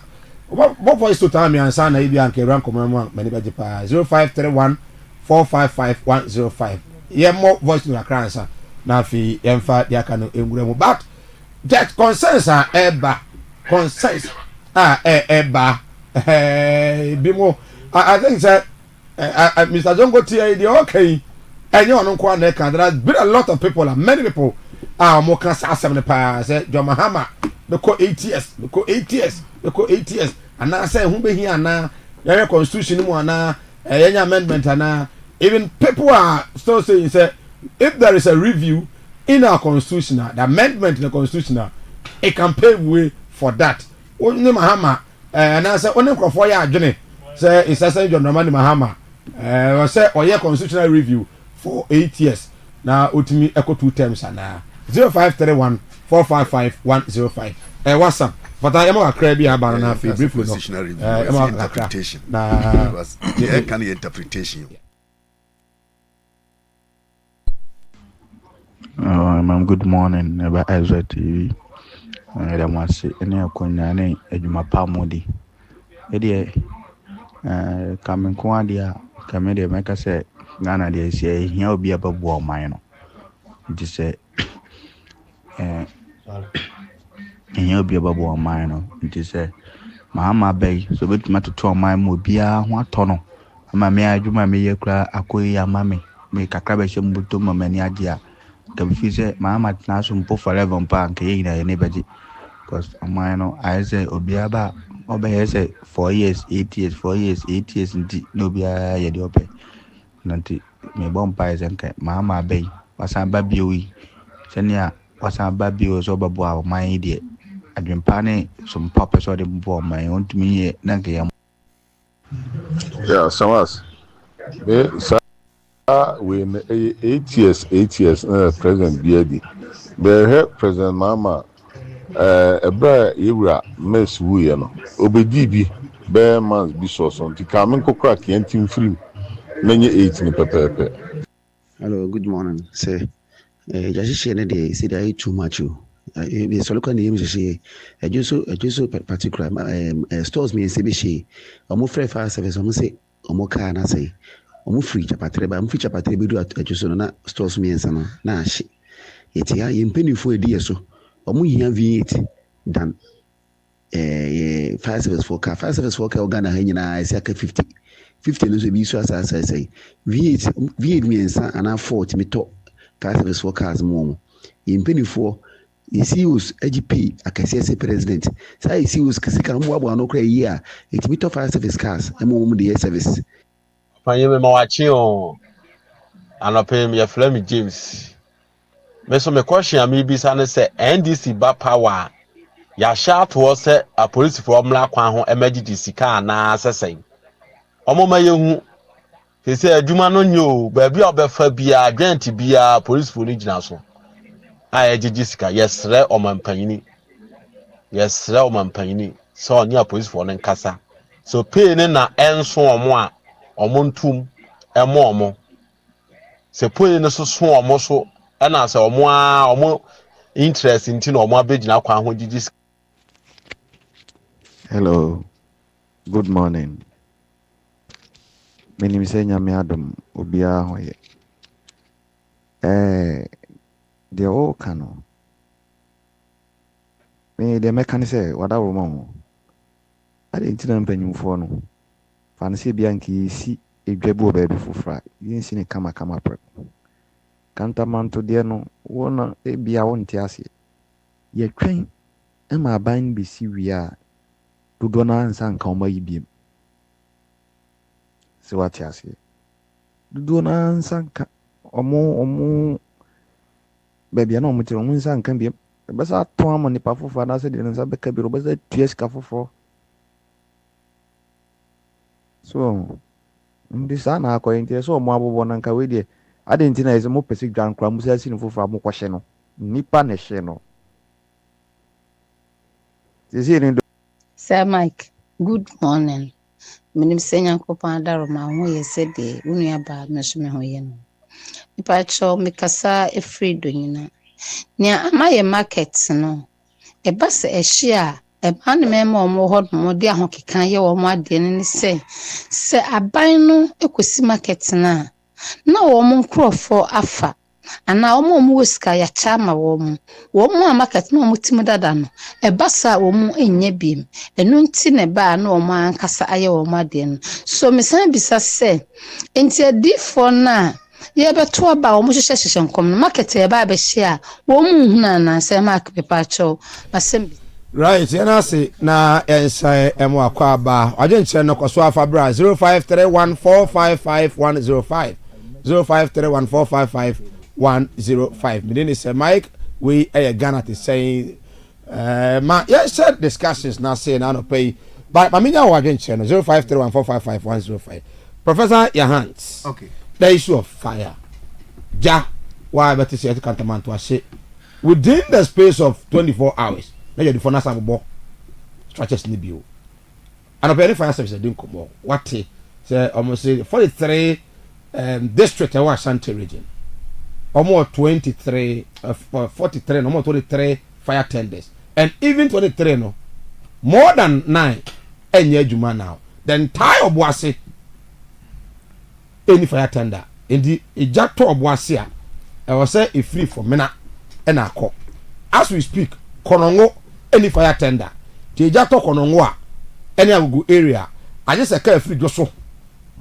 [SPEAKER 1] what voice to tell me and son maybe and run common many better 0531455105. Yeah, more voice to the crowd, now fi emfa dia kanu enguremu, but that concerns are eba concerns eba bimo. I think that Mr. Jongo Tia the okay and you don't quite there has been a lot of people and many people are more cancer 70 pa say John Mahama the co 8 years and I say who be here now your constitution mo na any amendment and even people are still saying say if there is a review in our constitution, the amendment in the constitution, it can pave way for that. Only Mahama and I say only for ya journey say it's a John Ramani Mahama say or your constitutional review for 8 years. Now ultimately echo 2 terms and 0531 455 what's up? But I am a crabby about an brief
[SPEAKER 6] constitutional review interpretation. Can the interpretation.
[SPEAKER 8] Good morning, about Ezra TV. I want to say, any Konya, Ejuma Pamodi. Coming Quadia, Camedia, make us say, Ghana, they say, he'll be above war minor. It is a he'll be above war minor. It is a Mahama Bay, so bit matter to my mobia, one tunnel. Mamma, you may cry, Akoya mammy, make a crabation butuma many idea. Can feel say Mama Nasum po forever on bank anybody because I say Obiaba Obe say 4 years, 8 years, 4 years, 8 years no be a ope. Nanti me bompires and Mama Bay was a baby. Senia was a baby was over my idiot. I've been panning some purpose or the bomb my own to me. Yeah,
[SPEAKER 9] some us. When 8 years, President Biedi, but President Mama, a bear era mess Wuyano, Obedibi, bear man's bisos on to come and crack and team free. Many 18 pepe.
[SPEAKER 10] Hello, good morning. Say, just share the say that too much. So look at the image. I just particular stores me and say, she, I'm afraid fire service. I'm say, I'm okay, and I say. Omu free chapatre ba mfi chapatre be do atwaso na stores me ensa no na ahye yeti ya yempenifo edi so omu hia V8 dan fire service for car Ghana ha nyina isi aka 50 50 no so bi so asasa say V8 miensa ana 4 me to car service for cars mo impenifor the CEOs AGP akase say president say CEOs kasika no boabo no kra yi a it me to fire service cars e mo the service
[SPEAKER 11] panye me ma wachi o anopem ye Flemi James me so me question am bi sa ne say NDC ba power ya sha to say a police for omla kwan ho emergency sika na sesen omoma yehu he say adwuma no nyo ba bi obefa bia adwent bia police for ni gina so a ejiji sika yesre omampanyini so oni a police for nkasa so pay ne na enso omo a omo ntum emo omo se pay ne so omo so na se omo interest nti na omo abegina kwa ho jiji.
[SPEAKER 8] Hello, good morning. My name is Nyame Adam Obia Hoye. The old cano. Me the mechanic say what I will. I didn't know penny for no. Fancy Bianchi see a jebo baby for fry. You didn't see a kama prep. Cantaman to dear no, one a be a one tiasi. Ye train, and my bind be see we are. Dudona and San Kamba Ibim. So what you say? Dudona and Sanka or more. Baby, I know much on San can be. But I told on the powerful father said, and Sabeka be robust at T.S. for. So, this son are going to so marble one and Kawidi. I didn't know as a more basic ground crumbs as in for Mokwasheno. Nipa Nesheno. Is it in
[SPEAKER 12] Sir Mike, good morning. My name is Nyankopon Adaroma ho yesede unu aba meso me ho ye no. Nipa cho me kasa efri do nyina. Nia amaye market no. E ba se ehye a e ba ne me ma omo ho no de ahokekan ye wo mo ade ne se aban no ekosi market na wo mo nkrofo afa ana omo wesika ya chama wo mo market no mo timu dada no e basa wo mo enye biem enu nti ne ba na wo mo ankasa aye wo mo ade no so mesan bisa se enti adifo na ye beto aba wo mo hyehyehye nkom no market e ba be hye wo mo huna na se mark pepa cho masem
[SPEAKER 1] right yana se na ensa emo akwa ba agenche no kwaso afa bra 0531455105 0531455105 me name is Mike we Ghana to saying ma yes said discussions now say na no pay but maminya wa agenche no 0531455105 Professor your hands
[SPEAKER 5] okay
[SPEAKER 1] the issue of fire ja why better say to cantonment to say within the space of 24 hours na you the phone asa bo structures ni bio and open fire service dey come what say almost say 43 district in Ashanti region almost 23 43 almost 23 fire tenders and even 23 no more than 9 enye juma now the entire Obuasi any fire tender in the ejato Obuasi a was say e free for mena and akọ as we speak konongo any fire tender the ejato konongo a any agugu area I just a car free joso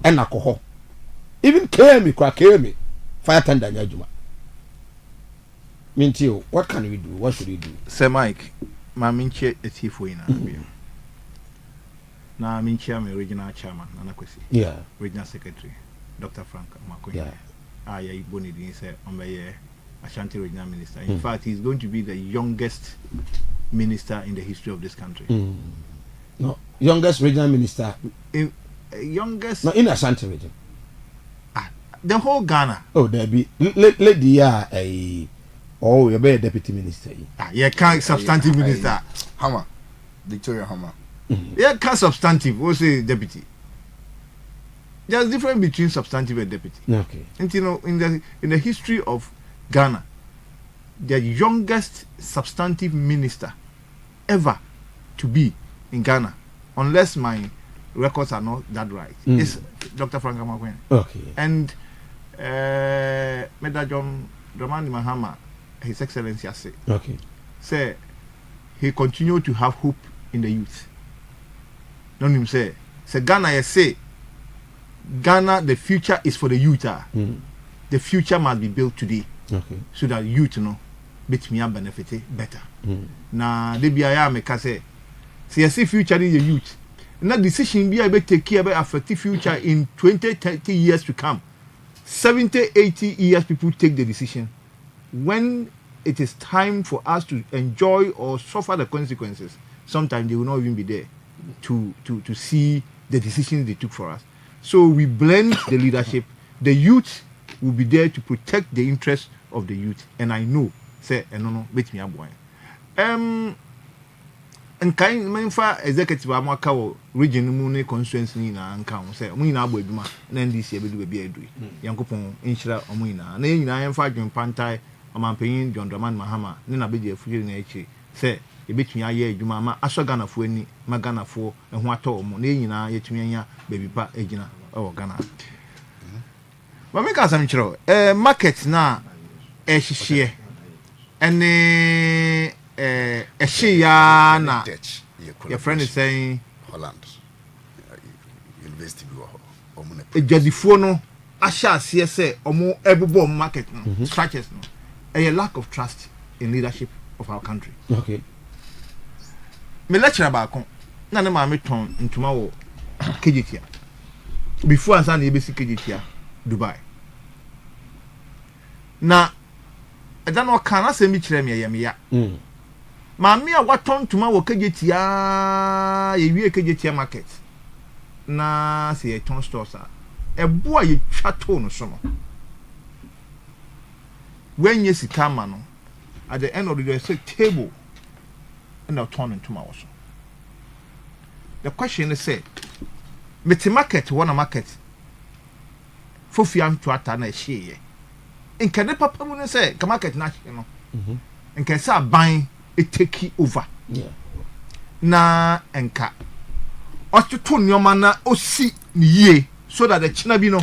[SPEAKER 1] and akọ even KM fire tender nyajuma Mintio, what can we do? What should we do?
[SPEAKER 5] Sir Mike, my minche etifo ina. Na minche am regional chairman na kwesi.
[SPEAKER 1] Yeah.
[SPEAKER 5] Regional secretary Dr. Frank Makoye.
[SPEAKER 1] Yeah.
[SPEAKER 5] Ya iboni din say omeye Ashanti regional minister. In fact, he's going to be the youngest minister in the history of this country.
[SPEAKER 1] No, youngest regional minister.
[SPEAKER 5] Youngest.
[SPEAKER 1] No, in Ashanti region.
[SPEAKER 5] The whole Ghana.
[SPEAKER 1] Oh, there be lady a. Oh, you're a deputy minister.
[SPEAKER 5] Yeah, can't substantive minister.
[SPEAKER 7] Hammer. Victoria Hammer.
[SPEAKER 5] Yeah, can't substantive. We'll say deputy. There's difference between substantive and deputy.
[SPEAKER 1] Okay.
[SPEAKER 5] And you know, in the history of Ghana, the youngest substantive minister ever to be in Ghana, unless my records are not that right, is Dr. Frank Makoye.
[SPEAKER 1] Okay.
[SPEAKER 5] And Meda John Dramani Mahama, His Excellency, say he continued to have hope in the youth. Don't him say Ghana say Ghana, the future is for the youth. The future must be built today.
[SPEAKER 1] Okay.
[SPEAKER 5] So that youth bit me benefit better. Na de bia ya me ka say see future in the youth. Na decision be able take care about affect future in 20-30 years to come. 70-80 years people take the decision. When it is time for us to enjoy or suffer the consequences, sometimes they will not even be there to see the decisions they took for us. So we blend the leadership. The youth will be there to protect the interests of the youth. And I know, say, no, wait me up one. And kind of executive Amaka region Mune constituency na account say, Muna Boduma, and then this year will be a do. Yankopon, Inshra, Omina, and then I am fighting Pantai, a man paying John Draman Mahama, then I be a free nature. Say, a bit me a year, Jumama, Ashagana for any, Magana for, and what all, Monina, yet me, baby pa, Egina, or Ghana. But make us some chro. Market na share. And share na. Your friend is saying
[SPEAKER 6] Holland. University
[SPEAKER 5] a jadifono asha say omo ebobo market no structures no. A lack of trust in leadership of our country.
[SPEAKER 1] Okay.
[SPEAKER 5] Me lecture ba kon. Na ne ma me ton ntuma wo KGT. Before ansa na ebesi KGT Dubai. Na eda no kana se mi kire me ya. Maami a waton tuma wo KGT ye wie KGT market. Na se ye ton stores a. Ebo a ye twato no so no. When ye sika ma no at the end of the day say table and turn into my also. The question is say meti market one market for fiam to ata na share in can papa mu say ka market na you know in can say ban it take over na enka otuto nyoma na osi ni ye so that the china bi no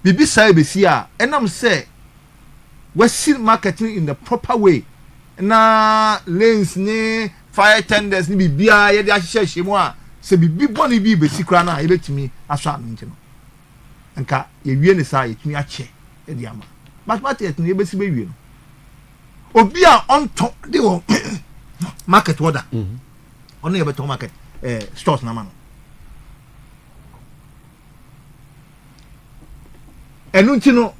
[SPEAKER 5] bibi sai be si a enam say we see marketing in the proper way na lanes ni fire tenders ni bibia ye de ahye hye a se bibi boni bi be sikra na ye betimi aso anu nti no nka ye wie ne sa ye tumi ache e di ama mathematics ni ye besi be wie no obi a onto de o market order ono ye beto market stores na ma no enu nti no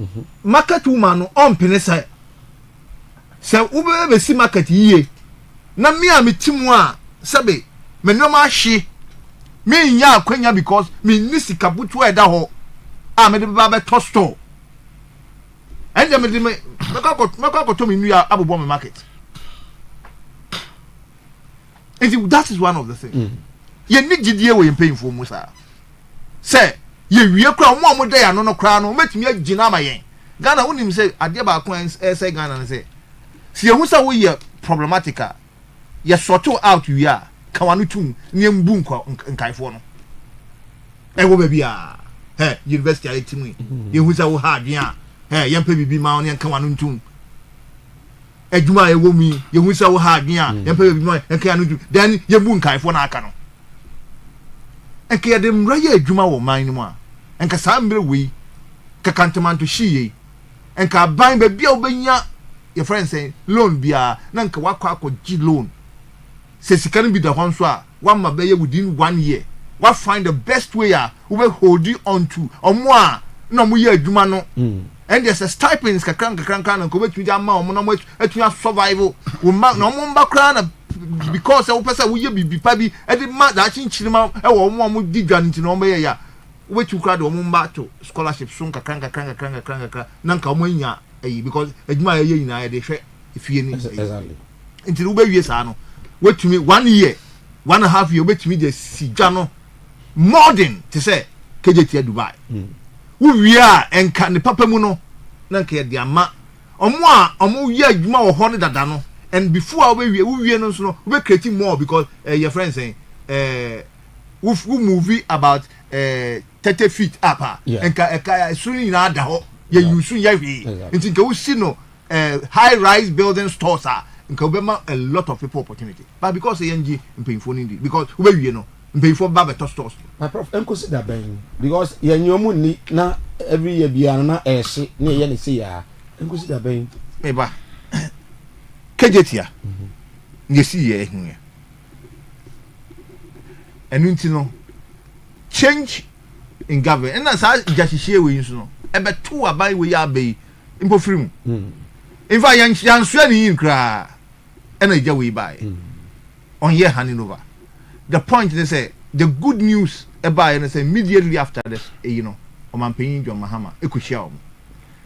[SPEAKER 5] market woman no on pene sai se ube be si market yie na me a metimu a sebe me no ma hye me nya akwanya because me ni sika butu e da ho a me de ba be to store ende me de me ko to me nua abobo me market. And that is one of the things ye ni gidie we paying for musa say ye wie kra mo amode ya no kra no metimi agina ma yen Ghana unim say ade ba ko say Ghana na say si ehu sa wo ye problematica ye sort out you ya kawanu tum ne mbu nkaifo no e wo ba bia university a timu ye hu sa wo ha adwen a ye mpa bibi ma on kawanu tum adwuma ye wo mi ye hu sa wo ha adwen a ye mpa bibi ma kawanu tum then ye mbu nkaifo na aka no enke ye dem ra ye adwuma wo man ni mu a enka sa mbre wi ka kantamanto hie enka ban ba bia obenya your friend say loan bia na nka wakọ gi loan se sika no bi da hon so a one ma be within 1 year what find the best way a we hold on to omo a na mo ye adwuma no and there's a stipends kakran na ko betumi ja ma omo na mo atumi survival wo ma na omo mba kra na because we person we ye bibi pa bi e di ma da chinchirima e wo omo di dwan nti na omo ye ya we tu kra de omo mba to scholarship so kakran na nka omo nya because adwuma ye nyina ye de hwe efie ni exactly nti wo be wie sa no wetumi 1 year 1.5 year wetumi de sidwa no modern to say KJT Dubai wo wie a enka ne papa mu no na nka ye de ama omo wie adwuma wo ho ne dada no and before we wie no so no we create more because your friend saying we movie about 30 feet up enka so ni na da ho ye yusu ye wi nti nka wo see no high rise building stores are nka we ma a lot of people opportunity but because yenji mpemfo ni because we wie no mpanyinfoɔ ba bɛtɔ stores.
[SPEAKER 1] my prof nkosi da bɛn because yɛn nyomu ni na every year biara na ɛɛhye ne yɛ ne se ya nkosi da bɛn.
[SPEAKER 5] eba kejetia yɛsi yɛ ehu yɛ ɛnu nti no change in government ɛna saa gyahyehyɛ wɔ yi nso no ɛbɛto aban wɔ yi abɛyi mpofiri mu nfa yansua ne yi nkraa ɛna gya wɔ yi baayɛ ɔnyɛ handing over the point is say the good news ɛbaayɛ no sɛ immediately after this you know ɔmanpanyin John Mahama ɛkɔhyia wɔn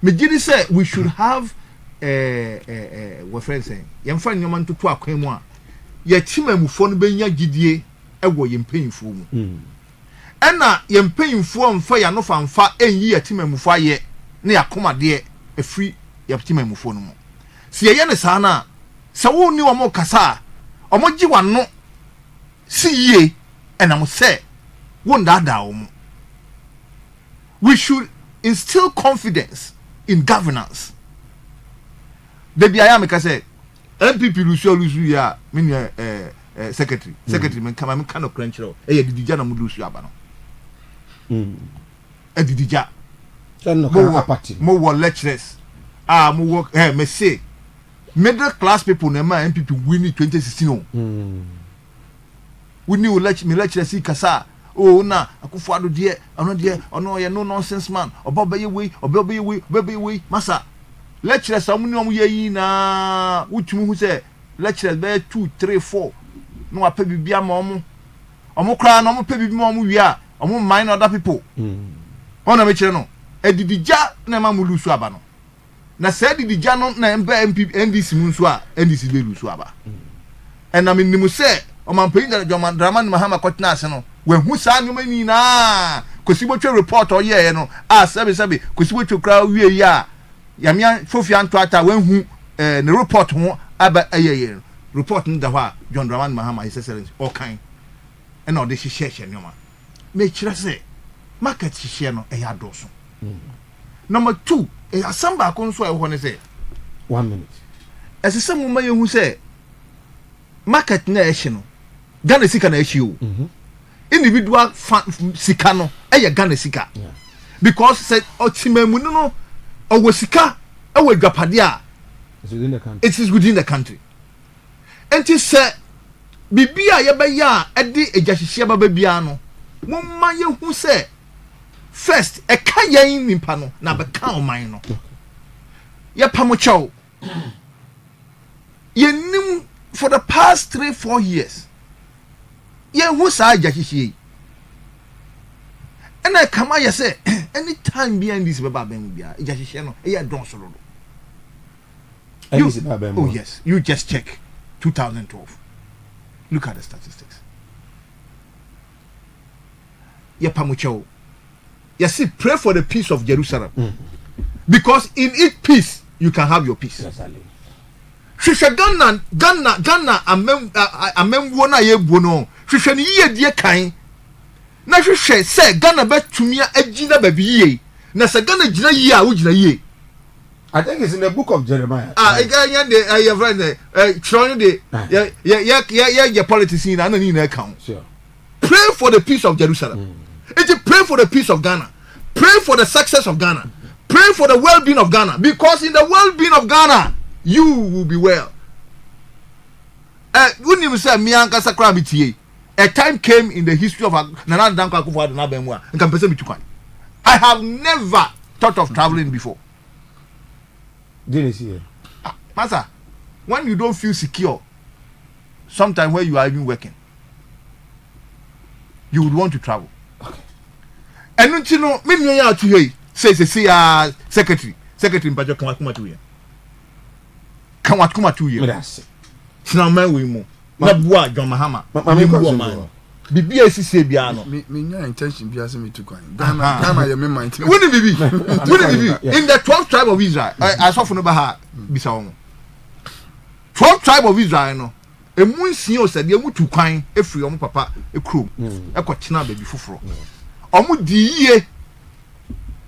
[SPEAKER 5] megye say we should have what friend saying yɛmfa nneɛma ntoto akwan mu a yɛkyi mamufoɔ no bɛnya gyidie ɛwɔ yɛn mpanyinfoɔ mu ɛna yɛn mpanyinfoɔ mfa yɛn no fanfa ɛnyi yɛkyi mamufoɔ ayɛ ne yɛakomadeɛ ɛfiri yɛkyi mamufoɔ no mu si yɛyɛ ne saa na sɛ wo ni wɔn kasa a wɔn gye wano si yie ɛna mo sɛ wɔn daadaa wɔn we should instill confidence in governance. Debi aya meka say MPP lusu ya me nua secretary me kama me kind of crunch ro e didija na mu lusu aba no didija
[SPEAKER 1] no ka party
[SPEAKER 5] mo wo lecturers mo wo me say middle class people na ma MPP win 2016 o we ni lecturers kasa oh na akufo ado de ono ye no nonsense man obabaye we masa lecturers amu ni omu yeyi na wutumu hu se lecturers be 2 3 4 no ape bibia ma omu kra na omu pe bibi ma omu wi a omu mind other people ona me kire no edidija na ma mu lusu aba no na se edidija no na MP NDC mu nso a NDC be lusu aba ena me nimu se omampanyin da Dramani Mahama kotna ase no we hu sa nyoma ni na kosibotwe report oye no a sebe kosibotwe kra wi ya yamia fofi anto ata wanhu ne report ho aba ayeye report no da hɔ John Dramani Mahama his excellency okan ɛna ɔde hyehyɛ nyoma me kyerɛ sɛ market hyehyɛ no ɛyɛ adoso number 2 asamba ko nso ɛwɔ ne sɛ
[SPEAKER 1] 1 minute
[SPEAKER 5] ɛsɛ mu ma yehu sɛ market na ɛhye no Ghana sika na ɛhye o individual sika no ɛyɛ Ghana sika because sɛ ɔtimamu no owo sika ewo adwapade a it is within the country enti se bibia ye be ya ede egyahyehyia baba bia no momma ye hu se first e ka yen nimpa no na be ka oman no ye pamochew ye nim for the past 3-4 years ye hu sa agyahyehyia and I come out say anytime behind this baba ben bia ejahyehyɛ no e don soro do. Oh yes, you just check 2012. Look at the statistics. Ye pamucho. You see, pray for the peace of Jerusalem. Because in each peace you can have your peace. Hwehwɛ Ghana amemwo na ye buono. Hwehwɛ ni ye die kan. Na hwehwɛ sɛ Ghana betumi agina ba biye na sɛ Ghana gina yie a wo gina yie.
[SPEAKER 1] I think it's in the book of Jeremiah.
[SPEAKER 5] Again your friend trying the yeah politics in na ni na account.
[SPEAKER 1] Sure.
[SPEAKER 5] Pray for the peace of Jerusalem. Pray for the peace of Ghana. Pray for the success of Ghana. Pray for the well-being of Ghana because in the well-being of Ghana you will be well. When you say me anka sakra bitie a time came in the history of Nana Dankwa Akufo-Addo na Benwa nka pese bitukwan. I have never thought of traveling before.
[SPEAKER 1] Didn't see it.
[SPEAKER 5] Master, when you don't feel secure, sometimes when you are even working, you would want to travel. Okay. And you know, me nwa to here say secretary mpajo kan wakuma to here. Kan wakuma to here.
[SPEAKER 1] That's it.
[SPEAKER 5] Sina man we mo. Na bua John Mahama.
[SPEAKER 1] Mami bua man.
[SPEAKER 5] Bibi asisi bia no.
[SPEAKER 7] Me nya intention bia se me to kwan. Ghana ye me mind.
[SPEAKER 5] Wouldn't bibi. In the 12th tribe of Israel, I saw for no ha bisa won. 12th tribe of Israel no. Emu nsia o se de emu tu kwan efiri omo papa ekrom. Ekotena ba bi foforo. Omo di yie.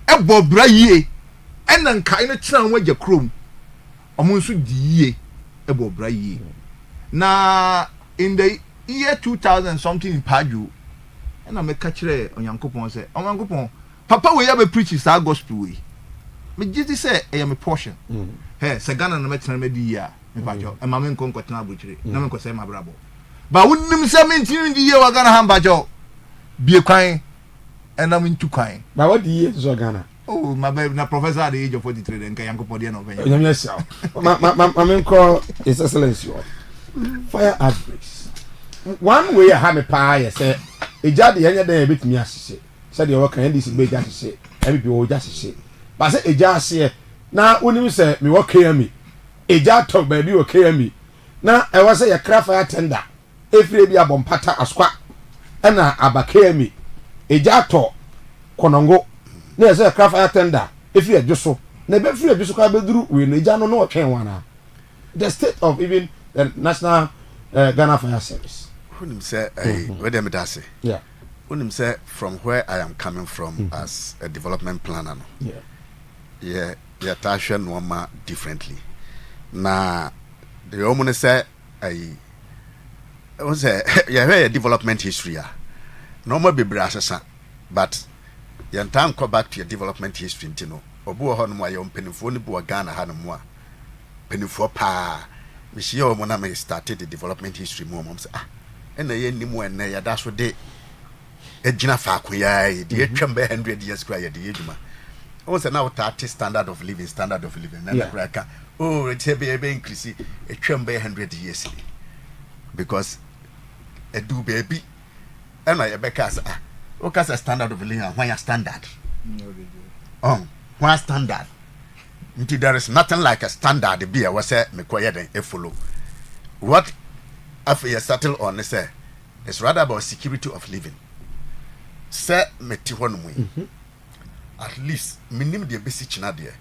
[SPEAKER 5] Ebo bra yie. Ena nkai no tena omo agya krom. Omo nso di yie. Ebo bra yie. Na in the year 2000 something in Paju and I make catch Onyankopon say Onyankopon papa we ya be preach is our gospel we me just say I am a portion hey se Ghana na metena me di ya me bajo e ma me nko nkotena abochire na me nko say ma brabo ba wonnim se me ntini di ye wa Ghana ha bajo bie kwan and I'm into kwan
[SPEAKER 1] ba what di ye so Ghana
[SPEAKER 5] oh my baby na professor at the age of 43 then Onyankopon dey na obenya
[SPEAKER 1] yes ma me nko his excellency fire outbreaks one way I have a pie say eja de yenya den ebetimi asese say de work can this be eja asese every o just say but say eja ase na onim say me work here me eja talk baby o care me na e was say ya craft fire tender efre bi abompata aswa na abaka me eja to konongo na say craft fire tender efre adwoso na be free adwoso ka beduru we na eja no no twen wana the state of even the national Ghana Fire Service.
[SPEAKER 6] Unim say, where them that say?
[SPEAKER 1] Yeah.
[SPEAKER 6] Unim say from where I am coming from as a development planner. Yeah. Yeah. Tasha Nwama differently. Na the woman say, I say, yeah, a development history. No more be brasses, but you can go back to your development history. You know, Obu Honma, your penifoni bua Ghana Hanamwa, penifo pa. Miss yo mona me started the development history mo mom say and na ye nimu en na ya da so de ejina fa ko ya de atwam be 100 years kra ya de ejuma o say now 30 standard of living na na kra ka oh it be increase atwam be 100 years because edu baby and na ye be ka say o ka say standard of living when ya standard when standard until there is nothing like a standard be a was say me quiet and follow what after you settle on say it's rather about security of living say me ti honum at least minimum the basic china there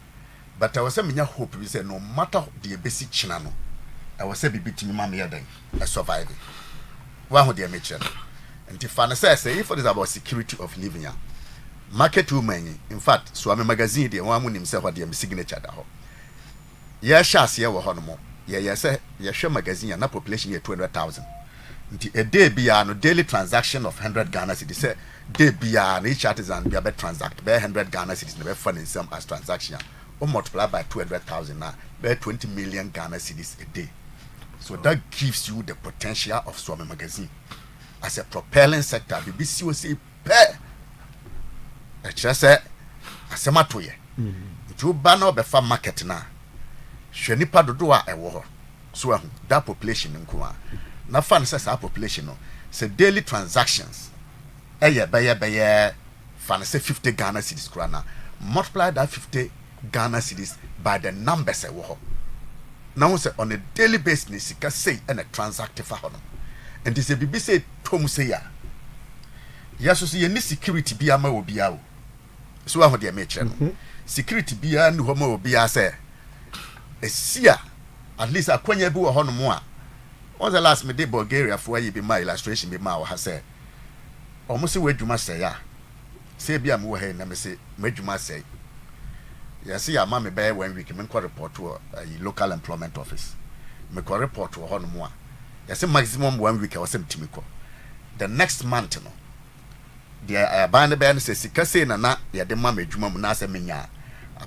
[SPEAKER 6] but I was say me hope we say no matter the basic china no I was say be bitimi ma me den a survive wa ho the me chena and if I say if it is about security of living ya market woman in fact so am magazine dey one munim say what dey signature da ho ye shas ye wo ho no mo ye say ye hwe magazine na population ye 200,000 nti a day bia no daily transaction of 100 Ghana cedis say day bia na each artisan bia be transact be 100 Ghana cedis na be fund in some as transaction o multiply by 200,000 na be 20 million Ghana cedis a day so that gives you the potential of Swami magazine as a propelling sector BBC will say pay just say asematoye nti ba na obefa market na hwe nipa dodo a ewo ho so ahu that population nko a na fan say that population no say daily transactions beye fan say 50 Ghana cedis kura na multiply that 50 Ghana cedis by the numbers ewo ho now say on a daily basis ni sika say and a transact fa ho no and this bibi say tom say ya yaso so ye ni security bia ma wo bia wo so aho de me kire no security bia ni ho ma wo bia say esia at least akwanya bi wo ho no mo a on the last me dey Bulgaria for ye be my illustration be ma wo ha say omo se wadwuma say ya say bia me wo he na me say madwuma say ya see ya ma me be 1 week me ko report to a local employment office me ko report to ho no mo a ya say maximum 1 week I was timi ko the next month no the band be say sika say na ya de ma madwuma mu na say menya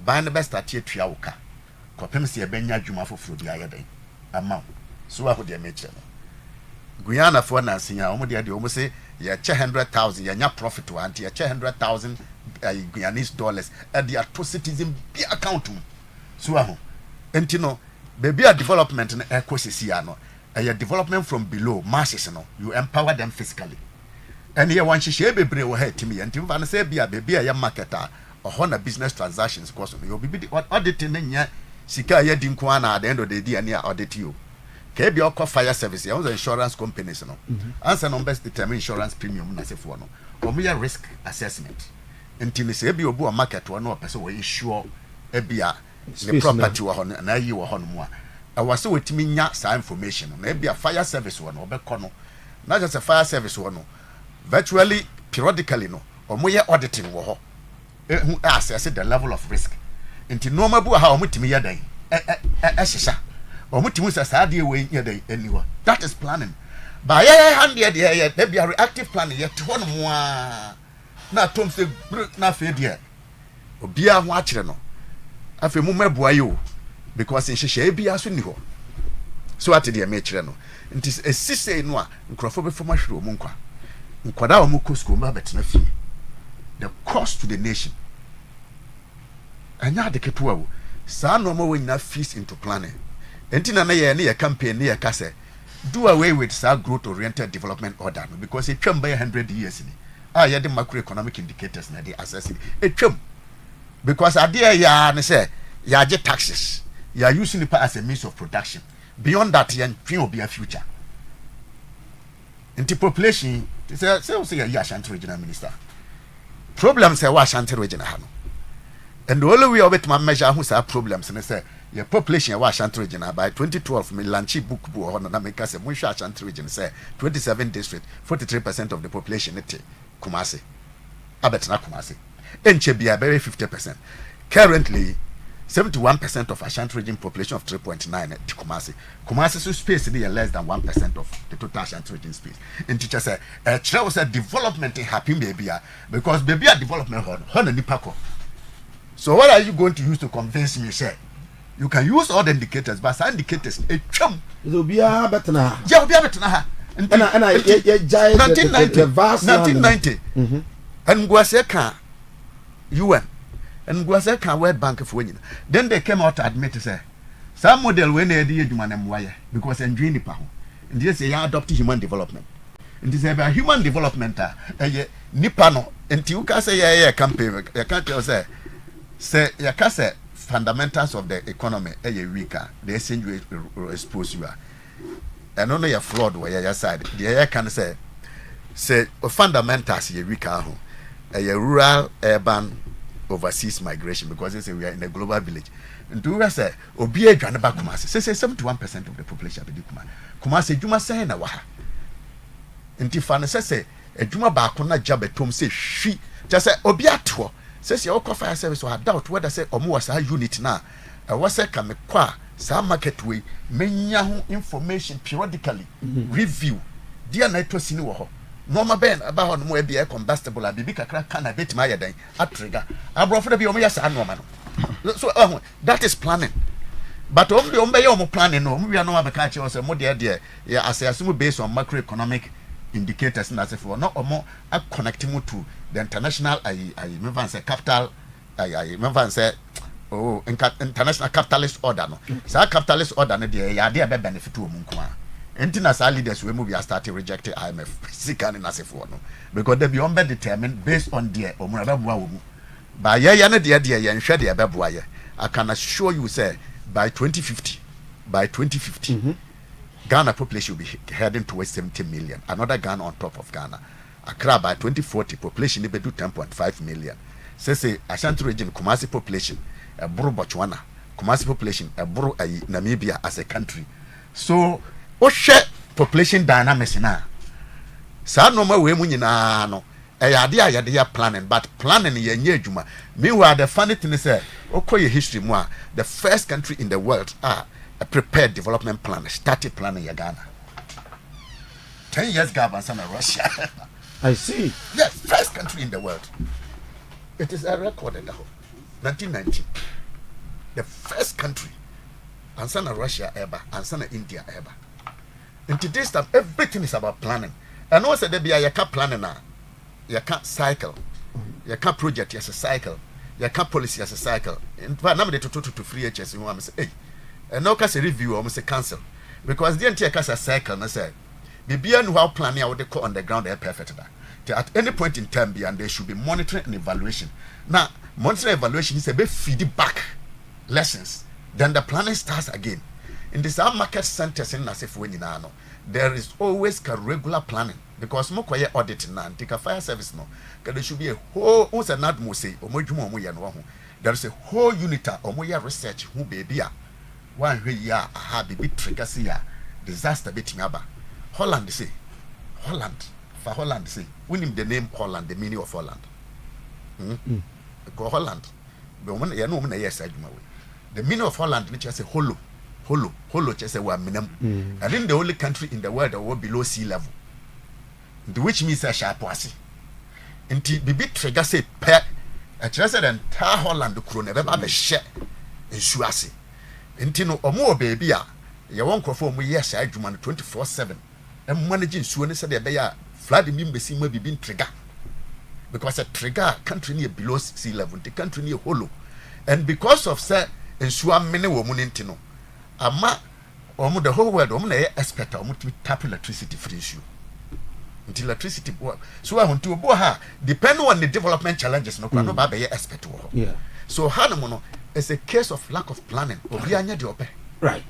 [SPEAKER 6] band be start atua wo ka ko pem se ya benya adwuma foforo bi aye den ama so aho de meche no Guyana for na sinya omo de omo say ya che 100,000 ya nya profit wa anti ya che 100,000 Guyanese dollars at the citizen bi account so aho enti no baby a development na ecosystem ya no a development from below masses no you empower them physically and here one share bebre wo het me enti mfa no say bia baby a ya marketer or na business transactions course you be auditing nya sika ya di nko na at the end of the day na audit you ke bia okọ fire service ya insurance companies no answer numbers determine insurance premium na sefo no omo ya risk assessment enti ni say bia obu market wo no person wo insure e bia the property wo ho na yi wo ho no mo a awase wetimi nya sa information na e bia fire service wo no obekọ no na just a fire service wo no virtually periodically no omo ya auditing wo ho who assess the level of risk enti normal bu ha omo timi ya dan hyehyɛ omo timi sa de we ya dan aniwa that is planning ba ya hand ya there be a reactive plan yet one mo na tom say na fe dia obia ho akire no afi mu meboa yo because nhehye bia so ni ho so ate dia me kire no nti esise no a nkrofo be fo mahwere mu nkwa nkwada o mu ko school ma betena fi the cost to the nation anya de ketua wo sa no ma wonyina fees into planning enti na ye ne campaign ne ye ka say do away with sa growth oriented development order no because it twam by 100 years ni ya the macroeconomic indicators na dey assess it twam because idea ya ne say ya get taxes ya using it as a means of production beyond that yan twin will be a future enti population say ya Ashanti regional minister problems say wa Ashanti regional ha no and the only way of it measure who say problems and say your population wa Ashanti region by 2012 me launch book bo na make say mo hwa Ashanti region say 27 district 43% of the population it Kumasi abetna Kumasi enche bia very 50% currently 71% of Ashanti region population of 3.9 at Kumasi so space is less than 1% of the total Ashanti region space and teacher say chere was a development in happy baby because baby development ho na nipa ko. So what are you going to use to convince me say you can use all the indicators but some indicators a chum
[SPEAKER 1] obia betna
[SPEAKER 6] yeah obia betna ha
[SPEAKER 1] and jai
[SPEAKER 6] 1990 and gwase ka UN and gwase ka World Bank for nyina then they came out to admit say some model when they dey adwuma na mwaye because enjoy nipa ho and they say ya adopt human development and they say about human development nipa no enti u ka say ya campaign ya can tell say you can say fundamentals of the economy weaker the exchange rate expose you and only your fraud where your side the can say fundamentals weaker rural urban overseas migration because they say we are in a global village and do say obi adwane ba Kumasi say 71% of the population be Kumasi adwuma say na wa ha enti fa no say adwuma ba ko na jabetom say hwi just say obi ato says your fire service or doubt whether say or more unit now. I was a come qua some market way, many information periodically review. Dear night was in war. Norma Ben about more be a combustible and be crack can I bet my day at trigger. I brought for the Omias and woman. So that is planning. But only planning, no, we are no other country or more dear, yeah, as I assume based on macroeconomic indicators and as if for not or more connecting to the international I remember say capital I remember say international capitalist order no so capitalist order no dey ya dey benefit to omunko a enti sa leaders we move we start rejecting IMF sikan na say for no because they be on determined based on their omura beboa wo mu ba ya na dey ye nhwe dey beboa ye I can assure you say by 2050 Ghana population will be heading towards 70 million. Another Ghana on top of Ghana. Accra by 2040 population will be 10.5 million. Say Ashanti region Kumasi population a buru Botswana. Kumasi population a buru Namibia as a country. So share population dynamics na. Sa normal we mu nyina no. Yade planning but planning ye nyejuma. Meanwhile the funny thing is okoye history mu the first country in the world a prepared development plan, started planning Ghana. 10 years ago, Russia.
[SPEAKER 1] I see.
[SPEAKER 6] Yes, first country in the world. It is a record in the whole. 1990. The first country. Ansana Russia ever, Ansana India ever. In today's time, everything is about planning. And also there be a yaka planning now. You can't cycle. You can't project as a cycle. You can't policy as a cycle. In fact, I'm to free HS. You want to say, hey. And no case review almost a cancel because the entire case a cycle na say be beyond how planning how they call on the ground they perfect that at any point in time and there should be monitoring and evaluation. Now monitoring evaluation is a bit feedback lessons then the planning starts again in this market centers in Nasif when no there is always a regular planning because mo koye audit na take a fire service no there should be a whole who's an admo say or there is a whole unit or more research who baby one year aha be trigger see disaster beting aba Holland say we name the name Holland the meaning of Holland Holland the woman you know yes the meaning of Holland which is a hollow Holo just we are minimum. I think the only country in the world that were below sea level. Which means a sharp wasi. Until bibi trigger say pe a just entire Holland crew never have a share in Suasi. Until no more baby ya won't perform we yes I do 24/7 and managing soon said they are Vladimir Messi may be being trigger. Because a trigger country near below sea level, the country near Holo. And because of that, and so many women in Tino. Ama the whole world expect to tap electricity free issue until electricity so I want to boha depend on the development challenges no be expect so how it's a case of lack of planning
[SPEAKER 1] right.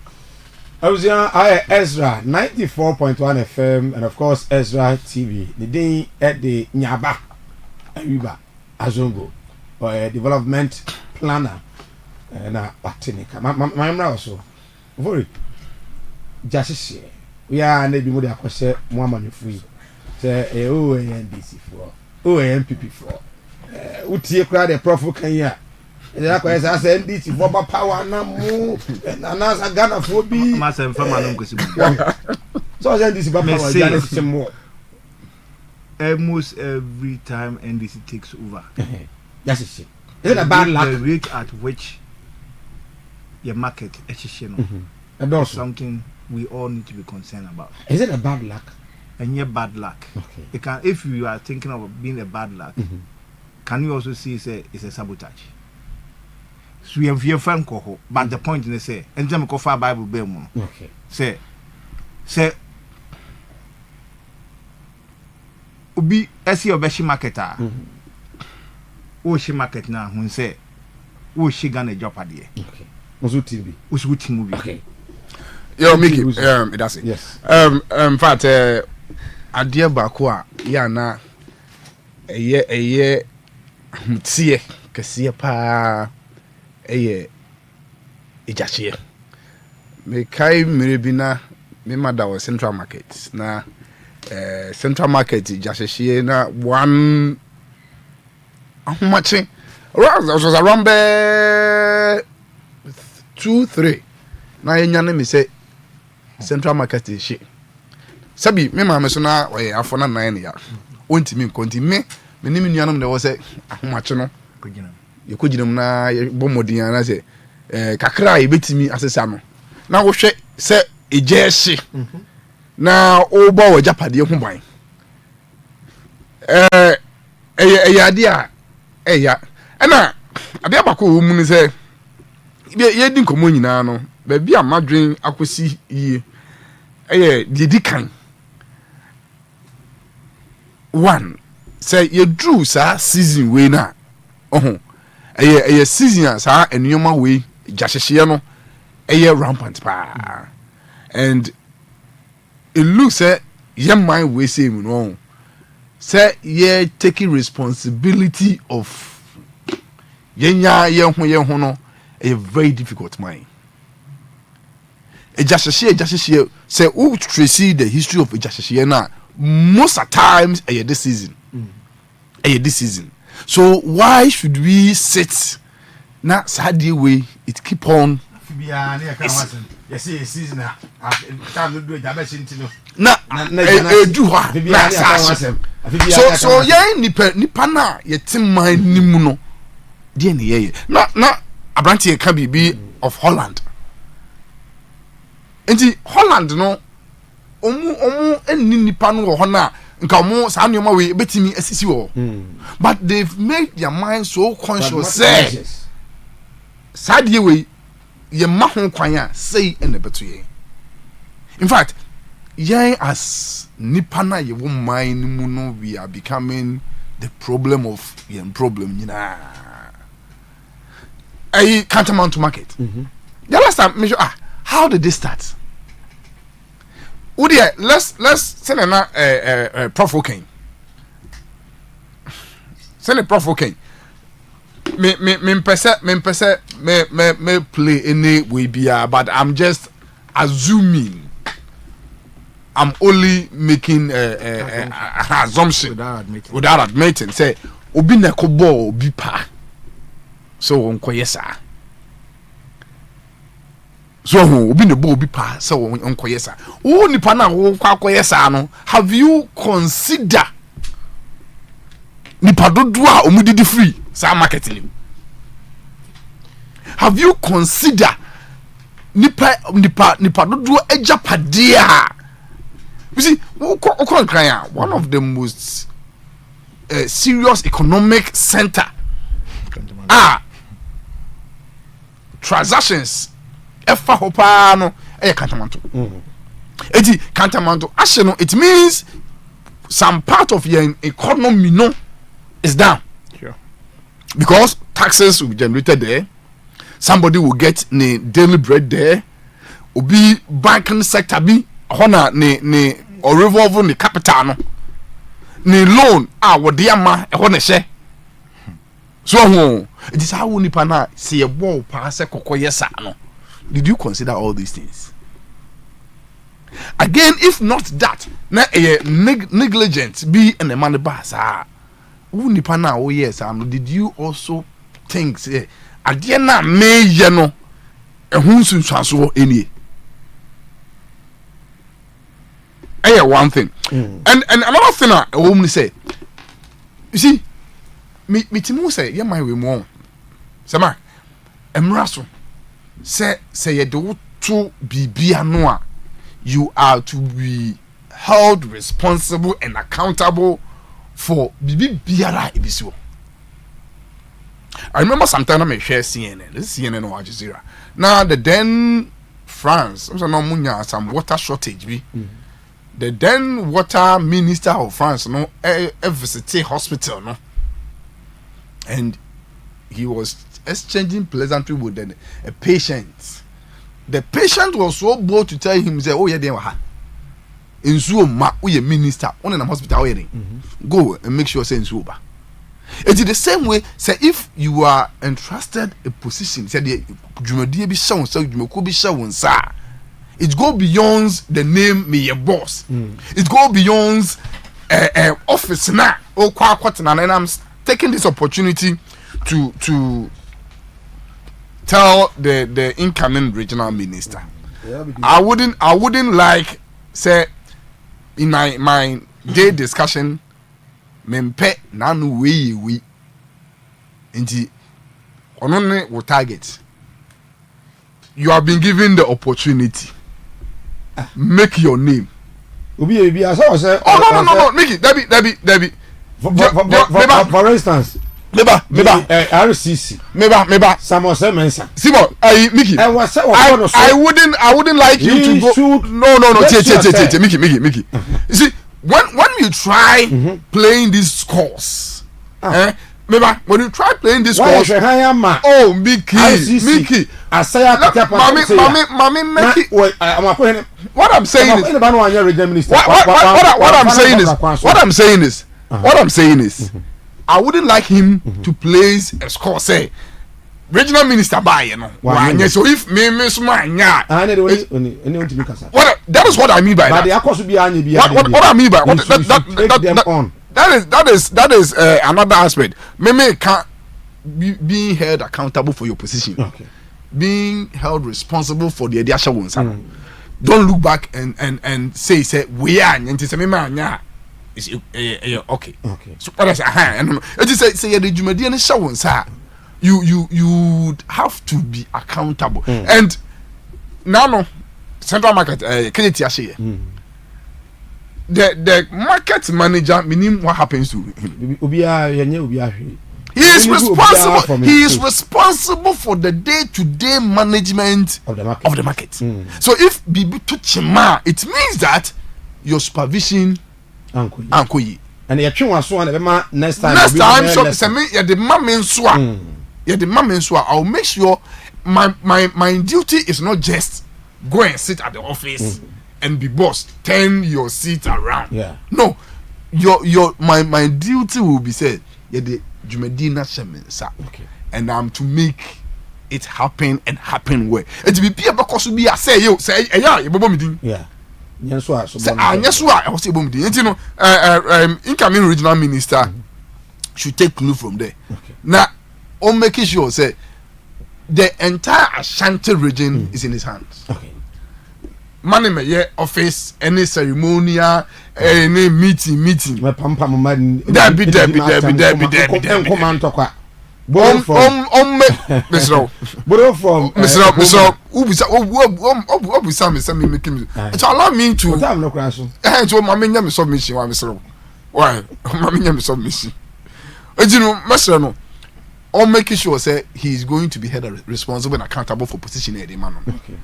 [SPEAKER 1] I was Ezra 94.1 FM and of course Ezra TV the day at the Nyaba Ayuba Azongo or a development planner na Batinika my also very justice we are na bi mo de akose mo amanfui say NDC for NPP for utie kra de prof kan ya e akose say NDC for power na mo na na Ghana for bi
[SPEAKER 5] ma say fama no nkosi
[SPEAKER 1] so NDC power Ghana system more
[SPEAKER 5] almost every time NDC takes over
[SPEAKER 1] justice is it a bad luck
[SPEAKER 5] the rate at which your market is something we all need to be concerned about.
[SPEAKER 1] Is it a bad luck?
[SPEAKER 5] And yeah, bad luck.
[SPEAKER 1] Okay.
[SPEAKER 5] It can, if you are thinking of being a bad luck, can you also see it's a sabotage? So we have your friend coho, but the point is say, and them go for Bible Belmont.
[SPEAKER 1] Okay.
[SPEAKER 5] Say, ubi esi obeshi marketer. O she market na hun say, o she gonna job adie.
[SPEAKER 1] Okay. Usuti movie.
[SPEAKER 7] Okay. Yo, Mickey, that's it.
[SPEAKER 1] Yes.
[SPEAKER 7] In fact, idea bakwa ya na eye mtie kesiye pa eye ijachie. Me kai mirebina me mada wa Central Market na Central Market ijachie na one how much was around 2-3 na yenyane me say Central Market is shit sabi me ma me so na we afona 9 ya ontimi nkonti me nimi nuanom de wo say ahomache no ye koginam na ye bomodin na say kakra ye betimi asesa no na wo hwe say ejeshi na o bo wo japade ho ban ade a ya na ade abako wo mu ni say ye din komo nyina no ba bia madwen akosi yie didi kan one say ye drew sa season we na season sa enyoma we jahehye no rampant pa and it looks ye mind we say no say ye taking responsibility of ye ho no a very difficult mind. Ejasheshe say who trace the history of Ejasheshe na most at times this season. This season. So why should we sit na sadly way it keep on
[SPEAKER 1] season
[SPEAKER 7] so nipa na yetim nimu no de ne ye na Abranti can be of Holland. Enti Holland no omu enni nipa no ho na nka omu sa nyoma we betimi asisi wo. But they've made their mind so conscious say sadie we ye ma ho kwan a say ene beto ye. In fact, ye as nipa na ye wo mind mu no we are becoming the problem of ye problem I can't amount to market. The last time, measure how did this start? Let's send a provoking. Send a provoking. Me play any way be but I'm just assuming. I'm only making assumption without admitting. Say obi na kobo obi pa. So onko yesa so obi ne bo obi pa se wo nkoye sa wo nipa na wo kwakoye sa no have you consider nipa dodo a omudidi free sa market ni have you consider nipa dodo ejapade a you see one of the most serious economic center transactions efa hopa no kantamanto eti kantamanto ashe no it means some part of your economy no is down. Sure. Because taxes will be generated there, somebody will get ne daily bread there, obi banking sector bi hona ne or revolve ne capital no ne loan wode ama hona hye so it is how nipa na say a ball pass a kokoye sa no. Did you consider all these things? Again, if not that, na negligent be in the money bas nipa na oh yes, did you also think say adie na me ye no ehun sunsuaso enie? One thing. And another thing I woman say, you see, me timu say ye my we mo sama emraso say ye do to bibia no a you are to be held responsible and accountable for bibi biara ebisio. I remember sometime I share CNN. This is CNN or Al Jazeera. Now the then France, some water shortage be. The then water minister of France no visited hospital no, and he was exchanging pleasantry with a patient. The patient was so bold to tell him, say, "Oh yeah, they were in Zoom, we a minister on a hospital. Go and make sure say in Zoom." It is the same way. Say if you are entrusted a position, say the Jumadi be shown, so you could be shown, sir. It go beyond the name me your boss. It go beyond office now. Oh, and I'm taking this opportunity to tell the incoming regional minister. I wouldn't like say in my day discussion mempe nanu we nti onone will target. You have been given the opportunity. Make your name.
[SPEAKER 1] Oh no, make it. Debbie. For instance, RCC.
[SPEAKER 7] Meba.
[SPEAKER 1] Samuel Mensa.
[SPEAKER 7] Simon, Mickey. I wouldn't like you to go. No. Mickey. You see, when you try playing these scores, Meba, when you try playing this course, oh Mickey, Mommy, what I'm saying is, I wouldn't like him to place a score. Say, regional minister by you know. So if me that is what I mean by that. What I mean by that is another aspect. Meme can't being held accountable for your position. Okay. Being held responsible for the idea ones. Don't look back and say we are and say meme is okay. So what I say and it is say the Jumadian shawons you have to be accountable. And now Central Market Kenya the market manager meaning what happens to him. He is responsible for the day-to-day management of the market. So if bibi to chima, it means that your supervision ankoyi.
[SPEAKER 1] And the next time
[SPEAKER 7] the mama I'll make sure my duty is not just go and sit at the office and be boss, turn your seat around. No, my duty will be said. The Jumedina Shemensa, and I'm to make it happen and happen well. It will be because we are say you say you bobo meeting.
[SPEAKER 1] Yes,
[SPEAKER 7] I was able to. You know, incoming regional minister should take clue from there. Now, on making sure say the entire Ashanti region is in his hands.
[SPEAKER 1] Okay.
[SPEAKER 7] Money me ye office, any ceremonial, any meeting.
[SPEAKER 1] Me pampa mo man.
[SPEAKER 7] Debi. Borrow from Ubisa me send me making. It allow me to.
[SPEAKER 1] No crash.
[SPEAKER 7] So mama nya me submission wa me sro. Why? Mama nya me submission. You know, Master no. Or making sure say he is going to be held responsible and accountable for position in the man.
[SPEAKER 1] Okay.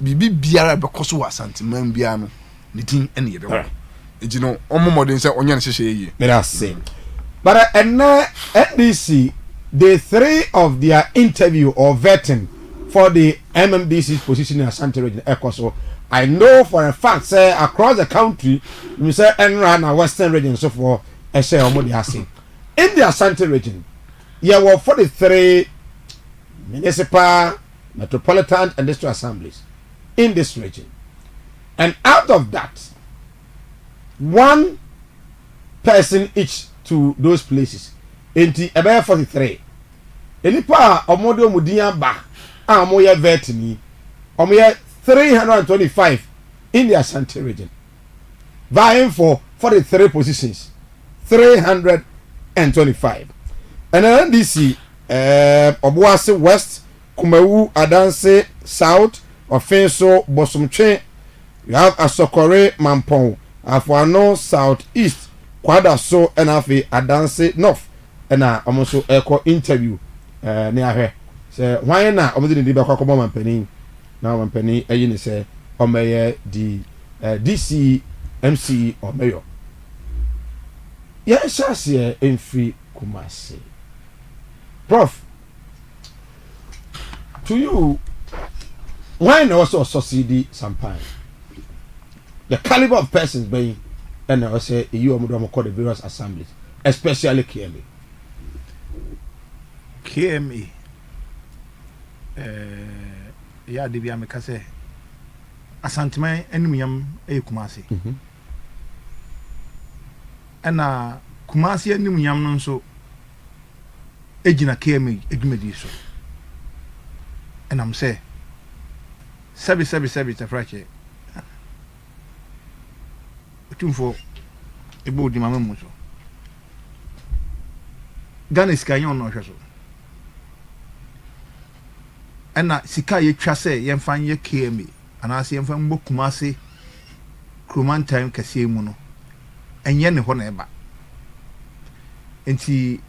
[SPEAKER 7] Bibi biara because wa sentiment bia no. Ni tin ene ye be. You know, modern say onya nhye ye.
[SPEAKER 1] Let us see. But NDC, day 3 of their interview or vetting for the MMDC's position in Ashanti region, ECOSO, I know for a fact, say across the country, we say Enra and Western region, so for Eshe Omodiasi. In the Ashanti region, there were 43 municipal, metropolitan, and district assemblies in this region. And out of that, 1 person each to those places. Enti about 43. Enipa omodo mudian ba amoye vetini. Omoye 325 in the Ashanti region. Vying for 43 positions. 325. And then NDC Obuasi West, Kumewu, Adanse South, Ofenso, Bosumche. You have Asokore, Mampong, Afuano South East, Kwadaso, and Afi Adanse North. And also echo interview near her. Say, why not? Obviously, the Baka Common Penny. Now, one penny, a unit say, or mayor, the DC, MC, or mayor. Yes, I see in free Kumasi. Prof, to you, why not also succeed sometime? The caliber of persons being, and I say, you are call the various assemblies, especially KMA.
[SPEAKER 5] KMA. Ya de bia meka se asanteman enumyam Kumasi. Ana Kumasi enumyam no nso ejina KMA edumadi so. And I'm say sabi tafrache tumfo ebo di mama mu so Ghana sika yon no hwe so ana sika ye twa se ye mfan ye KMA ana se ye mfan mbo Kumasi Kroman time kase mu no enye ne ho na eba enti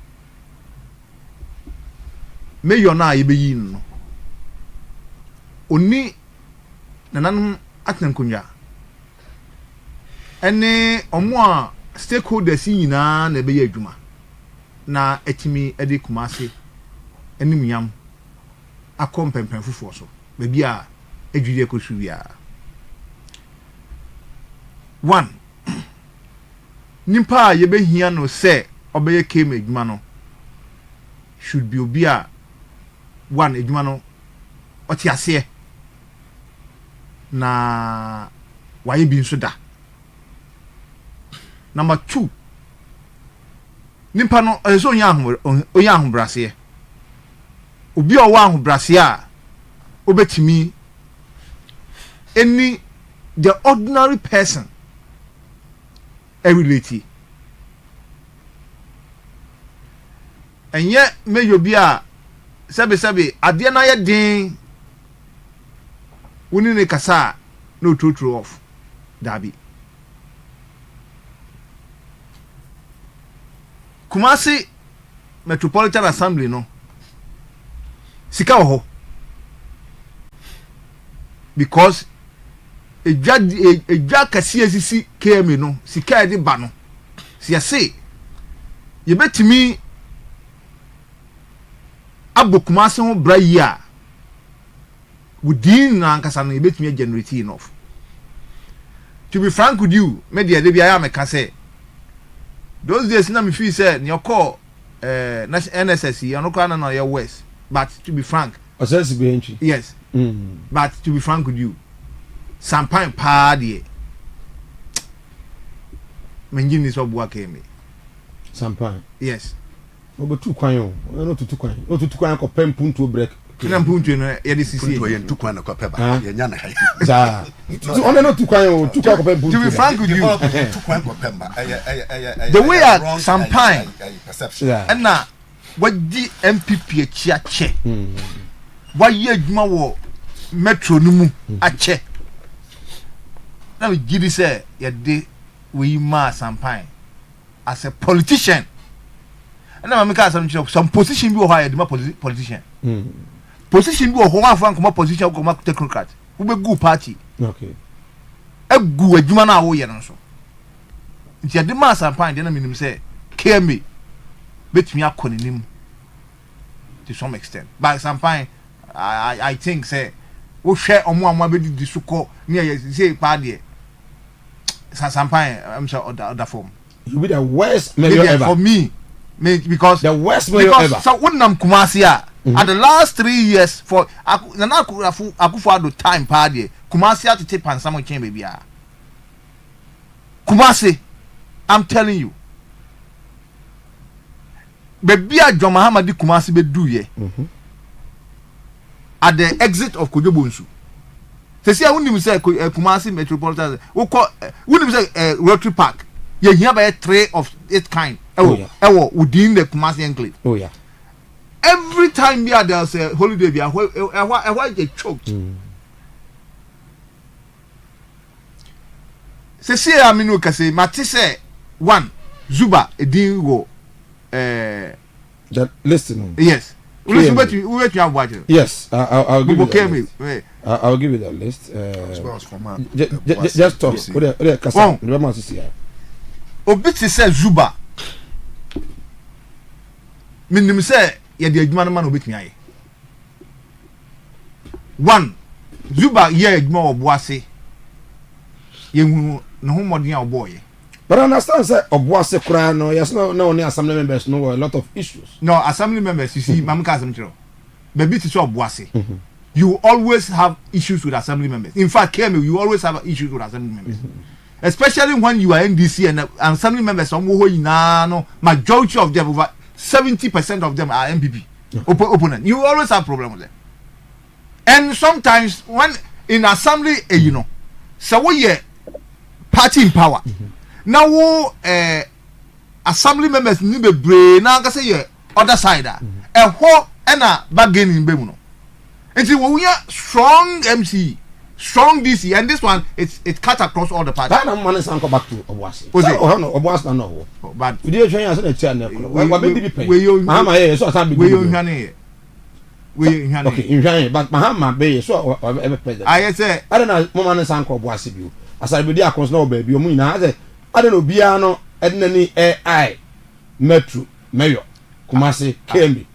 [SPEAKER 5] meyo na ye beyi no oni nananum atenkonya ene omo a stakeholders nyina na be ye adwuma na etimi ede Kumasi enimiam akompempen fufuo so be bia adwiri ekosu bia 1 nimpa ye behia no se obeye KMA adwuma no should be obia 1 adwuma no otiase na waye bi nso da. Number 2, nimpa no eso onya ahobrase obi o wa ahobrase a obetimi any the ordinary person relate enye meyo bi a sebe ade na ye din woni ne kasa no true off dabi Kumasi Metropolitan Assembly no sika ho because ejwa kase asisi KMA no sika ede ba no si ase ye betimi abo Kumasi ho bra yi a within na nkasa no ye betimi generate enough. To be frank with you, me de bia me ka say those days na me feel say your call NSS you no can na your west, but to be frank yes but to be frank with you some time pa de menjini so bua KMA
[SPEAKER 1] some time
[SPEAKER 5] yes
[SPEAKER 1] obo tu kwan o no tutu kwan o tutu kwan ko pempuntu break
[SPEAKER 5] na mpuntu no ye de sisi
[SPEAKER 6] to ye ntukwa na kopeba ye nya na hai
[SPEAKER 1] za so on no tukwa o tukwa kopeba mpuntu
[SPEAKER 5] to be frank with you
[SPEAKER 6] tukwa kopeba
[SPEAKER 5] the way at Champagne perception and na wadi MPP achia che wa ye adwuma wo metro no mu ache na we gidi say ye de we ma Champagne as a politician and na make some position bi wo ha ye de ma politician position bi wo ho ma fa nkoma position ko ma technocrat wo be go party
[SPEAKER 1] okay
[SPEAKER 5] egu adwuma na wo ye no so nti ye de ma Champagne de na minim say KMA betumi akoninim to some extent but Champagne I think say wo hwe omo amwa be di suko ne ye say pa de Champagne I'm sure other form
[SPEAKER 1] you be the worst mayor ever
[SPEAKER 5] for me because
[SPEAKER 1] the worst mayor ever
[SPEAKER 5] so wonnam Kumasi at the last 3 years for Nana Akufo-Addo time pa de Kumasi to take pansamo chen baby a Kumasi I'm telling you baby a John Mahama di Kumasi be do ye at the exit of Kojobonsu se see woni say Kumasi metropolitan wo woni say Rotary Park ye hia by 3 of its kind ewo within the Kumasi enclave
[SPEAKER 1] oh yeah
[SPEAKER 5] every time there's a holiday be why get choked se see aminu kase mate say one Zuba edin go
[SPEAKER 1] that listen
[SPEAKER 5] yes we bet you have watched
[SPEAKER 1] yes I'll give you I'll give you the list just talk what kasa remember see
[SPEAKER 5] obiti say Zuba minim say ye de adwuma no ma no obetumi aye one Zuba ye adwuma oboase ye hu no ho modern oboye
[SPEAKER 1] but I understand say oboase kura no yes no only assembly members no a lot of issues
[SPEAKER 5] no assembly members you see mamka asem chiro baby to say oboase you always have issues with assembly members in fact you always have issues with assembly members especially when you are NDC and assembly members no majority of them over 70% of them are MPP opponent. You always have problem with them. And sometimes when in assembly, you know, so we party in power. Now assembly members need be brain. Now I say other side. A whole and a bargaining bemuno. And see when we are strong MC, strong DC, and this one it cut across all the parties.
[SPEAKER 1] That man is come back to Obuasi. Obuasi no. But we dey try answer the channel. What be the pay? Mahama here so asan be.
[SPEAKER 5] We you hwane.
[SPEAKER 1] Okay, in hwane but Mahama be so ever president.
[SPEAKER 5] I say
[SPEAKER 1] I don't know mo man san ko Obuasi bi. Asare be dey akons na oba bi omu nyina say I don't know bia no ednani AI Metro Mayor Kumasi KMB.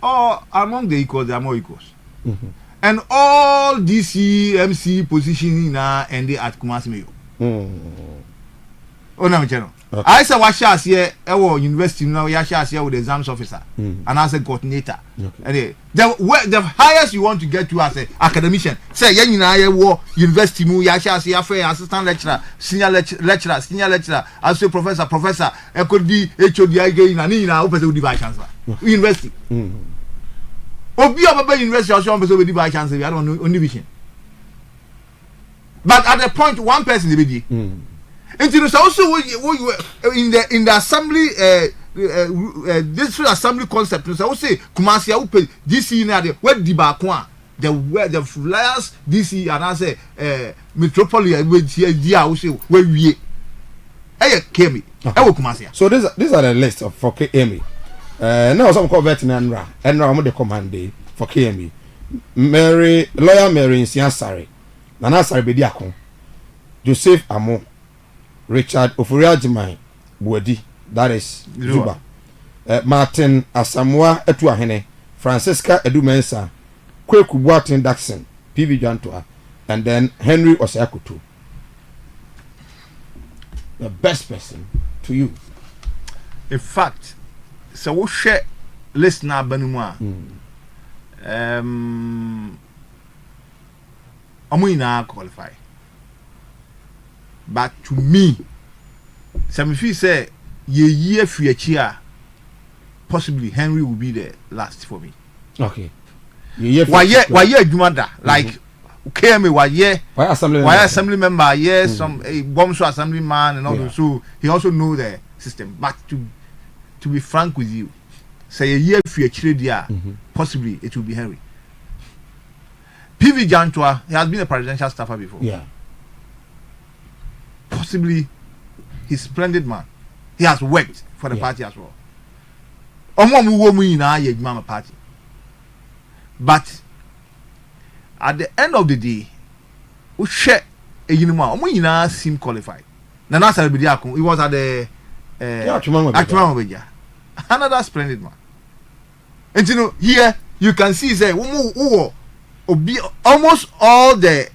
[SPEAKER 5] Oh, among the equals they are more equals. And all DC MC positioning na and they at Kumasi Mayo. Oh no, channel. I say what shas here university now ya shas here with the exams officer and as a coordinator. And the highest you want to get to as a academician. Say ya nyina ye wo university mu ya shas here for assistant lecturer, senior lecturer, as a professor, e could be HOD again na ni na opese udi vice chancellor. University. Obi Ababa University also want to be by chance. I don't know only vision. But at the point, one person will be. And you know, also in the assembly, this assembly concept. So I say Kumasi, I will pay DC now. Where the Bakwa, the flyers DC and I say metropolis with here. I say where we. Hey, Kemi. I will Kumasi.
[SPEAKER 1] So these are the list of for KME. Now some call veteran and now I'm the command day for KME. Lawyer Mary Nsiasare, Nana Sarbediakon, Joseph Amo, Richard Ofuriajimai, Buedi, that is Zuba, Martin Asamoah Etuahene, Francisca Edumensa, Kweku Boatin Daxon, PV Jantua, and then Henry Osakutu. The best person to you.
[SPEAKER 5] In fact, so we share listener Benuma. I'm qualify. But to me, some if you say ye future, possibly Henry will be the last for me.
[SPEAKER 1] Okay.
[SPEAKER 5] Why Jumada like KMA why assembly member, yes, some bombs assembly man and all those. So he also know the system. But to be frank with you, say a year for a trade possibly it will be Henry. PV Jantua, he has been a presidential staffer before.
[SPEAKER 1] Yeah.
[SPEAKER 5] Possibly he's a splendid man. He has worked for the party as well. Party. But at the end of the day, we share a unima seem qualified. Nana Salbidiakum, he was at the another splendid man. And you know, here you can see say almost all the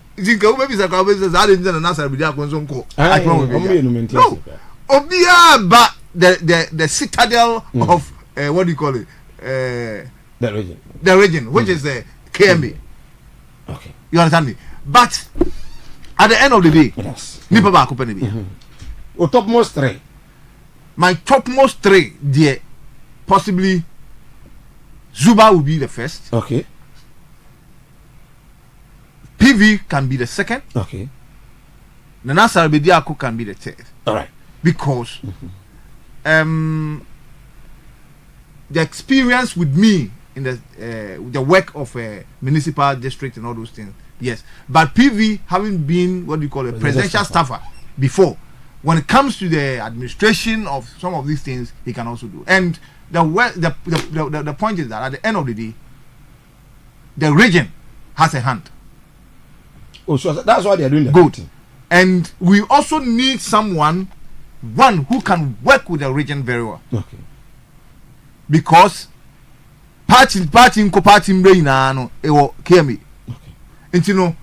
[SPEAKER 5] but the citadel of what do you call it? The region, which is the KMB.
[SPEAKER 1] Okay.
[SPEAKER 5] You understand me? But at the end of the day, Nipa ba company be.
[SPEAKER 1] Topmost three.
[SPEAKER 5] My topmost three, dear, possibly Zuba will be the first.
[SPEAKER 1] Okay.
[SPEAKER 5] PV can be the second.
[SPEAKER 1] Okay.
[SPEAKER 5] Nana Sarabediako can be the third.
[SPEAKER 1] All right.
[SPEAKER 5] Because the experience with me in the work of a municipal district and all those things, yes. But PV having been what do you call a presidential staffer before, when it comes to the administration of some of these things, he can also do. And the point is that at the end of the day, the region has a hand.
[SPEAKER 1] Oh, so that's why they are doing the
[SPEAKER 5] good. And we also need someone who can work with the region very well.
[SPEAKER 1] Okay.
[SPEAKER 5] Because party no KMA. And you know,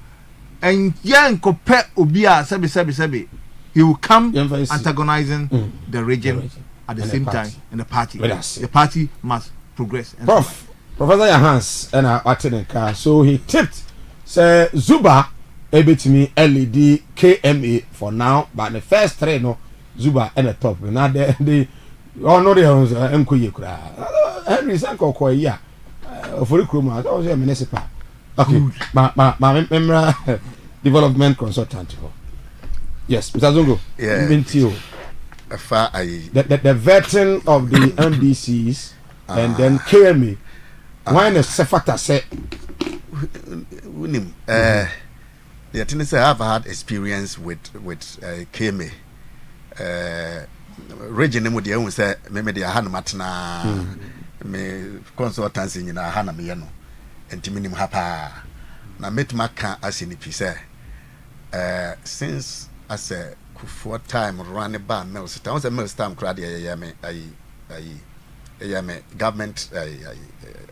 [SPEAKER 5] and compare Obia Sebi, he will come antagonizing the region at the same time and the party. The party must progress.
[SPEAKER 1] Professor Johans and Atenenka, so he tipped say Zuba ebetimi LED KMA for now, but the first three no Zuba and the top. Now the no the enkoye kura. Henry Sanko ko ya for the crew that was a municipal. Okay. My development consultant. Yes, Mr. Zongo.
[SPEAKER 6] Yeah.
[SPEAKER 1] The vetting of the MDCs and then KMA. Why the Sefata say
[SPEAKER 6] the thing is, I've had experience with KMA. Region name the own say maybe the Hana Matna me consultancy in a Hana Miano and Timinim Hapa. Now met Maka as in the since I said for time run a bar mills. I was a mills time crowd. I am a government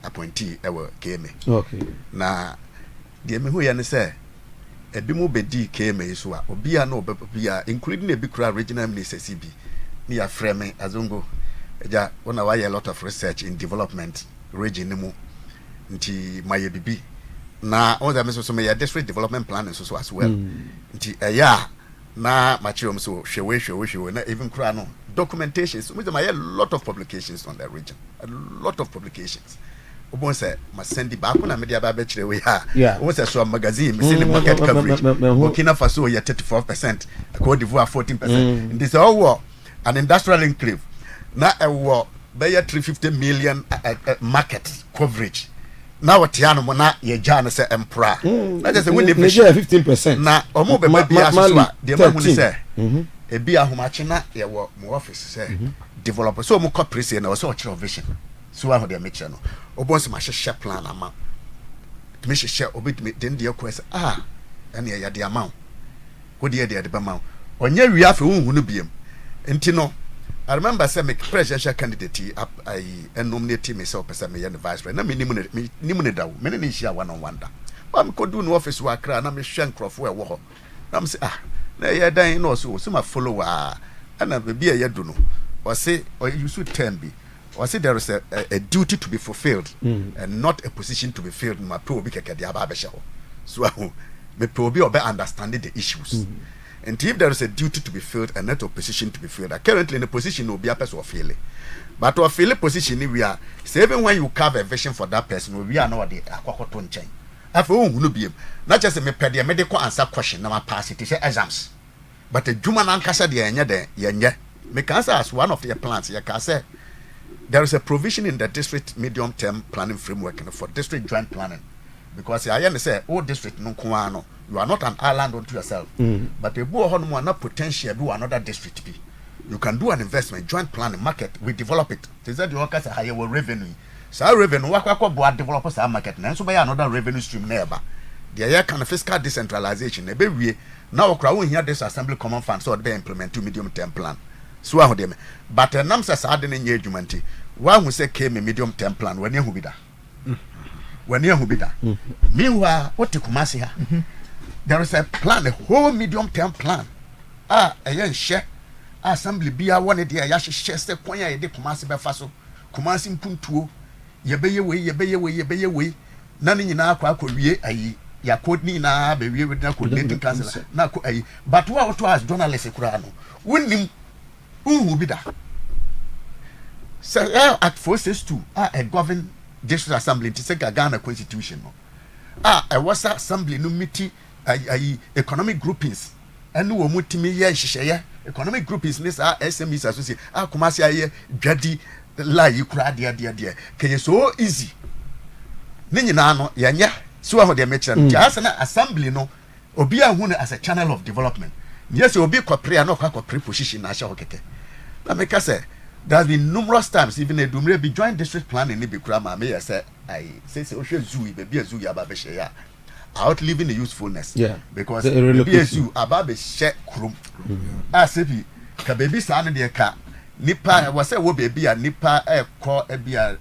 [SPEAKER 6] appointee. KMA.
[SPEAKER 1] Okay.
[SPEAKER 6] Now, the who you say. A bimu bedi KMA iswa obia no obia including a big regional minister CB near frame azongo ja ona why a lot of research in development region mu nti maye bibi na on the meso so me district development plan so as well nti na machiro so hwewe na even kra no documentation so me a lot of publications on that region, a lot of publications. Obon say ma send back na media ba chire we ha obon say so magazine me send market coverage Burkina Faso ya 34%, Cote d'Ivoire 14%. This all an industrial enclave na be 350 million market coverage. Now what yano mo na ye jana say empra na just we
[SPEAKER 1] 15%
[SPEAKER 6] na omo be bia so a de ma hu ni say e bia homache na ye wo mo office say developer so mo corporate na so chiro vision so I dey make no obonso ma hye plan ama me hye obetime den de yakwese ene ya de ama wo de de ba ma onya wi afa hu no biem enti no I remember say me presidential candidate I nominate myself person me the vice president na me nimu ne dawo me ne hia one on one da ba me ko do no office wa kra na me hwe nkrofo e wo ho na me say na ye dan no so ma follow ana be bia ye do no or say or you should term be or say there is a duty to be fulfilled and not a position to be filled. My pro be keke dia ba be so me pro be understanding the issues And if there is a duty to be filled and not a position to be filled, currently in the position will be a person of feeling. But to a feeling position, we are, so even when you carve a vision for that person, we are not the aquaton chain. After all, no be not just a medical answer question, now pass it is exams. But a Juman Ankasa, the Enya, the Yenya, make answer as one of their plans. You can say there is a provision in the district medium term planning framework for district joint planning. Because I understand, oh, district no kuano, you are not an island unto yourself. But a boy on one not potential do another district be. You can do an investment, joint planning, market, we develop it. They said you work as a higher revenue. So revenue, what developers are market, and so by another revenue stream neighbor. The air kind of fiscal decentralization, a baby. Now, crowd here this assembly common fund, so they implement 2 medium term plan. So I them. But a number of sudden engagement, one who say came a medium term plan when you be that. When you be that. Meanwhile, what to Kumasi here? There is a plan, a whole medium term plan. A young share assembly be a one idea. Yashi share Konya de Kumasi Befaso, Kumasi Puntu, ye way. None in our quack ya code ni na be we with na coordinating council na ko ayi but what was journalist kura no wonnim who be that so at 462 a govern district assembly to say Ghana constitution no a was assembly no meeting economic groupings and wo mutimi ye hihye economic groupings ni sa SMEs associate Kumasi aye dwadi la yi kura de kenye so easy ni nyina no yanya so how they make them just an assembly no obi ahun as a channel of development yes obi ko prayer no kwa position na sha okeke na make say there has been numerous times even a dumre be joint district planning ni be kura ma me say I say ohwe zoo be zoo ya ba be share ya outliving the usefulness because be zoo aba be share krum say bi ka baby sa no de ka nipa was say wo baby a nipa e ko e bia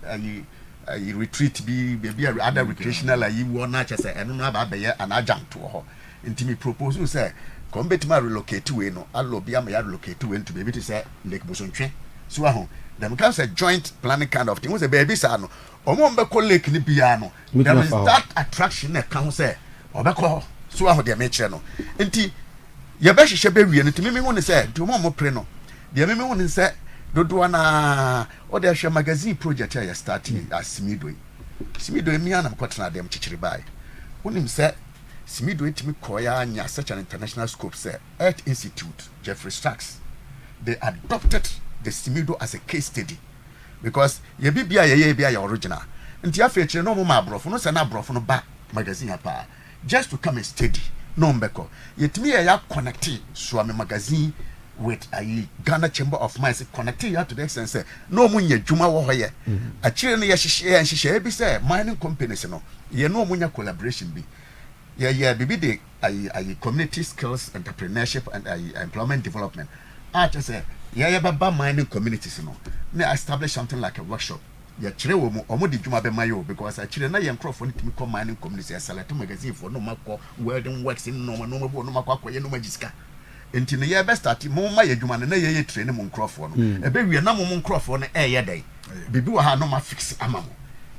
[SPEAKER 6] retreat be other recreational you want not just say and no ba be an adjunct to ho ntimi propose say come betima relocate we no allo bia ma ya relocate we to baby to say Lake Bosontwe so ahun them can say joint planning kind of thing we say baby sa no omo mbe ko lake ni bia no there is that attraction that can say obeko so ahun de me kire no nti ye be hihye be wie no timi me hu ne say to mo pre no de me hu ne say dodo na o de hwe magazine project ya starting as Simido mi anam kwatena dem chichiri bai wonim se Simido etimi koya anya such an international scope say Earth Institute Jeffrey Sachs they adopted the Simido as a case study because ye bibia ye original nti afeche no mo ma brofo no se na brofo no ba magazine apa just to come and study no mbeko yetimi ya connect so am magazine with a Ghana Chamber of Mines connecting you to the extent say no munya juma wo hoye a chire no ye hihye hihye bi say mining companies no ye no munya collaboration bi ye bibi de a community skills entrepreneurship and employment development just say ye baba mining communities no na establish something like a workshop ye chire wo mu omo de juma be mayo because a chire na ye nkrofo no timi come mining communities ya select magazine for no makọ welding works no makọ akoye no magiska enti ne ye be start mo ma ye dwuma na ye train mo nkrofo no e be wie na mo nkrofo no ye dai bibi wa ha no ma fix ama mo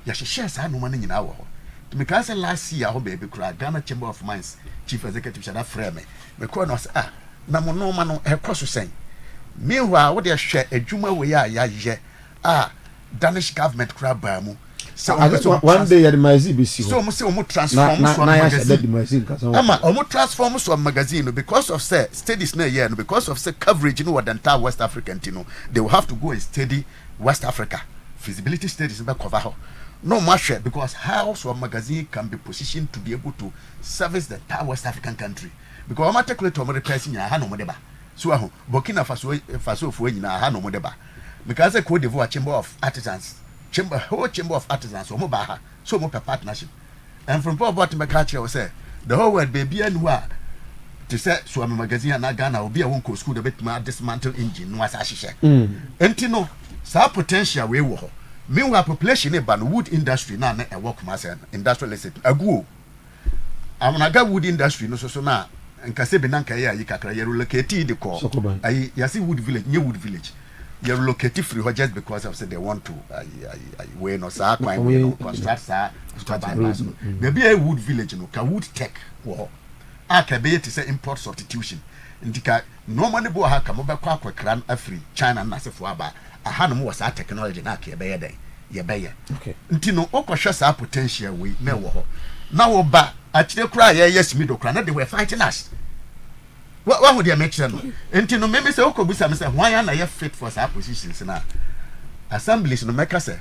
[SPEAKER 6] ya hye sa no ma nyina wo ho to me can say last year ho baby kura Ghana Chamber of Mines chief executive shada frame me ko no na mo no ma no e koso sen meanwhile wo de hwe adwuma we ya ye Danish government kura ba mu
[SPEAKER 1] so one day at my ZBC
[SPEAKER 6] so mo say mo transform so magazine mo transform so magazine because of say studies na year because of say coverage no the entire West African they will have to go and study West Africa feasibility studies be cover how no much because how so magazine can be positioned to be able to service the entire West African country because I'm take to more person ya ha no mo deba so aho Burkina Faso fo nyina ha no mo deba because the Cote d'Ivoire Chamber of Artisans whole chamber of artisans so mo ba ha so mo partnership and from about me catch you say the whole world baby and who to say so am magazine na Ghana obi a won ko school the bit ma dismantle engine no asa hihye enti no sa potential we wo ho meanwhile population e ba no wood industry na e work ma say industrial estate aguo amna ga wood industry no so na nkase be na nka ye ayi kakra ye relocate the ko ayi yasi wood village nye wood village you relocate free just because of say they want to we no sa kwan we no construct sa there be a wood village no ka wood tech wo aka be to say import substitution ndika normally bo ha ka mo be kwa kwakran afri China na sefo aba aha no mo was a technology na ka be yeden ye be ye nti no okohwe sa potential we na wo ho na wo ba akire kura ye yes mi do kura na they were fighting us what would you make sure no nti no me say okobusa me say why na ye fit for sa positions na assemblies no make say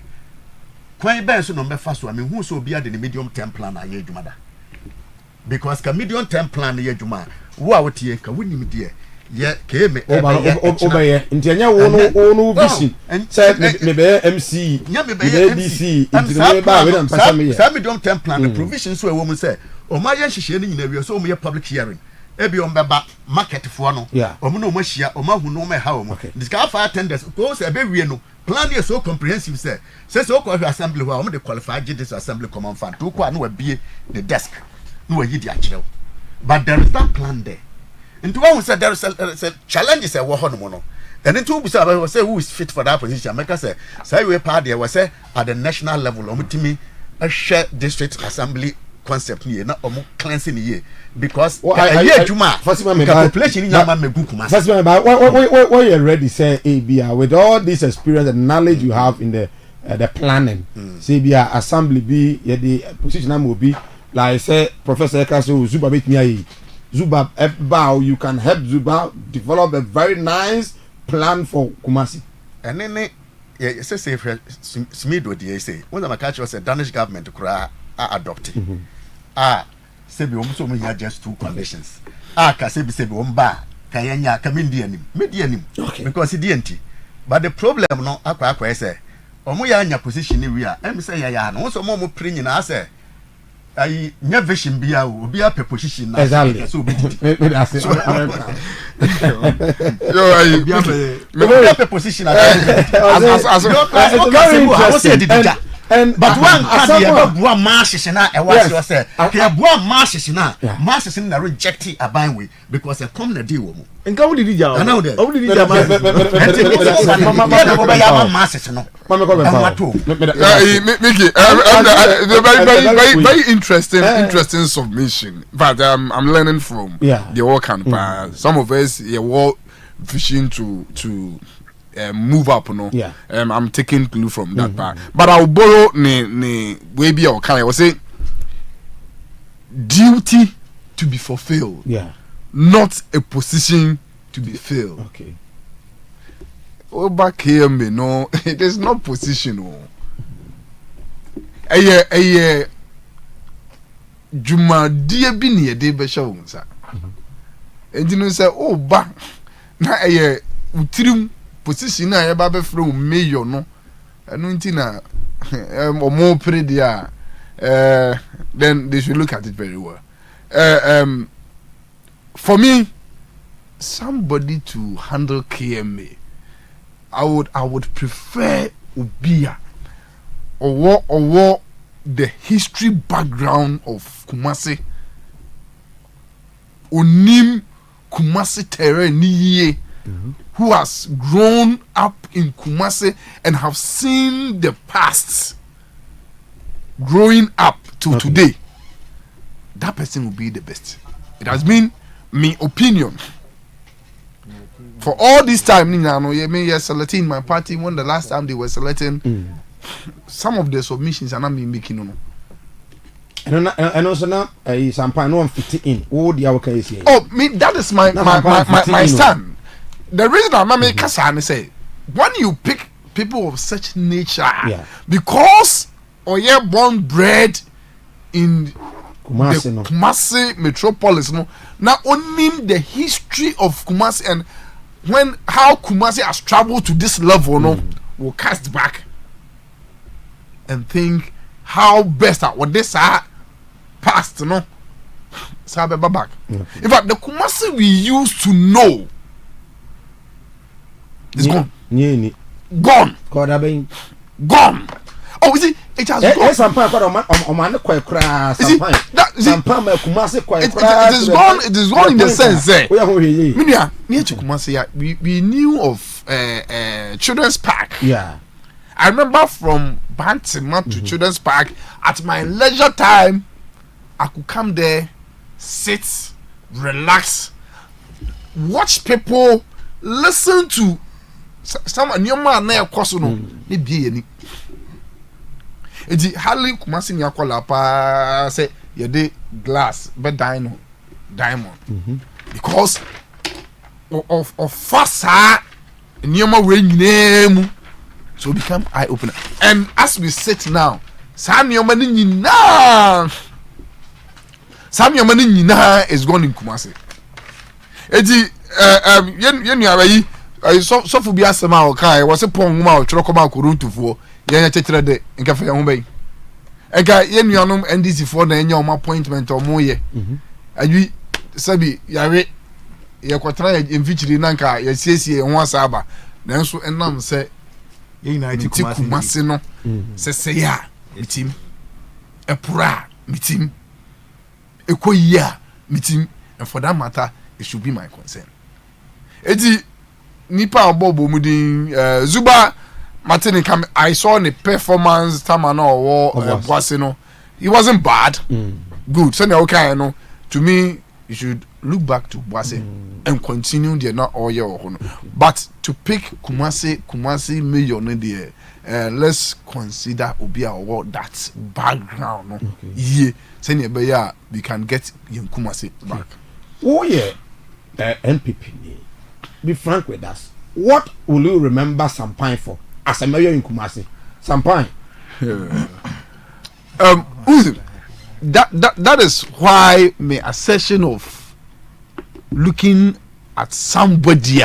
[SPEAKER 6] kwan ben so no me fa so me hu so obi ade ne medium term plan na ye adwuma da because ka medium term plan na ye adwuma wo a wotie ka wonim de ye ke me
[SPEAKER 1] obaye nti anya wo no vision say me be MC me be DC nti me ba we na pasa me ye
[SPEAKER 6] sa medium term plan the provisions so e wo mu say o ma ye nhihye ni nyina wi so o mu ye public hearing ebi on beba market fo no o mu no mo hia o ma hu no me ha o mu this ka fa attendance go say be wie no plan is so comprehensive say so ko assembly ho o mu de qualify this assembly command fund to ko na wa bie the desk no wa yi di akire but there is that plan there into one said there is a challenge is a war no and then two say who is fit for that position make us say we part there was say at the national level omutimi a share district assembly concept here na omo cleansing here because population in Yama Megukuma.
[SPEAKER 1] First of all, what you ready say ABR with all this experience and knowledge you have in the planning. Say ABR assembly be the position will be like say Professor Ekaso Zuba bit me Zuba Bao you can help Zuba develop a very nice plan for Kumasi.
[SPEAKER 6] And then say Smido dey say when the catch was a Danish government kura adopted. Say be almost only just two conditions. Ka say be omba ka yenya ka medianim because it didn't. But the problem no akwa say omo ya anya position ni we a em say ya no so mo pre nyina say ai nya vision bia obi a position na so be
[SPEAKER 7] yo ai
[SPEAKER 6] bia position as but one card ya bua marches na e was you say ke bua marches na reject aban we because e come na dey wo mu
[SPEAKER 5] nka wo didi ja
[SPEAKER 6] na wo dey marches no
[SPEAKER 7] very interesting submission but I'm learning from the all can some of us were fishing to move up no I'm taking clue from that part but I'll borrow ne way be our kind I will say duty to be fulfilled not a position to be filled back here me no it is not position juma die bi ne de be hwe won sa enti say oh ba na utirim position na yeba be frɛ mayor no eno nti na omo predia then they should look at it very well for me somebody to handle KMA I would prefer Ubia or the history background of Kumasi onim Kumasi terrain niye who has grown up in Kumasi and have seen the past growing up to today, that person will be the best. It has been my opinion. For all this time, you're selecting my party when the last time they were selecting some of the submissions are not being making.
[SPEAKER 1] And also now, some point no one fit in. Oh,
[SPEAKER 7] me, that is my stand. The reason I'm making Kasani say when you pick people of such nature, because you're born bred in Kumasi, the Kumasi metropolis, now only the history of Kumasi and how Kumasi has traveled to this level, will cast back and think how best at what this are past, Sabe back. In fact, the Kumasi we used to know. It's gone. Gone. Gone. Oh, you see, it has gone. It is gone in the sense that we knew of Children's Park.
[SPEAKER 1] Yeah.
[SPEAKER 7] I remember from Bantima to Children's Park at my leisure time, I could come there, sit, relax. watch people, listen to some new man na ekoso no ne bie yani. Edi hali Kumasi ni akola pa say ye de glass be diamond because of fasa nyoma we nyinemu, so become eye opener. And as we sit now, some nyoma ni nyina is gone in Kumasi. Edi yen abayi so for bi asema o kai was pon ma o twere koma koruntufo yen chekere de nka fa ho bai ega yen nuanom NDC for na enya o appointment o mo ye ayi sabi yare ye kwatra ye mfichiri na nka ye siesie ho asaba nanso enam se
[SPEAKER 5] ye United
[SPEAKER 7] Kumasi no se ya mitim epura mitim ekoyia mitim, and for that matter it should be my concern. Edi nipa bobo mudin Zuba Martin come, I saw the performance tamano or Boasino. He wasn't bad. Good. So okay, no. To me, you should look back to Boase and continue there not all year. But to pick Kumasi million there, let's consider Obia or that background. No? Yeah. Send we can get Kumasi back.
[SPEAKER 1] Oh yeah. NPP. Be frank with us. What will you remember Sampine for as a mayor in Kumasi? Sampine.
[SPEAKER 7] That is why my assertion of looking at somebody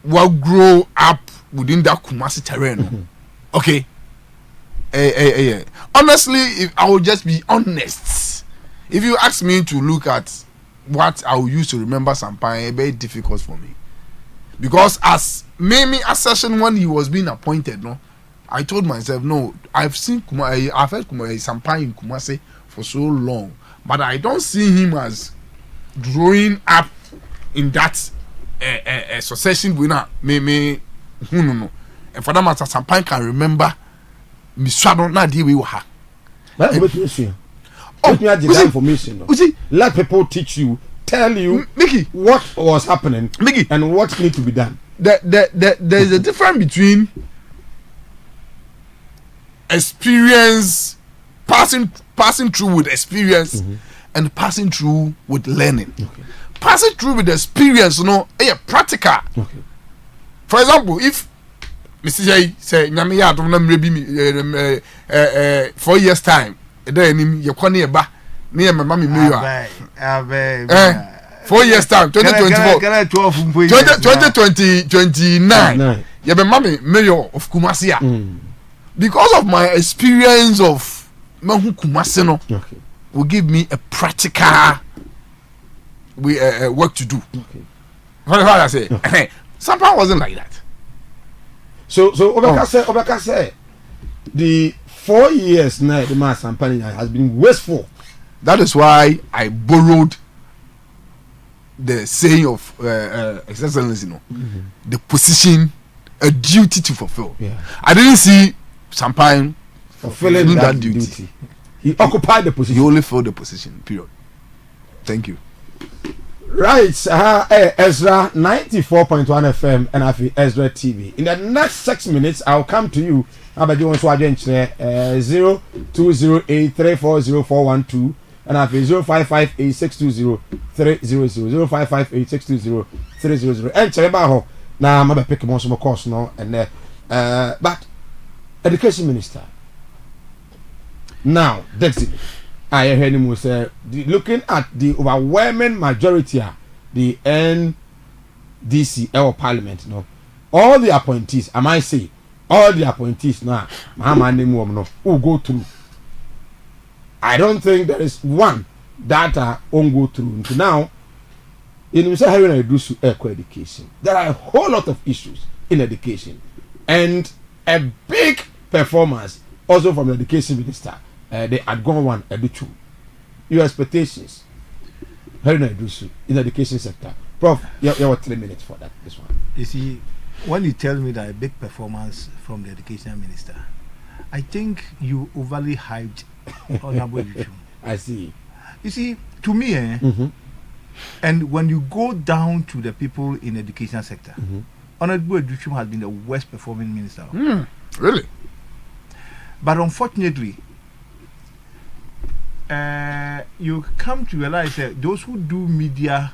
[SPEAKER 7] will grow up within that Kumasi terrain. Okay. Honestly, if I will just be honest, if you ask me to look at what I will use to remember Sampine, very difficult for me, because as Mimi assertion when he was being appointed, no, I told myself, no, I've heard Sampine in Kumasi for so long, but I don't see him as growing up in that succession winner. Mimi, no, and for that matter, Sampine can remember Miswado na di we ha.
[SPEAKER 1] Information. Let people teach you, tell you,
[SPEAKER 7] Mickey,
[SPEAKER 1] what was happening,
[SPEAKER 7] Mickey,
[SPEAKER 1] and what need to be done.
[SPEAKER 7] There is a difference between experience, passing through with experience, and passing through with learning. Passing through with experience, you know, practical. For example, if Mr. J say, "Nyamiya don't know 4 years time." Then you come near ba near my mommy me 4 years time 2024 2029 you be mommy mayor of Kumasi because of my experience of Mahu Kumasi no will give me a practical work to do. What I say sometimes wasn't like that.
[SPEAKER 1] So Obaka say the 4 years now the mass campaign has been wasteful.
[SPEAKER 7] That is why I borrowed the saying of Excellency, the position, a duty to fulfill. I didn't see Sampine
[SPEAKER 1] fulfilling that duty. He occupied the position.
[SPEAKER 7] He only filled the position. Period. Thank you.
[SPEAKER 1] Right, Ezra 94.1 FM and Ezra TV. In the next 6 minutes, I'll come to you. About you want to 0208340412 and I feel 0558620300 0558620300 and Cherebaho. Now I'm about picking some course now and but education minister. Now that's it. I heard him say looking at the overwhelming majority of the NDC parliament, no, all the appointees, I might say, all the appointees now, no, who go through. I don't think there is one that won't go through. Until now, in education, there are a whole lot of issues in education, and a big performance also from the education minister. They had gone one, a bit two. Your expectations, in the education sector, Prof. You have 3 minutes for that. This one.
[SPEAKER 5] You see, when you tell me that a big performance from the education minister, I think you overly hyped Honorable.
[SPEAKER 1] I see.
[SPEAKER 5] You see, to me, And when you go down to the people in the education sector, Honorable Educhum has been the worst performing minister.
[SPEAKER 7] Really?
[SPEAKER 5] But unfortunately, you come to realize that those who do media,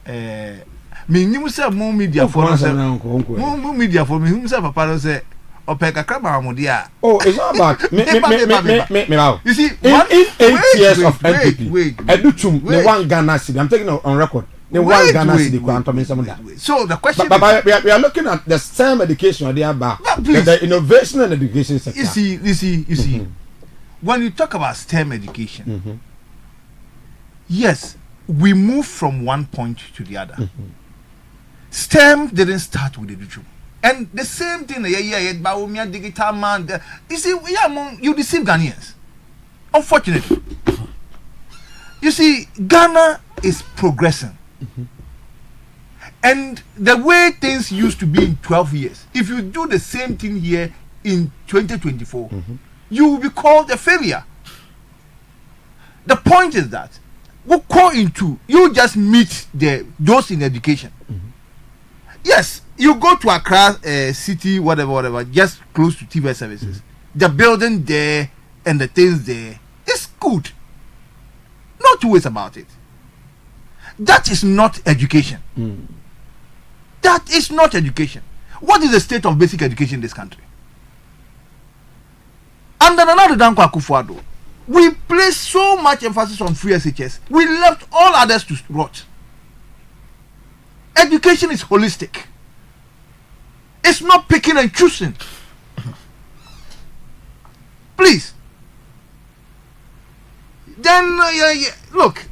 [SPEAKER 5] you say more media for us, more media for me. Who say Papa say, oh, it's
[SPEAKER 1] not about me. You see, in 8 years of NPP, Educhum, the one Ghana city. I'm taking on record. The one Ghana city.
[SPEAKER 5] So the question,
[SPEAKER 1] but we are looking at the STEM education. The innovation and education sector.
[SPEAKER 5] You see. When you talk about STEM education, yes, we move from one point to the other. STEM didn't start with Educhum. And the same thing, digital man. You see, you deceive Ghanaians. Unfortunately. You see, Ghana is progressing. And the way things used to be in 12 years, if you do the same thing here in 2024, you will be called a failure. The point is that we call into you just meet those in education. Yes, you go to Accra city, whatever, just close to TV services. The building there and the things there is good. No two ways about it. That is not education. That is not education. What is the state of basic education in this country? Under another Danko Akufo-Addo, we place so much emphasis on free SHS, we left all others to rot. Education is holistic. It's not picking and choosing. Please. Then, look,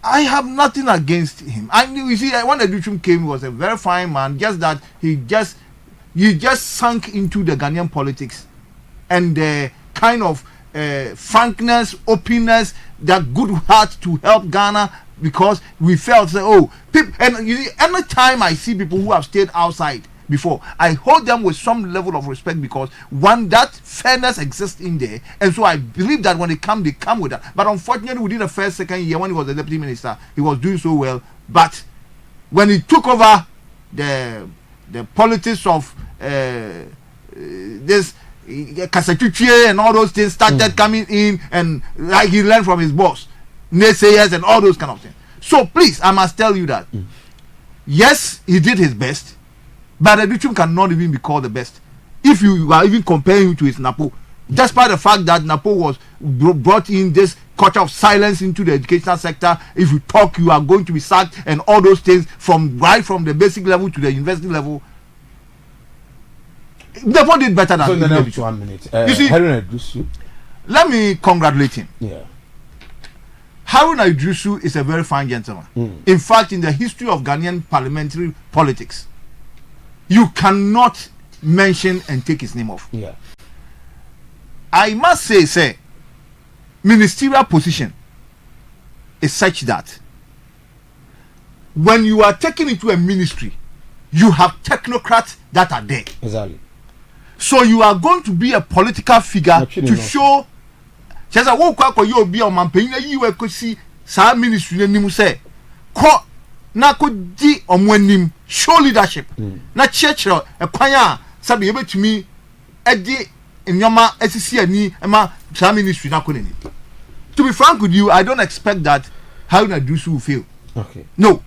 [SPEAKER 5] I have nothing against him. You see, when Educhum came, he was a very fine man, just that he just sunk into the Ghanaian politics. And the kind of frankness, openness, that good heart to help Ghana, because we felt and you see, any time I see people who have stayed outside before, I hold them with some level of respect, because one, that fairness exists in there, and so I believe that when they come with that. But unfortunately, within the first, second year, when he was the deputy minister, he was doing so well. But when he took over the politics of this Kasachutye and all those things started coming in, and like he learned from his boss, naysayers and all those kind of things. So please, I must tell you that yes, he did his best, but Educhum cannot even be called the best if you are even comparing him to his Napo. Despite the fact that Napo was brought in this culture of silence into the educational sector, if you talk, you are going to be sacked, and all those things right from the basic level to the university level. Napo did better than
[SPEAKER 1] Educhum. 1 minute. You see,
[SPEAKER 5] let me congratulate him.
[SPEAKER 1] Yeah.
[SPEAKER 5] Haruna Idrisu is a very fine gentleman. In fact, in the history of Ghanaian parliamentary politics, you cannot mention and take his name off.
[SPEAKER 1] Yeah.
[SPEAKER 5] I must say, ministerial position is such that when you are taken into a ministry, you have technocrats that are there.
[SPEAKER 1] Exactly.
[SPEAKER 5] So you are going to be a political figure to show. Just a walk up or you'll be on my pain. You could see some ministry and you say, "Ko na could di on show leadership." Na church a choir sabi able to me Eddie in Yama SCC and Emma some ministry na kuni. To be frank with you, I don't expect that Haruna Idrisu will fail.
[SPEAKER 1] Okay.
[SPEAKER 5] No.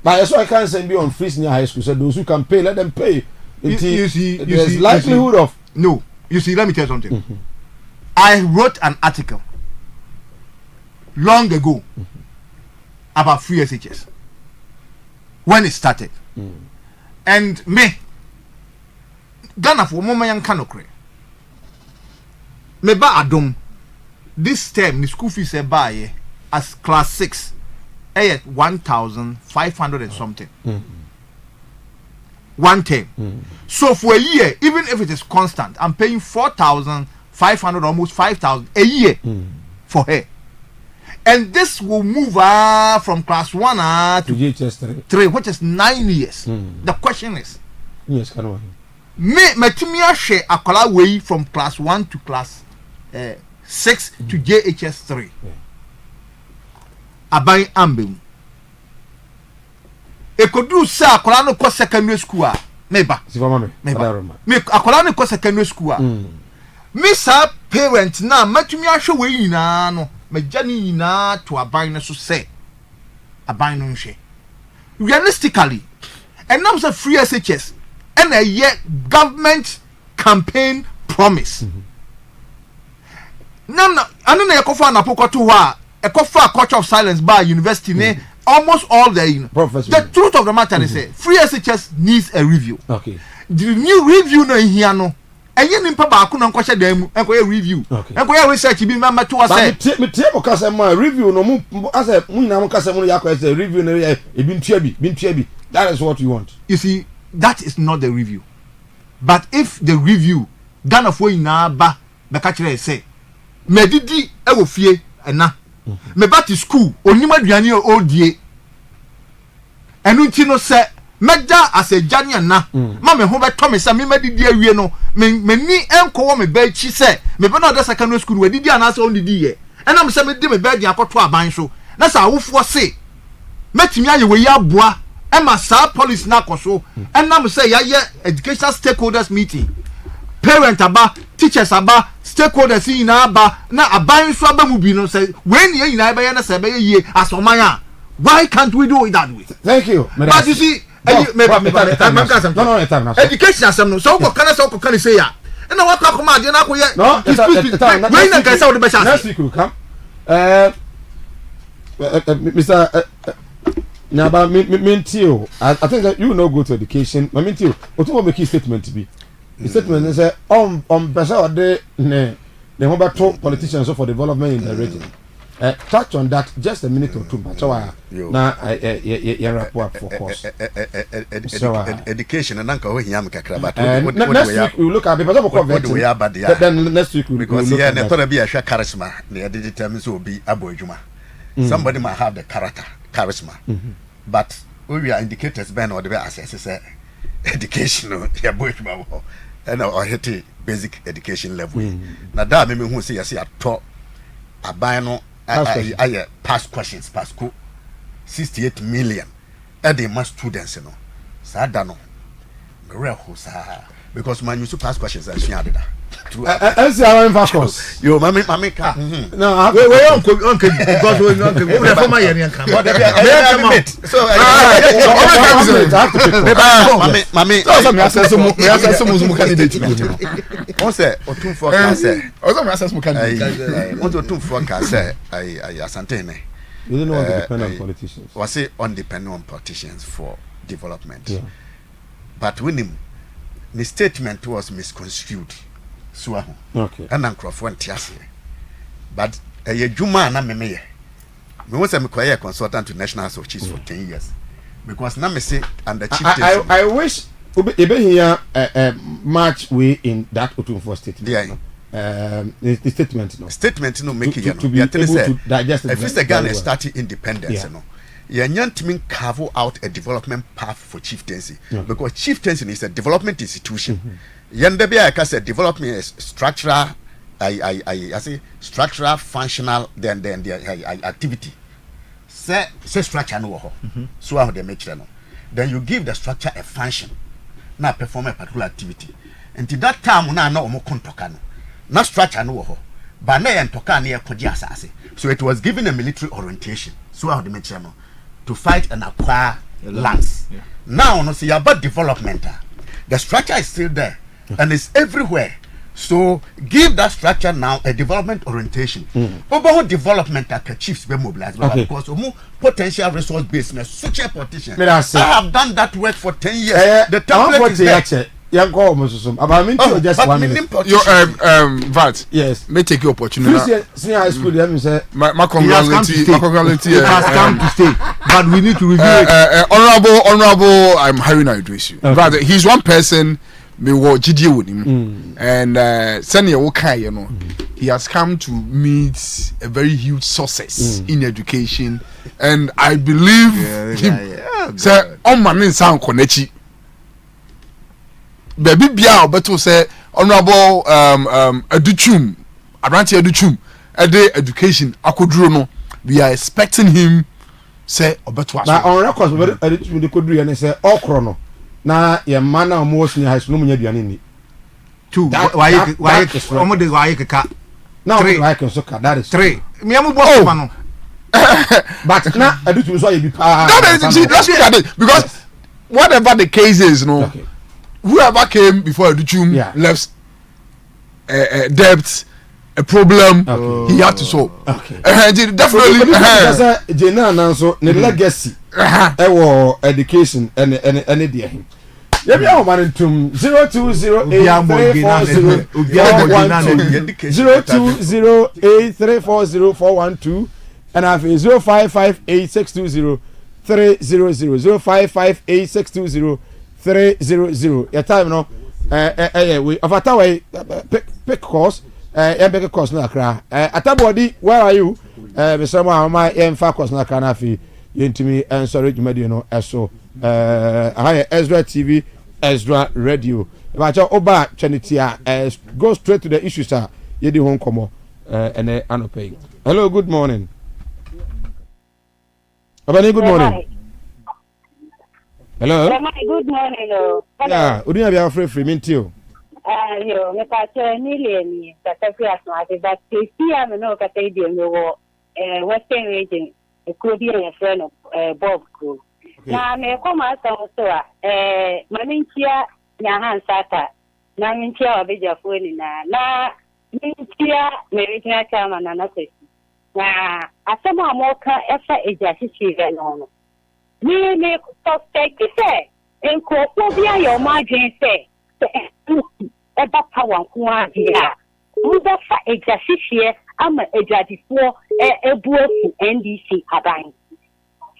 [SPEAKER 1] But that's why I can't send you on free senior high school. So those who can pay, let them pay.
[SPEAKER 5] You see,
[SPEAKER 1] there's likelihood of
[SPEAKER 5] no. You see, let me tell you something. I wrote an article long ago about free SHS when it started, and me Ghana for moment young canokre me ba adom this term the school fees buy as class 6 at 1,500 and something. One term. So for a year, even if it is constant, I'm paying 4,500, almost 5,000 a year for her. And this will move from class 1 to
[SPEAKER 1] GHS
[SPEAKER 5] 3, which is 9 years. The question is,
[SPEAKER 1] yes, can I?
[SPEAKER 5] Me timia share akola way from class 1 to class 6 to JHS 3. aban ambem ekodu sa akola no ko secondary school a meba me akola no ko secondary school a me sa parent na matumi ahwe we nyina no magya ni nyina to aban no so say aban no nhwe realistically enam say free SHS and a year government campaign promise na anu na yakofa na pokoto ho a ekofa culture of silence by university ne almost all the the truth of the matter is say free SHS needs a review.
[SPEAKER 1] Okay.
[SPEAKER 5] The new review no here no enye nimpa ba ko na nkwahye dan mu enkoye review enkoye research bi mama to say
[SPEAKER 1] me tie mo kasa ma review no mu asa mu nyina mo kasa mo yakọ say review no ebi ntua bi that is what you want.
[SPEAKER 5] You see, that is not the review. But if the review Ghana for ina ba be ka kire say medidi e wo fie ena me back to school onima duane o die enu nti no se meja as a jania na ma me ho beto me se me medidi awie no me ni enko wo me ba chi se me be na the secondary school we didi ana se on didi ye ena me se me di me ba di akoto aban so na sa awofo se metimi aye we ya boa e ma sa police na koso ena me se ya ye educational stakeholders meeting parent aba teachers aba stakeholders in aba na aban so aba mu bi no say when ye ina aba ye na say be ye asomanya why can't we do it that way?
[SPEAKER 1] Thank you.
[SPEAKER 5] But you see education asem no so ko kana say ya na what talk ma de na ko ye
[SPEAKER 1] no
[SPEAKER 5] when na guys how the best
[SPEAKER 1] next week will come Mr. Nyaba mentio I think that you no go to education mentio otubo make a statement to be the statement say person or the ho beto politicians for development in the region. Touch on that just a minute or two but na rapport for course
[SPEAKER 6] education and anka ho hiam kakra but
[SPEAKER 1] next week we will look at because of then next week we
[SPEAKER 6] because yeah na to be a charisma na dey determine so be aboadwuma somebody might have the charisma but we are indicators ben or the assess education no ya aboadwuma and or hit basic education level na da me hu say yes ato aban no I past questions past 68 million at the mass students no sada no me because man you past questions and share that
[SPEAKER 1] as our course
[SPEAKER 6] yo mami ka
[SPEAKER 1] no
[SPEAKER 5] we on because we on former year kan so
[SPEAKER 6] mami
[SPEAKER 7] so me assess mo candidate
[SPEAKER 6] on say otun for can say
[SPEAKER 7] also me assess mo candidate
[SPEAKER 6] on otun for can say I asante ne
[SPEAKER 1] you don't know the dependent politicians
[SPEAKER 6] was say undependent on politicians for development but when him the statement was misconstrued so
[SPEAKER 1] okay
[SPEAKER 6] and Nkrofo ntiase but juma na me want say me koye consultant to National House of Chiefs for 10 years because na me say and the chief
[SPEAKER 1] I wish ebe here match we in that Otunfo statement the statement no make it to be able to digest it if the Ghana started independence no Yanyantimin carve out a development path for chieftaincy because chieftaincy is a development institution. Yandebia I say development is structural, I say structural, functional, then the activity. Say structure no so how they make it no. Then you give the structure a function, now perform a particular activity. Until that time na omo kontoka no. Na structure no ho. But na yentoka na yekoji asase. So it was given a military orientation. So how they make it no. To fight and acquire lands. Now, no see about development. The structure is still there and it's everywhere. So give that structure now a development orientation. About development that chiefs be mobilized because potential resource business, such a politician. I have done that work for 10 years. The template is there.
[SPEAKER 7] Just 1 minute. Your VAT.
[SPEAKER 1] Yes.
[SPEAKER 7] May take your opportunity.
[SPEAKER 1] Senior high school, let me say.
[SPEAKER 7] My congratulations.
[SPEAKER 5] It has come to stay, but we need to review it.
[SPEAKER 7] Honorable, I'm hiring Idris. But he's one person. Me wo GD with him, and senior Okai, you know, he has come to meet a very huge success in education, and I believe him. Say, on my name sound konechi. Baby bia obeto say honorable educhum abranti educhum ede education akoduro no we are expecting him say obeto aso
[SPEAKER 1] na on record we edit the code and say okro no na ye man na mo senior high school no nya duane ni
[SPEAKER 13] two why omo de why keka
[SPEAKER 1] now why can so ka that is
[SPEAKER 13] 3 me am boss man no
[SPEAKER 1] but na edit so ye bi pa
[SPEAKER 7] let's look at it because whatever the case is whoever came before Educhum left debt a problem he had to solve definitely
[SPEAKER 1] Jena nanso ne legacy education and there him yeah, we are man to 0208340412 and I have 0558620300 0558620300 your time no we of ataway pick course pick course na kra atabody where are you me sama my emfa course na kra na fi yentimi ensore dwumadi no eso Ezra TV Ezra Radio about your oba chanitia go straight to the issues sir yedi hon komo ene anopay. Hello, good morning. Abani, good morning. Hello.
[SPEAKER 14] Good morning.
[SPEAKER 1] Yeah, udinya bia free mintio.
[SPEAKER 14] Yo, me pa che million kata fias no ati but pia me no kata idi me wo western region e ko bi e friend Bob ko. Na me ko ma so a manintia nya hansata na mintia obeja foni na mintia me regional chairman na kwesi. Na asema amoka efa eja hihire no. Me suspect say enko bia yo margin say eba power nko ahia muda fa exercise ama ejadifo ebuofu NDC aban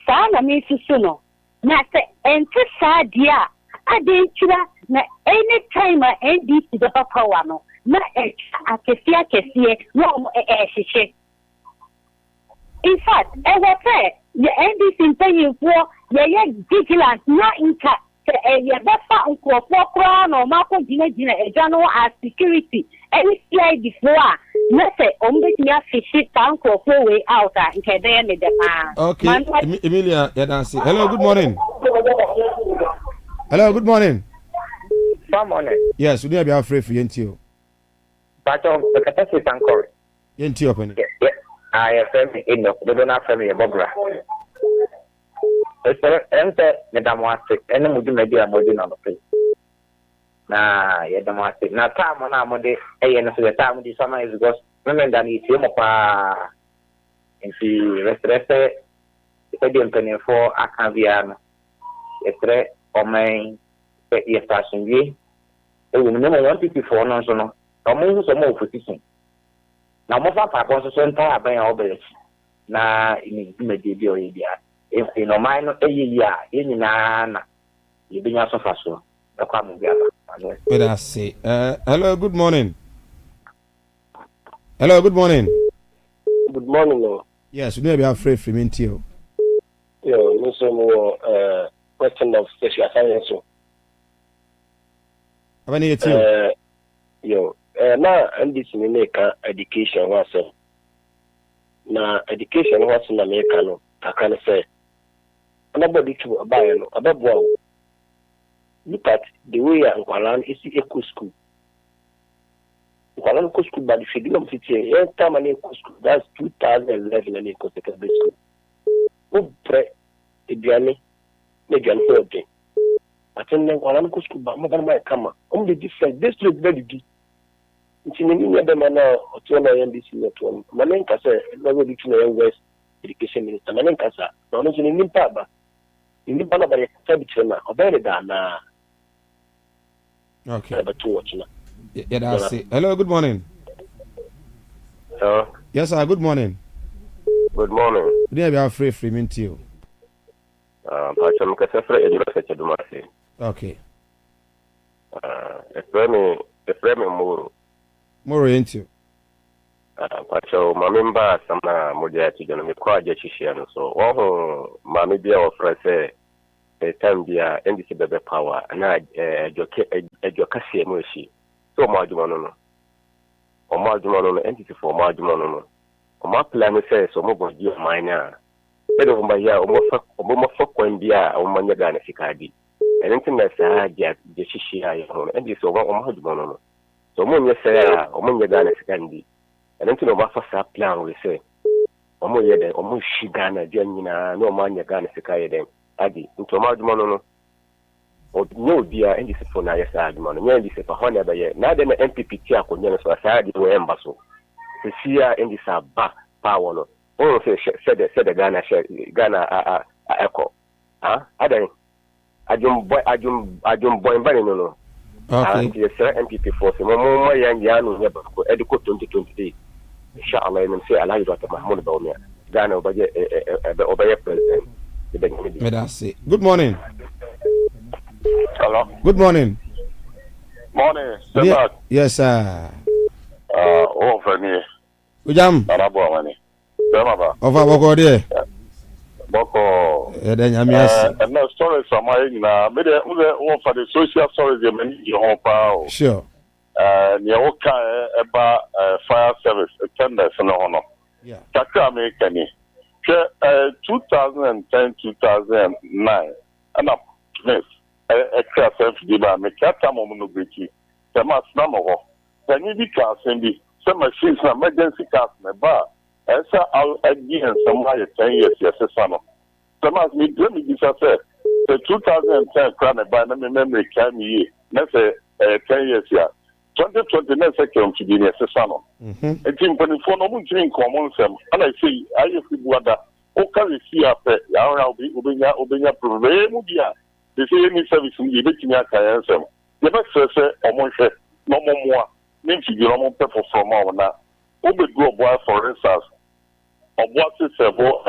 [SPEAKER 14] saa na me susu no na se ente saa dia adentira na anytime NDC the power no na akefie no mo ehihye. In fact the NDC mpanyinfo ye vigilant na inka ye befa nkofo kra no mako gina ejano as security any slide before na say ombetimi afishi tankofo way out nke dey me dem
[SPEAKER 1] okay Emilia Yadansi. Hello, good morning. Hello, good morning.
[SPEAKER 15] Good morning.
[SPEAKER 1] Yes, we be afraid for yentio
[SPEAKER 15] but the capacity tankor
[SPEAKER 1] yentio open.
[SPEAKER 15] Yeah, I am family in the Dona family Bobra. Enter Madam Wasik, and would maybe a modern on the place. Nah, yet the Wasik. Now, time on our Monday, and for the time this summer is because women that need him up and she rested. If I didn't penny for a caviar, a threat or my yes, fashion ye. It will never want it before no so no. Or some more position. Now, most of our concern are by our village. Now, in the idea. If you know mine, in na you be so fast.
[SPEAKER 1] Let us see. Hello, good morning. Hello, good morning.
[SPEAKER 16] Good morning, Lord.
[SPEAKER 1] Yes, we may be afraid for me too.
[SPEAKER 16] Yo, no so more question of special science.
[SPEAKER 1] How many you?
[SPEAKER 16] Yo, now and this make education was na education was in America no. I can say nobody to buy no above. Look at the way Nkwalan is eco school. Nkwalan eco school, but if you don't fit here, time and eco school, that's 2011 and eco secondary school. Who pray the journey, maybe an old day. I think Nkwalan eco school, but more my come on the different district very deep. It's in the other manner or to an NBC network. Manenka said, never be to West Education Minister. Manenka, no, not in Nimpaba. In Nimpana, by a Sabichana, or better than
[SPEAKER 1] okay.
[SPEAKER 16] Yeah,
[SPEAKER 1] that's it. Hello, good morning.
[SPEAKER 16] Hello.
[SPEAKER 1] Yes, sir. Good morning.
[SPEAKER 16] Good morning.
[SPEAKER 1] Today we are free mint you. Okay. Moro into.
[SPEAKER 16] Pacho mamemba sama moja ya tijana mikwaje chishiano so waho mami bia ofrese tambia NDC bebe power na education mweshi so majuma no NDC for majuma no ọmọ plan sẹ so ọmọ bọ di ọmọ anya ẹdọ ọmọ ya ọmọ fọ kwan bi a ọmọ nya Ghana sika di ẹni tí mẹ sẹ di ṣiṣi ayẹ ho ẹni sọ ọmọ ha dùmọ no so ọmọ nyẹ sẹ a ọmọ nya Ghana sika ndi ẹni tí ọmọ afa sa plan we sẹ ọmọ yẹ dẹ ọmọ shi Ghana di nyina na ọmọ anya Ghana sika yẹ dẹ adi nti ọmọ adwuma no nye obi a ndi sefo na yɛ saa adwuma no nye ndi sefa hɔ na ɛbɛyɛ na adɛ na MPP ti akonnwa no so saa de wɔ ɛmba so sisi a ndi saa ba paa no wɔn sɛ de Ghana a ɛkɔ adɛn adwumbɔn ba ne no nti yɛsrɛ MPP fo sɛ mo yɛ nyɛ ano nyɛ baako ɛde kɔ 2023 inshallah ɛnim sɛ Alhaji Dr. Mahmoud Bawumia Ghana ɔbɛyɛ president.
[SPEAKER 1] Good morning.
[SPEAKER 17] Hello.
[SPEAKER 1] Good morning.
[SPEAKER 17] Morning.
[SPEAKER 1] Yes, sir.
[SPEAKER 17] Oh, for me.
[SPEAKER 1] Ujam.
[SPEAKER 17] Arabo amani. Bema
[SPEAKER 1] Over boko de.
[SPEAKER 17] Boko.
[SPEAKER 1] Then yamias.
[SPEAKER 17] And now stories are my na. Me de one for the social stories they many you home pa.
[SPEAKER 1] Sure.
[SPEAKER 17] Near Oka eba fire service attendants no hono.
[SPEAKER 1] Yeah.
[SPEAKER 17] Kakra me kani. 2010 2009 and up miss extra self diba me kata mo no breki tema sna mo ho tani bi ka asembi some machines na emergency cars me ba esa al again some why 10 years yes no tema me do me bisa say the 2010 kra me ba na me memory can me na say 10 years ya 2020 na second to be yes no etim panifo no mo ntiri common sem ana say aye fibuada o ka si ape ya ora obenya problem dia they say any service we be timi aka yansem ye be say omonhwe no momoa nim fi giro mo pepper from our na o be do oboa for instance oboa se sebo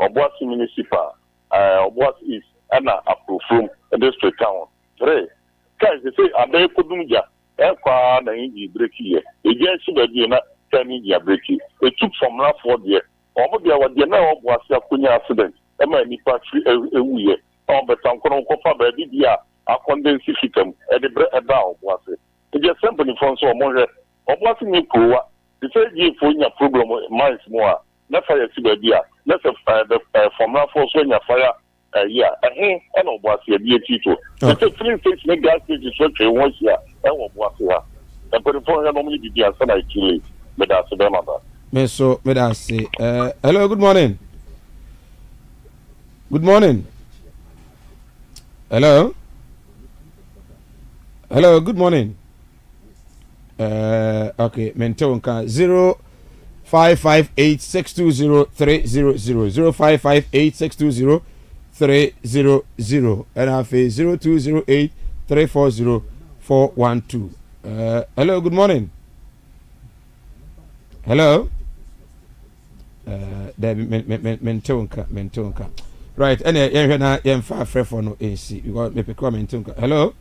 [SPEAKER 17] oboa municipal oboa is ana approve district town 3 guys they say abe kodumja kwa na inji break here e je si ba bi na tani ya break it took from last 4 year omo dia wa dia na oboa se akunya accident e ma nipa free ewuye on betan kono ko fa ba di dia a condense fitam e de bre e ba oboa se e je simple phone so omo hwe oboa se ni kowa the say ji fo nya problem minds mo a na fa ya si ba dia na se from last 4 so nya fire yeah and oboa se bi etito the free state make gas station so che won sia e oboa se ha e but phone ya no mo di dia so na ikile me da se be ma ba.
[SPEAKER 1] So, me da say, hello, good morning. Good morning. Hello. Hello, good morning. Okay, mental 0558620300 0558620300 and I say 0208340412. Hello, good morning. Hello. Mentonka. Right, and you're not far for no AC. You got me pick mentonka. Hello.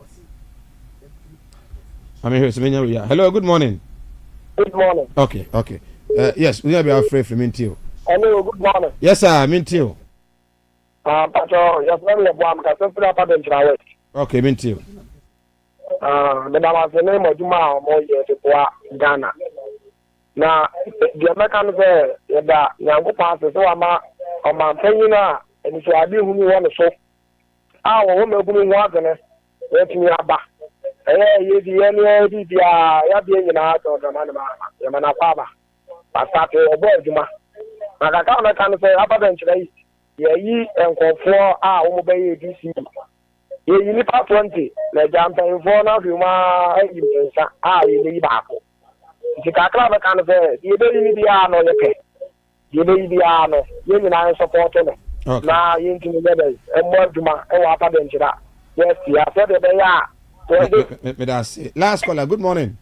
[SPEAKER 1] I'm here. Hello, good morning.
[SPEAKER 18] Good morning.
[SPEAKER 1] Okay. Yes, we have afraid from Mintio.
[SPEAKER 18] Hello, good morning.
[SPEAKER 1] Yes, sir, Mintio.
[SPEAKER 18] Pacho, yes, very well.
[SPEAKER 1] Okay, Mintio.
[SPEAKER 18] The name of Juma, more Ghana. Na the American say that Yango passes so ama payina and so adi who want so ah wo me bu nwa gane wetimi aba ye di ya bi nyina to da man ma ya mana kwaba pasta to obo aduma na ka na kan say abadan chira yi enkofo wo be ye DC ye yi ni pa 20 na jampa info na fi ma ayi nsa ye ba ko Jikakra na kan say the baby dia no yeke. The baby dia no ye nyina support no. Na ye ntimi lebe e mo aduma e wa pa benchira. Yes, ya said the ya.
[SPEAKER 1] Me da say. Last caller, good morning.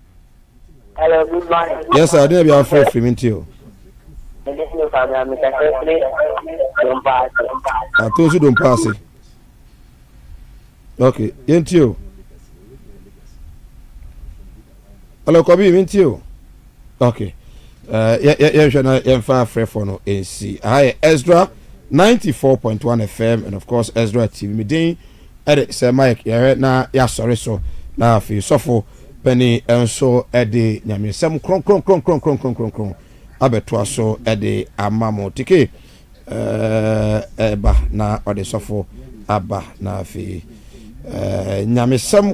[SPEAKER 18] Hello, good morning.
[SPEAKER 1] Yes, sir, dey be afraid from Intio. Those who don't pass it. Okay, Intio. Hello, Kobi, Intio. Okay. Far for no AC. Hi, Ezra 94.1 FM and of course Ezra TV. Me din edit say Mike na ya sorry so na fi so for penny and so edi nyame sem kron abɛtoa so ɛde ama mo tike ɛba na ɔde sɔfo aba na afei nyamesɛm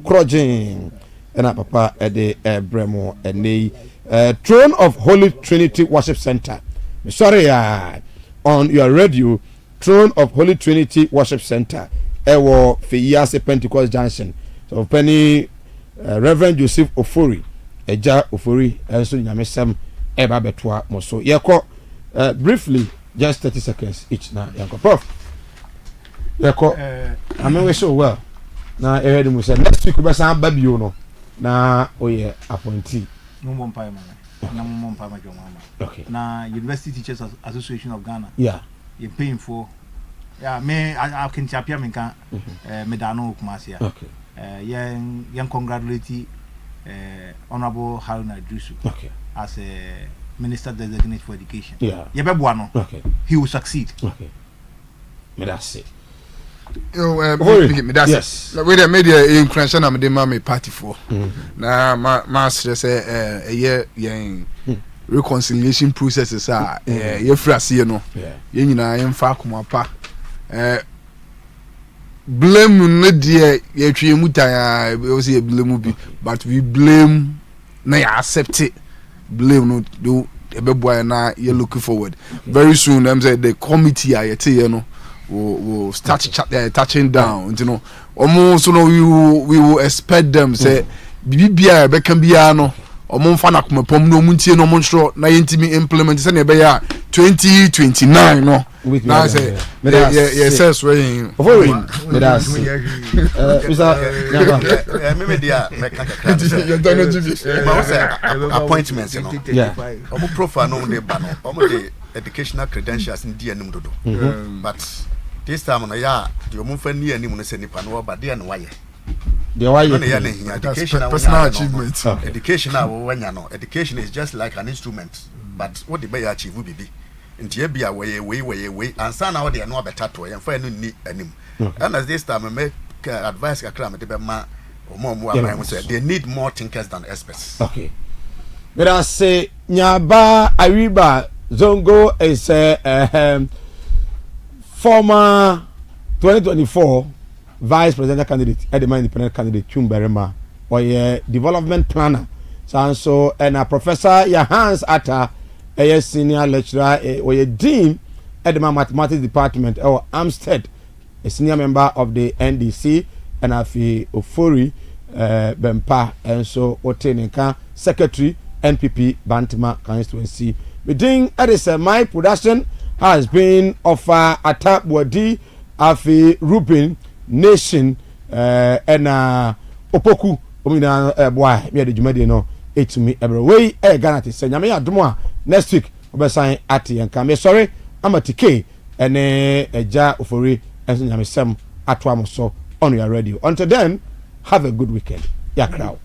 [SPEAKER 1] krɔgyen ɛna papa ɛde ɛbrɛ mo ɛnɛ Throne of Holy Trinity Worship Center. Sorry, on your radio, Throne of Holy Trinity Worship Center. Ewo Fiyase Pentecost Junction. So Penny Reverend Joseph Ofori, Eja Ofori, and so Nyamesem Eba Betwa Moso. Yako briefly, just 30 seconds each now. Yako Prof. Yako, I mean we so well. Now I heard him say next week we say baby you know. Na oye appointee. Okay.
[SPEAKER 5] Na University Teachers Association of Ghana.
[SPEAKER 1] Yeah.
[SPEAKER 5] You paying for. Yeah, me I can chapia me can medano kumasia.
[SPEAKER 1] Okay.
[SPEAKER 5] Young congratulate Honorable Haruna Idrisu.
[SPEAKER 1] Okay.
[SPEAKER 5] As a Minister Designate for Education.
[SPEAKER 1] Yeah.
[SPEAKER 5] Yebebuano.
[SPEAKER 1] Okay.
[SPEAKER 5] He will succeed.
[SPEAKER 1] Okay. Me that's it.
[SPEAKER 7] Yes. We the media in Cranston am the mama party for. Na ma say reconciliation processes are ye frase no. Ye nyina ye mfa akoma pa. Blame no dey ye twe mutan we say blame bi but we blame na you accept it. Blame no do ebeboy na you looking forward. Very soon them say the committee are ye no will start touching down, you know. Almost so we will expect them say bibia be can be no omo fa na kuma pom no muntie no monstro na yentimi implement say na be ya 2029 no na say yes we
[SPEAKER 1] that's
[SPEAKER 6] me dia make appointments no
[SPEAKER 1] yeah
[SPEAKER 6] omo profile no dey ba no omo dey educational credentials in dia nim dodo but this time no ya the omo fa ni anim no se nipa no ba dia no waye education
[SPEAKER 7] personal achievement.
[SPEAKER 6] Education education is just like an instrument, but what the bay achieve will be into bia way and son now they are no better to and find ni anim. And as this time I make advice akram de ma or they need more thinkers than experts.
[SPEAKER 1] Okay. But I say Nyaba Ariba Zongo is a former 2024 vice presidential candidate at the independent candidate Chumberema or a development planner. So and a professor Yahans Atta a senior lecturer or a dean at the mathematics department or Amstead, a senior member of the NDC and Afi Ofori Bempa and so Otenenka secretary NPP Bantima constituency. Within Edison, my production has been of Atta Wadi Afi Rubin Nation and Opoku omina boy me de djumade no etumi every way Ghana te senya me adomo next week obesan ati enka me sorry amatike ene eja ofori enso nyamesem ato amoso on your radio. Until then, have a good weekend. Yakrao.